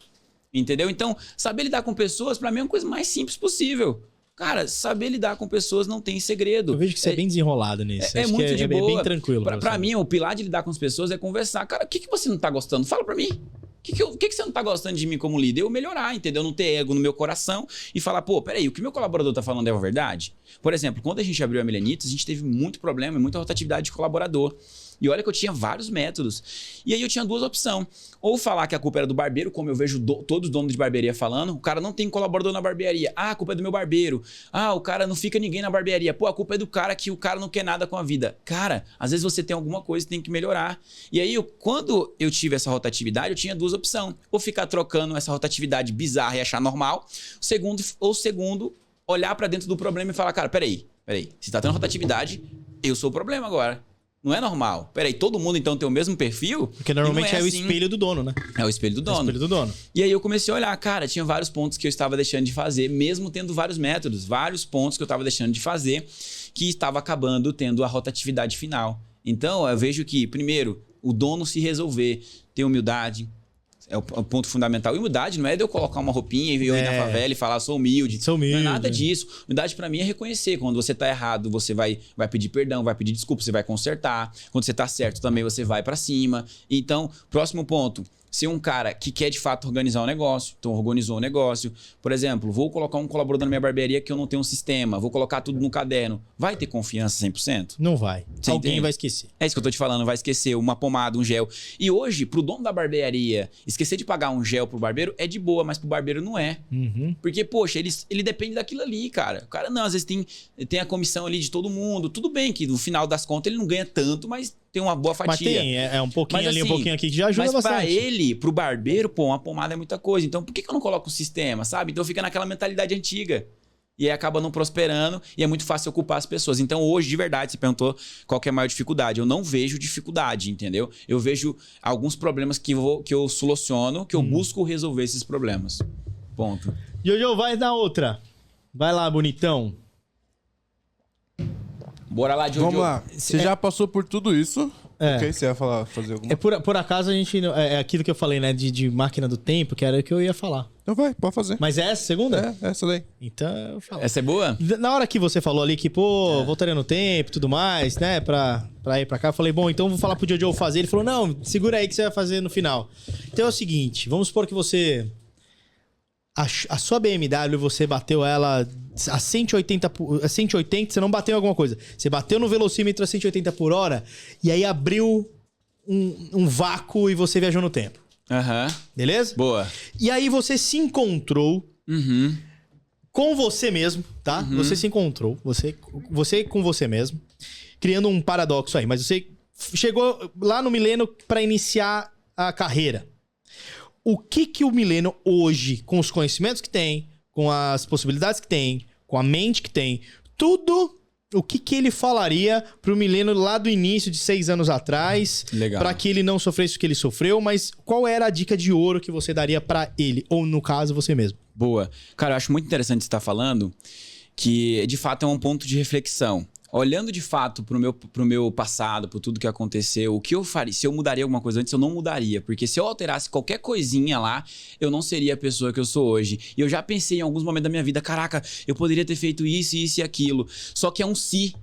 Entendeu? Então, saber lidar com pessoas, pra mim, é uma coisa mais simples possível. Cara, saber lidar com pessoas não tem segredo. Eu vejo que você é bem desenrolado nisso. É Acho muito que de é boa. bem tranquilo. Pra mim, o pilar de lidar com as pessoas é conversar. Cara, o que você não tá gostando? Fala pra mim. O que você não tá gostando de mim como líder? Eu melhorar, entendeu? Não ter ego no meu coração e falar, pô, peraí, o que meu colaborador tá falando é a verdade? Por exemplo, quando a gente abriu a Milenitos, a gente teve muito problema e muita rotatividade de colaborador. E olha que eu tinha vários métodos. E aí eu tinha duas opções. Ou falar que a culpa era do barbeiro, como eu vejo todos os donos de barbearia falando. O cara não tem colaborador na barbearia. Ah, a culpa é do meu barbeiro. Ah, o cara não fica ninguém na barbearia. Pô, a culpa é do cara que o cara não quer nada com a vida. Cara, às vezes você tem alguma coisa que tem que melhorar. E aí, quando eu tive essa rotatividade, eu tinha duas opções. Ou ficar trocando essa rotatividade bizarra e achar normal. Segundo, olhar pra dentro do problema e falar, cara, peraí. Se tá tendo rotatividade, eu sou o problema agora. Não é normal. Peraí, todo mundo então tem o mesmo perfil? Porque normalmente é o espelho do dono, né? É o espelho do dono. É o espelho do dono. E aí eu comecei a olhar, cara, tinha vários pontos que eu estava deixando de fazer, mesmo tendo vários métodos, vários pontos que eu estava deixando de fazer, que estava acabando tendo a rotatividade final. Então, eu vejo que, primeiro, o dono se resolver, ter humildade, é o ponto fundamental. E humildade não é de eu colocar uma roupinha e eu ir na favela e falar, sou humilde. Sou humilde. Não é nada disso. Humildade pra mim é reconhecer. Quando você tá errado, você vai pedir perdão, vai pedir desculpa, você vai consertar. Quando você tá certo também, você vai pra cima. Então, próximo ponto. Ser um cara que quer de fato organizar um negócio, então organizou um negócio. Por exemplo, vou colocar um colaborador na minha barbearia que eu não tenho um sistema, vou colocar tudo no caderno. Vai ter confiança 100%? Não vai. Você Alguém entende? vai esquecer. É isso que eu tô te falando, vai esquecer uma pomada, um gel. E hoje, pro dono da barbearia, esquecer de pagar um gel pro barbeiro é de boa, mas pro barbeiro não é. Uhum. Porque, poxa, ele depende daquilo ali, cara. O cara não, às vezes tem a comissão ali de todo mundo. Tudo bem que no final das contas ele não ganha tanto, mas tem uma boa fatia. Mas tem, é um pouquinho Mas, ali, assim, um pouquinho aqui que já ajuda mas bastante. pra ele, pro barbeiro, pô, uma pomada é muita coisa. Então, por que eu não coloco o sistema, sabe? Então fica naquela mentalidade antiga. E aí acaba não prosperando e é muito fácil ocupar as pessoas. Então hoje, de verdade, você perguntou qual que é a maior dificuldade. Eu não vejo dificuldade, entendeu? Eu vejo alguns problemas que eu soluciono, que eu busco resolver esses problemas. Ponto. Jojo, vai na outra. Vai lá, bonitão. Bora lá, Jojo. Vamos lá. Você já passou por tudo isso. É. Ok, você ia fazer alguma coisa? Por acaso a gente... É aquilo que eu falei, né? De máquina do tempo, que era o que eu ia falar. Então vai, pode fazer. Mas é essa a segunda? É, essa daí. Então eu falo. Essa é boa? Na hora que você falou ali que, pô, voltaria no tempo e tudo mais, né? Pra ir pra cá, eu falei, bom, então eu vou falar pro Jojo fazer. Ele falou, não, segura aí que você vai fazer no final. Então é o seguinte, vamos supor que você... A sua BMW, você bateu ela a 180, você não bateu em alguma coisa. Você bateu no velocímetro a 180 por hora e aí abriu um vácuo e você viajou no tempo. Aham. Beleza? Boa. E aí você se encontrou com você mesmo, tá? Você se encontrou, você com você mesmo, criando um paradoxo aí. Mas você chegou lá no Milênio para iniciar a carreira. O que o Milênio hoje, com os conhecimentos que tem, com as possibilidades que tem, com a mente que tem, tudo, o que ele falaria pro Milênio lá do início de 6 anos atrás, Legal. para que ele não sofresse o que ele sofreu, mas qual era a dica de ouro que você daria para ele, ou no caso, você mesmo? Boa. Cara, eu acho muito interessante você estar falando que, de fato, é um ponto de reflexão. Olhando de fato pro meu passado, por tudo que aconteceu, o que eu faria? Se eu mudaria alguma coisa antes, eu não mudaria. Porque se eu alterasse qualquer coisinha lá, eu não seria a pessoa que eu sou hoje. E eu já pensei em alguns momentos da minha vida, caraca, eu poderia ter feito isso, isso e aquilo. Só que é um se.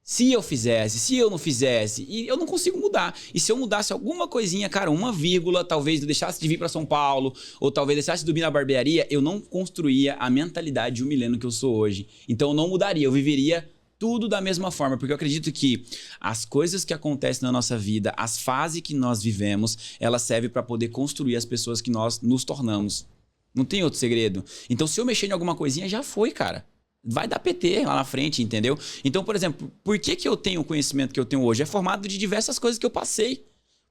Se eu fizesse, se eu não fizesse, e eu não consigo mudar. E se eu mudasse alguma coisinha, cara, uma vírgula, talvez eu deixasse de vir para São Paulo, ou talvez deixasse de dormir na barbearia, eu não construía a mentalidade de um milênio que eu sou hoje. Então eu não mudaria, eu viveria tudo da mesma forma, porque eu acredito que as coisas que acontecem na nossa vida, as fases que nós vivemos, elas servem para poder construir as pessoas que nós nos tornamos. Não tem outro segredo. Então, se eu mexer em alguma coisinha, já foi, cara. Vai dar PT lá na frente, entendeu? Então, por exemplo, por que eu tenho o conhecimento que eu tenho hoje? É formado de diversas coisas que eu passei.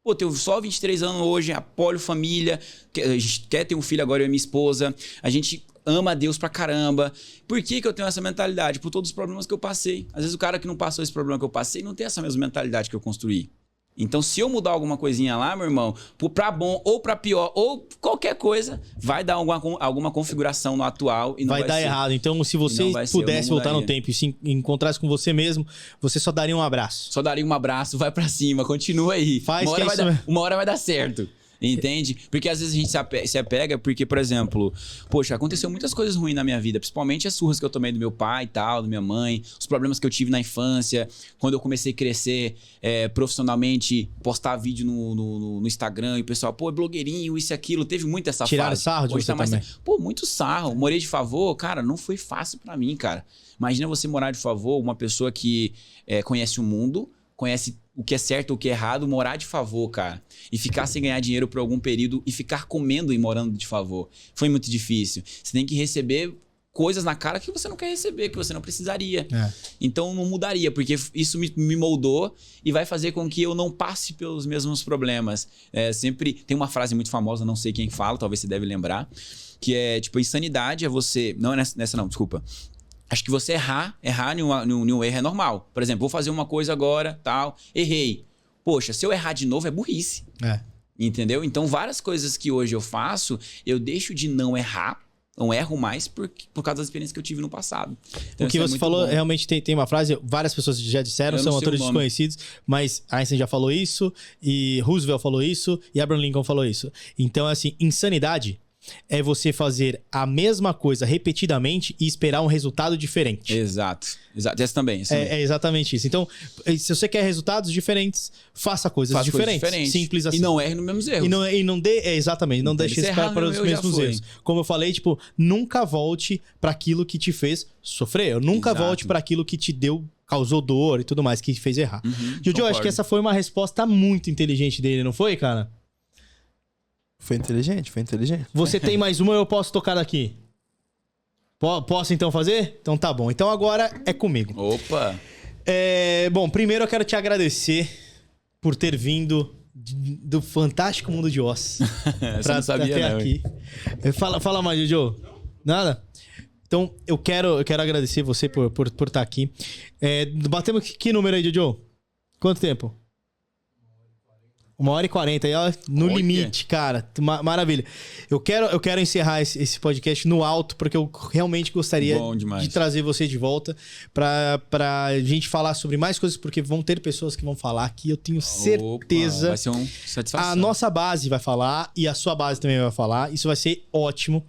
Pô, tenho só 23 anos hoje, apoio família, a gente quer ter um filho agora, eu e minha esposa, a gente ama a Deus pra caramba. Por que eu tenho essa mentalidade? Por todos os problemas que eu passei. Às vezes o cara que não passou esse problema que eu passei não tem essa mesma mentalidade que eu construí. Então, se eu mudar alguma coisinha lá, meu irmão, pra bom ou pra pior, ou qualquer coisa, vai dar alguma configuração no atual e não vai dar ser errado. Então, se você pudesse voltar no tempo e se encontrasse com você mesmo, você só daria um abraço. Só daria um abraço, vai pra cima, continua aí. Faz uma hora vai dar certo. Entende? Porque às vezes a gente se apega porque, por exemplo, poxa, aconteceu muitas coisas ruins na minha vida, principalmente as surras que eu tomei do meu pai e tal, da minha mãe, os problemas que eu tive na infância, quando eu comecei a crescer profissionalmente, postar vídeo no Instagram e o pessoal, pô, blogueirinho, isso e aquilo, teve muito essa Tiraram fase. sarro de Hoje você também. Pô, muito sarro. Morei de favor, cara, não foi fácil pra mim, cara. Imagina você morar de favor, uma pessoa que conhece o mundo, conhece o que é certo, o que é errado, morar de favor, cara. E ficar sem ganhar dinheiro por algum período e ficar comendo e morando de favor. Foi muito difícil. Você tem que receber coisas na cara que você não quer receber, que você não precisaria. Então não mudaria, porque isso me moldou e vai fazer com que eu não passe pelos mesmos problemas. Sempre tem uma frase muito famosa, não sei quem fala, talvez você deve lembrar, que é tipo, insanidade é você... Não é nessa não, desculpa. Acho que você errar em um erro é normal. Por exemplo, vou fazer uma coisa agora, tal, errei. Poxa, se eu errar de novo é burrice. Entendeu? Então, várias coisas que hoje eu faço, eu deixo de não errar, não erro mais por causa das experiências que eu tive no passado. Então, o que você falou, realmente tem uma frase, várias pessoas já disseram, são autores desconhecidos, mas Einstein já falou isso, e Roosevelt falou isso, e Abraham Lincoln falou isso. Então, assim, insanidade é você fazer a mesma coisa repetidamente e esperar um resultado diferente. Exato. Essa também. É exatamente isso. Então, se você quer resultados diferentes, faça coisas diferentes. Simples assim. E não erre nos mesmos erros. E não dê... exatamente. Não deixe para os mesmos erros. Como eu falei, tipo, nunca volte para aquilo que te fez sofrer. Nunca volte para aquilo que te causou dor e tudo mais, que te fez errar. Jojo, acho que essa foi uma resposta muito inteligente dele, não foi, cara? Foi inteligente. Você tem mais uma ou eu posso tocar daqui? Posso então fazer? Então tá bom. Então agora é comigo. Opa! Bom, primeiro eu quero te agradecer por ter vindo do fantástico mundo de Oz. Você não sabia, até não, aqui. Fala mais, Jojo. Nada? Então eu quero agradecer você por estar aqui. Batemos que número aí, Jojo? Quanto tempo? 1h40, aí, ó, no limite, cara. Maravilha. Eu quero encerrar esse podcast no alto, porque eu realmente gostaria de trazer você de volta pra gente falar sobre mais coisas, porque vão ter pessoas que vão falar aqui, eu tenho certeza. Vai ser uma satisfação. A nossa base vai falar e a sua base também vai falar. Isso vai ser ótimo.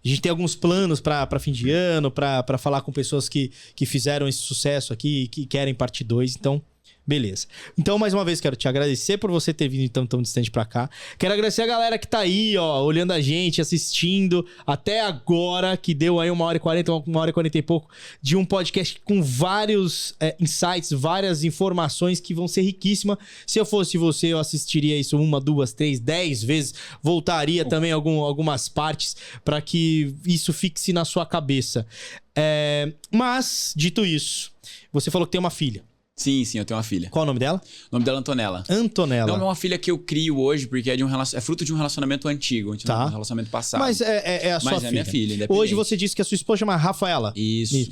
A gente tem alguns planos pra fim de ano, pra falar com pessoas que fizeram esse sucesso aqui, que querem parte 2, então... Beleza. Então, mais uma vez, quero te agradecer por você ter vindo tão distante pra cá. Quero agradecer a galera que tá aí, ó, olhando a gente, assistindo até agora, que deu aí 1h40, 1h40 e pouco, de um podcast com vários insights, várias informações que vão ser riquíssimas. Se eu fosse você, eu assistiria isso 1, 2, 3, 10 vezes. Voltaria também algumas partes pra que isso fixe na sua cabeça. Mas, dito isso, você falou que tem uma filha. Sim, eu tenho uma filha. Qual é o nome dela? O nome dela é Antonella. Antonella. Não é uma filha que eu crio hoje, porque é fruto de um relacionamento antigo, um relacionamento passado. Mas é a sua filha. Mas é minha filha, independente. Hoje você disse que a sua esposa chama Rafaela. Isso.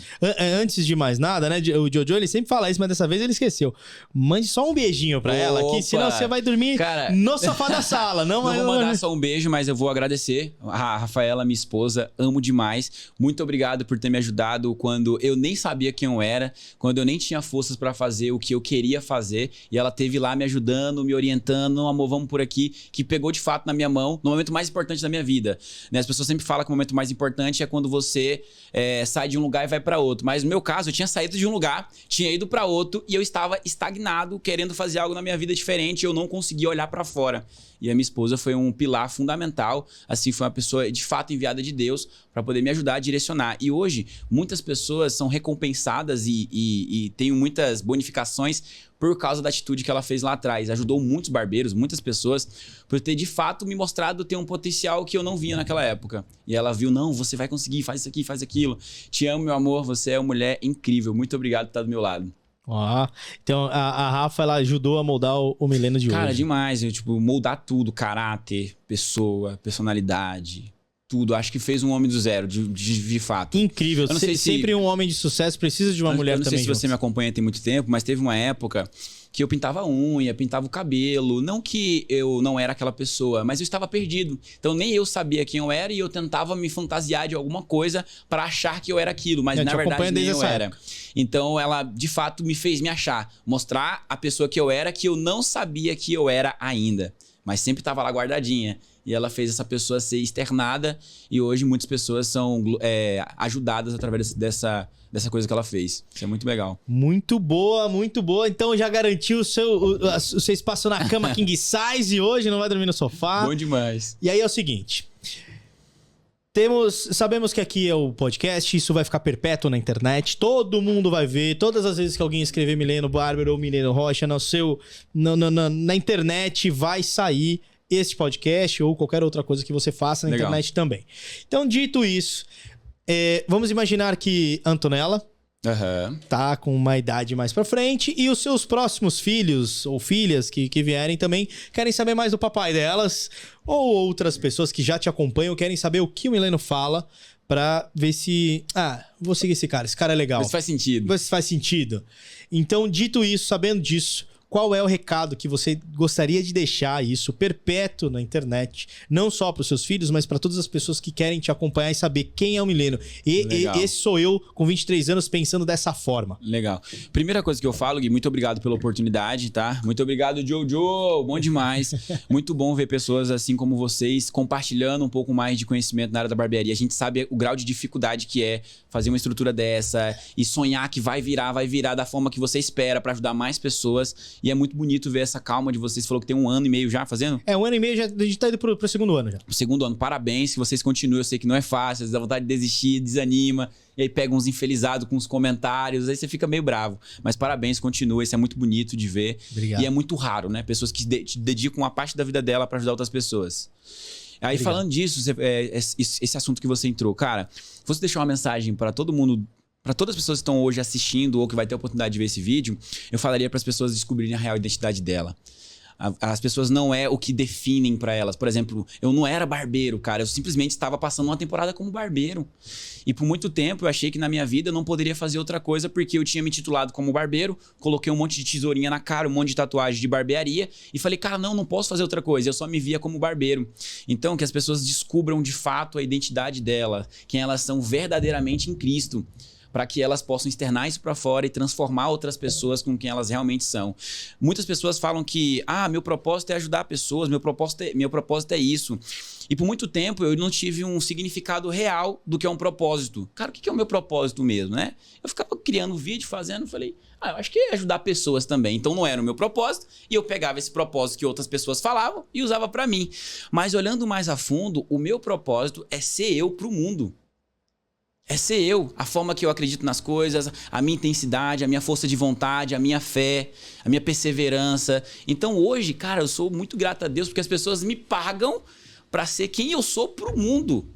Antes de mais nada, né? O Jojo, ele sempre fala isso, mas dessa vez ele esqueceu. Mande só um beijinho pra ela aqui, senão você vai dormir no sofá da sala. Não vou mandar só um beijo, mas eu vou agradecer. A Rafaela, minha esposa, amo demais. Muito obrigado por ter me ajudado quando eu nem sabia quem eu era, quando eu nem tinha forças pra fazer o que eu queria fazer, e ela teve lá me ajudando, me orientando, não, amor, vamos por aqui, que pegou de fato na minha mão no momento mais importante da minha vida, né? As pessoas sempre falam que o momento mais importante é quando você sai de um lugar e vai pra outro, mas no meu caso, eu tinha saído de um lugar, tinha ido pra outro, e eu estava estagnado, querendo fazer algo na minha vida diferente, e eu não conseguia olhar pra fora. E a minha esposa foi um pilar fundamental, assim, foi uma pessoa de fato enviada de Deus para poder me ajudar a direcionar. E hoje, muitas pessoas são recompensadas e têm muitas bonificações por causa da atitude que ela fez lá atrás. Ajudou muitos barbeiros, muitas pessoas, por ter de fato me mostrado ter um potencial que eu não via naquela época. E ela viu, não, você vai conseguir, faz isso aqui, faz aquilo. Te amo, meu amor, você é uma mulher incrível. Muito obrigado por estar do meu lado. Então a Rafa, ela ajudou a moldar o Milênio de hoje. Cara, demais. Moldar tudo. Caráter, pessoa, personalidade, tudo. Acho que fez um homem do zero, de fato. Incrível. Sempre um homem de sucesso precisa de uma mulher também. Eu não sei se você me acompanha tem muito tempo, mas teve uma época que eu pintava unha, pintava o cabelo. Não que eu não era aquela pessoa, mas eu estava perdido. Então nem eu sabia quem eu era e eu tentava me fantasiar de alguma coisa para achar que eu era aquilo, mas na verdade nem eu era. Então ela de fato me fez me achar, mostrar a pessoa que eu era, que eu não sabia que eu era ainda. mas sempre estava lá guardadinha. E ela fez essa pessoa ser externada e hoje muitas pessoas são ajudadas através dessa coisa que ela fez. Isso é muito legal. Muito boa, muito boa. Então já garantiu o seu espaço na cama king size hoje, não vai dormir no sofá. Bom demais. E aí é o seguinte... Sabemos que aqui é o podcast, isso vai ficar perpétuo na internet, todo mundo vai ver, todas as vezes que alguém escrever Mileno Barber ou Mileno Rocha na internet vai sair esse podcast ou qualquer outra coisa que você faça na internet também. Então, dito isso, vamos imaginar que Antonella tá com uma idade mais pra frente e os seus próximos filhos ou filhas que vierem também querem saber mais do papai delas ou outras pessoas que já te acompanham querem saber o que o Mileno fala pra ver se... vou seguir esse cara é legal. Ver se faz sentido. Ver se faz sentido. Então, dito isso, sabendo disso, qual é o recado que você gostaria de deixar isso perpétuo na internet? Não só para os seus filhos, mas para todas as pessoas que querem te acompanhar e saber quem é o Mileno. Esse sou eu, com 23 anos, pensando dessa forma. Legal. Primeira coisa que eu falo, Gui, muito obrigado pela oportunidade, tá? Muito obrigado, Jojo. Bom demais. Muito bom ver pessoas assim como vocês compartilhando um pouco mais de conhecimento na área da barbearia. A gente sabe o grau de dificuldade que é fazer uma estrutura dessa e sonhar que vai virar da forma que você espera para ajudar mais pessoas. E é muito bonito ver essa calma de vocês. Você falou que tem 1 ano e meio já fazendo? 1 ano e meio, a gente tá indo pro 2º ano já. O 2º ano, parabéns. Que vocês continuem. Eu sei que não é fácil, às vezes dá vontade de desistir, desanima. E aí pega uns infelizados com os comentários. Aí você fica meio bravo. Mas parabéns, continua. Isso é muito bonito de ver. Obrigado. E é muito raro, né? Pessoas que dedicam uma parte da vida dela para ajudar outras pessoas. Aí falando disso, esse assunto que você entrou. Cara, você deixar uma mensagem para todo mundo... Para todas as pessoas que estão hoje assistindo ou que vai ter a oportunidade de ver esse vídeo, eu falaria para as pessoas descobrirem a real identidade dela. As pessoas não é o que definem para elas. Por exemplo, eu não era barbeiro, cara. Eu simplesmente estava passando uma temporada como barbeiro. E por muito tempo eu achei que na minha vida eu não poderia fazer outra coisa porque eu tinha me titulado como barbeiro, coloquei um monte de tesourinha na cara, um monte de tatuagem de barbearia e falei, cara, não posso fazer outra coisa. Eu só me via como barbeiro. Então, que as pessoas descubram de fato a identidade dela, quem elas são verdadeiramente em Cristo, para que elas possam externar isso para fora e transformar outras pessoas com quem elas realmente são. Muitas pessoas falam que, meu propósito é ajudar pessoas, meu propósito é isso. E por muito tempo eu não tive um significado real do que é um propósito. Cara, o que é o meu propósito mesmo, né? Eu ficava criando vídeo, fazendo, falei, eu acho que é ajudar pessoas também. Então não era o meu propósito e eu pegava esse propósito que outras pessoas falavam e usava para mim. Mas olhando mais a fundo, o meu propósito é ser eu pro mundo. É ser eu, a forma que eu acredito nas coisas, a minha intensidade, a minha força de vontade, a minha fé, a minha perseverança. Então hoje, cara, eu sou muito grato a Deus porque as pessoas me pagam para ser quem eu sou pro mundo.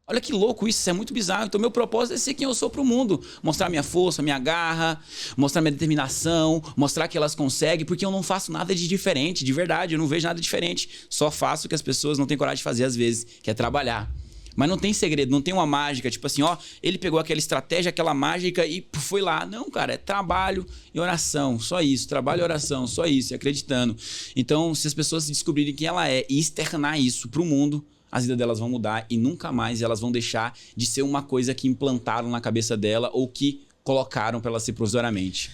Olha que louco isso é muito bizarro. Então meu propósito é ser quem eu sou pro mundo. Mostrar minha força, minha garra, mostrar minha determinação, mostrar que elas conseguem, porque eu não faço nada de diferente, de verdade, eu não vejo nada diferente. Só faço o que as pessoas não têm coragem de fazer às vezes, que é trabalhar. Mas não tem segredo, não tem uma mágica, tipo assim, ele pegou aquela estratégia, aquela mágica e foi lá. Não, cara, é trabalho e oração, só isso. Trabalho e oração, só isso, e acreditando. Então, se as pessoas descobrirem quem ela é e externar isso pro mundo, as vidas delas vão mudar e nunca mais elas vão deixar de ser uma coisa que implantaram na cabeça dela ou que colocaram para ela ser provisoriamente.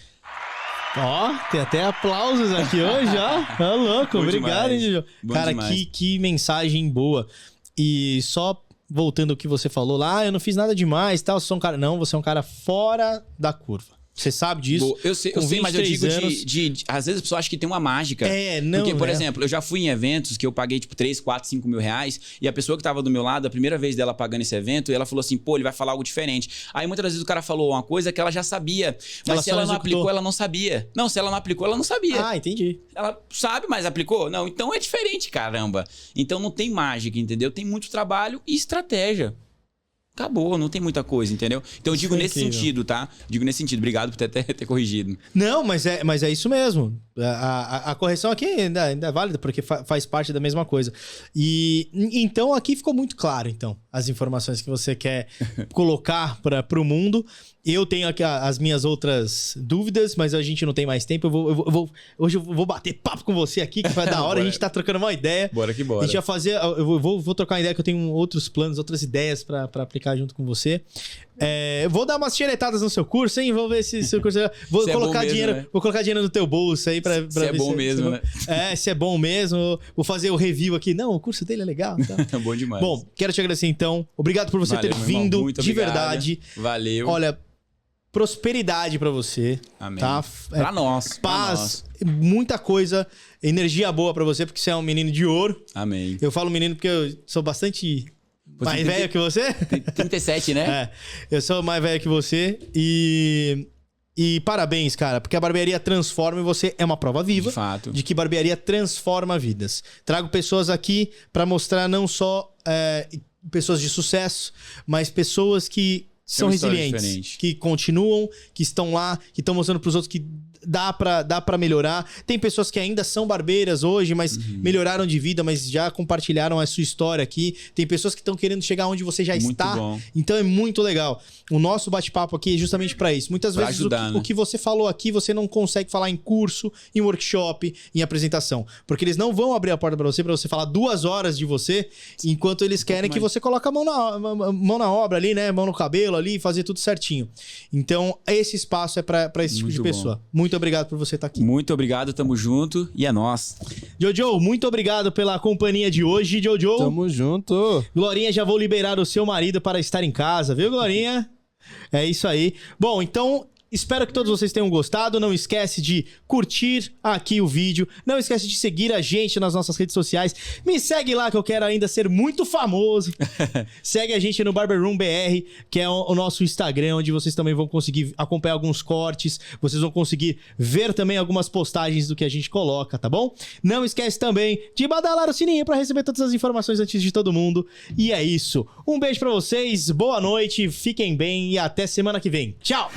Tem até aplausos aqui hoje, ó. Louco, obrigado, hein, Jojo. Cara, que mensagem boa. E só... voltando ao que você falou lá, eu não fiz nada demais, tal, você é um cara... Não, você é um cara fora da curva. Você sabe disso? Eu sei, mas eu digo às vezes a pessoa acha que tem uma mágica. Não. Porque, por exemplo, eu já fui em eventos que eu paguei tipo 3, 4, 5 mil reais e a pessoa que tava do meu lado, a primeira vez dela pagando esse evento, ela falou assim, ele vai falar algo diferente. Aí muitas vezes o cara falou uma coisa que ela já sabia, mas se ela não aplicou, ela não sabia. Não, se ela não aplicou, ela não sabia. Entendi. Ela sabe, mas aplicou? Não, então é diferente, caramba. Então não tem mágica, entendeu? Tem muito trabalho e estratégia. Acabou, não tem muita coisa, entendeu? Então eu digo nesse sentido, tá? Digo nesse sentido. Obrigado por ter corrigido. Não, mas é isso mesmo. A correção aqui ainda é válida, porque faz parte da mesma coisa. E então aqui ficou muito claro, então, as informações que você quer colocar para o mundo. Eu tenho aqui as minhas outras dúvidas, mas a gente não tem mais tempo. Hoje eu vou bater papo com você aqui, que vai da hora. A gente tá trocando uma ideia. Bora que bora. A gente vai fazer... Eu vou trocar uma ideia, que eu tenho outros planos, outras ideias para aplicar aplicar junto com você. Eu vou dar umas xeretadas no seu curso, hein? Vou ver se seu curso... Vou Se colocar mesmo, dinheiro, né? Vou colocar dinheiro no teu bolso aí pra Se é ver bom mesmo, né? Se é bom mesmo. Vou fazer o review aqui. Não, o curso dele é legal. Tá? É bom demais. Bom, quero te agradecer então. Obrigado por você Valeu, ter meu irmão. vindo, Muito de obrigado. verdade. Valeu. Olha, prosperidade pra você. Amém. Tá? Pra nós. Paz, muita coisa, energia boa pra você, porque você é um menino de ouro. Amém. Eu falo menino porque eu sou bastante mais tem velho que você. 37, né? Eu sou mais velho que você e parabéns, cara, porque a Barbearia Transforma e você é uma prova viva De fato. de que barbearia transforma vidas. Trago pessoas aqui pra mostrar não só pessoas de sucesso, mas pessoas que são uma história resilientes, diferente. que continuam, que estão lá, que estão mostrando pros outros que dá pra melhorar. Tem pessoas que ainda são barbeiras hoje, mas melhoraram de vida, mas já compartilharam a sua história aqui. Tem pessoas que estão querendo chegar onde você já Muito está. bom. Então é muito legal. O nosso bate-papo aqui é justamente pra isso. Muitas Pra vezes ajudar, né? o que você falou aqui, você não consegue falar em curso, em workshop, em apresentação. Porque eles não vão abrir a porta pra você falar 2 horas de você, enquanto eles querem que mais. você coloque a mão na obra ali, né? Mão no cabelo ali, fazer tudo certinho. Então, esse espaço é pra esse tipo de Muito pessoa. Muito obrigado por você estar aqui. Muito obrigado, tamo junto e é nóis. Jojo, muito obrigado pela companhia de hoje, Jojo. Tamo junto. Glorinha, já vou liberar o seu marido para estar em casa, viu, Glorinha? É isso aí. Bom, então... Espero que todos vocês tenham gostado. Não esquece de curtir aqui o vídeo. Não esquece de seguir a gente nas nossas redes sociais. Me segue lá que eu quero ainda ser muito famoso. Segue a gente no Barber Room BR, que é o nosso Instagram, onde vocês também vão conseguir acompanhar alguns cortes. Vocês vão conseguir ver também algumas postagens do que a gente coloca, tá bom? Não esquece também de badalar o sininho para receber todas as informações antes de todo mundo. E é isso. Um beijo pra vocês, boa noite, fiquem bem e até semana que vem. Tchau!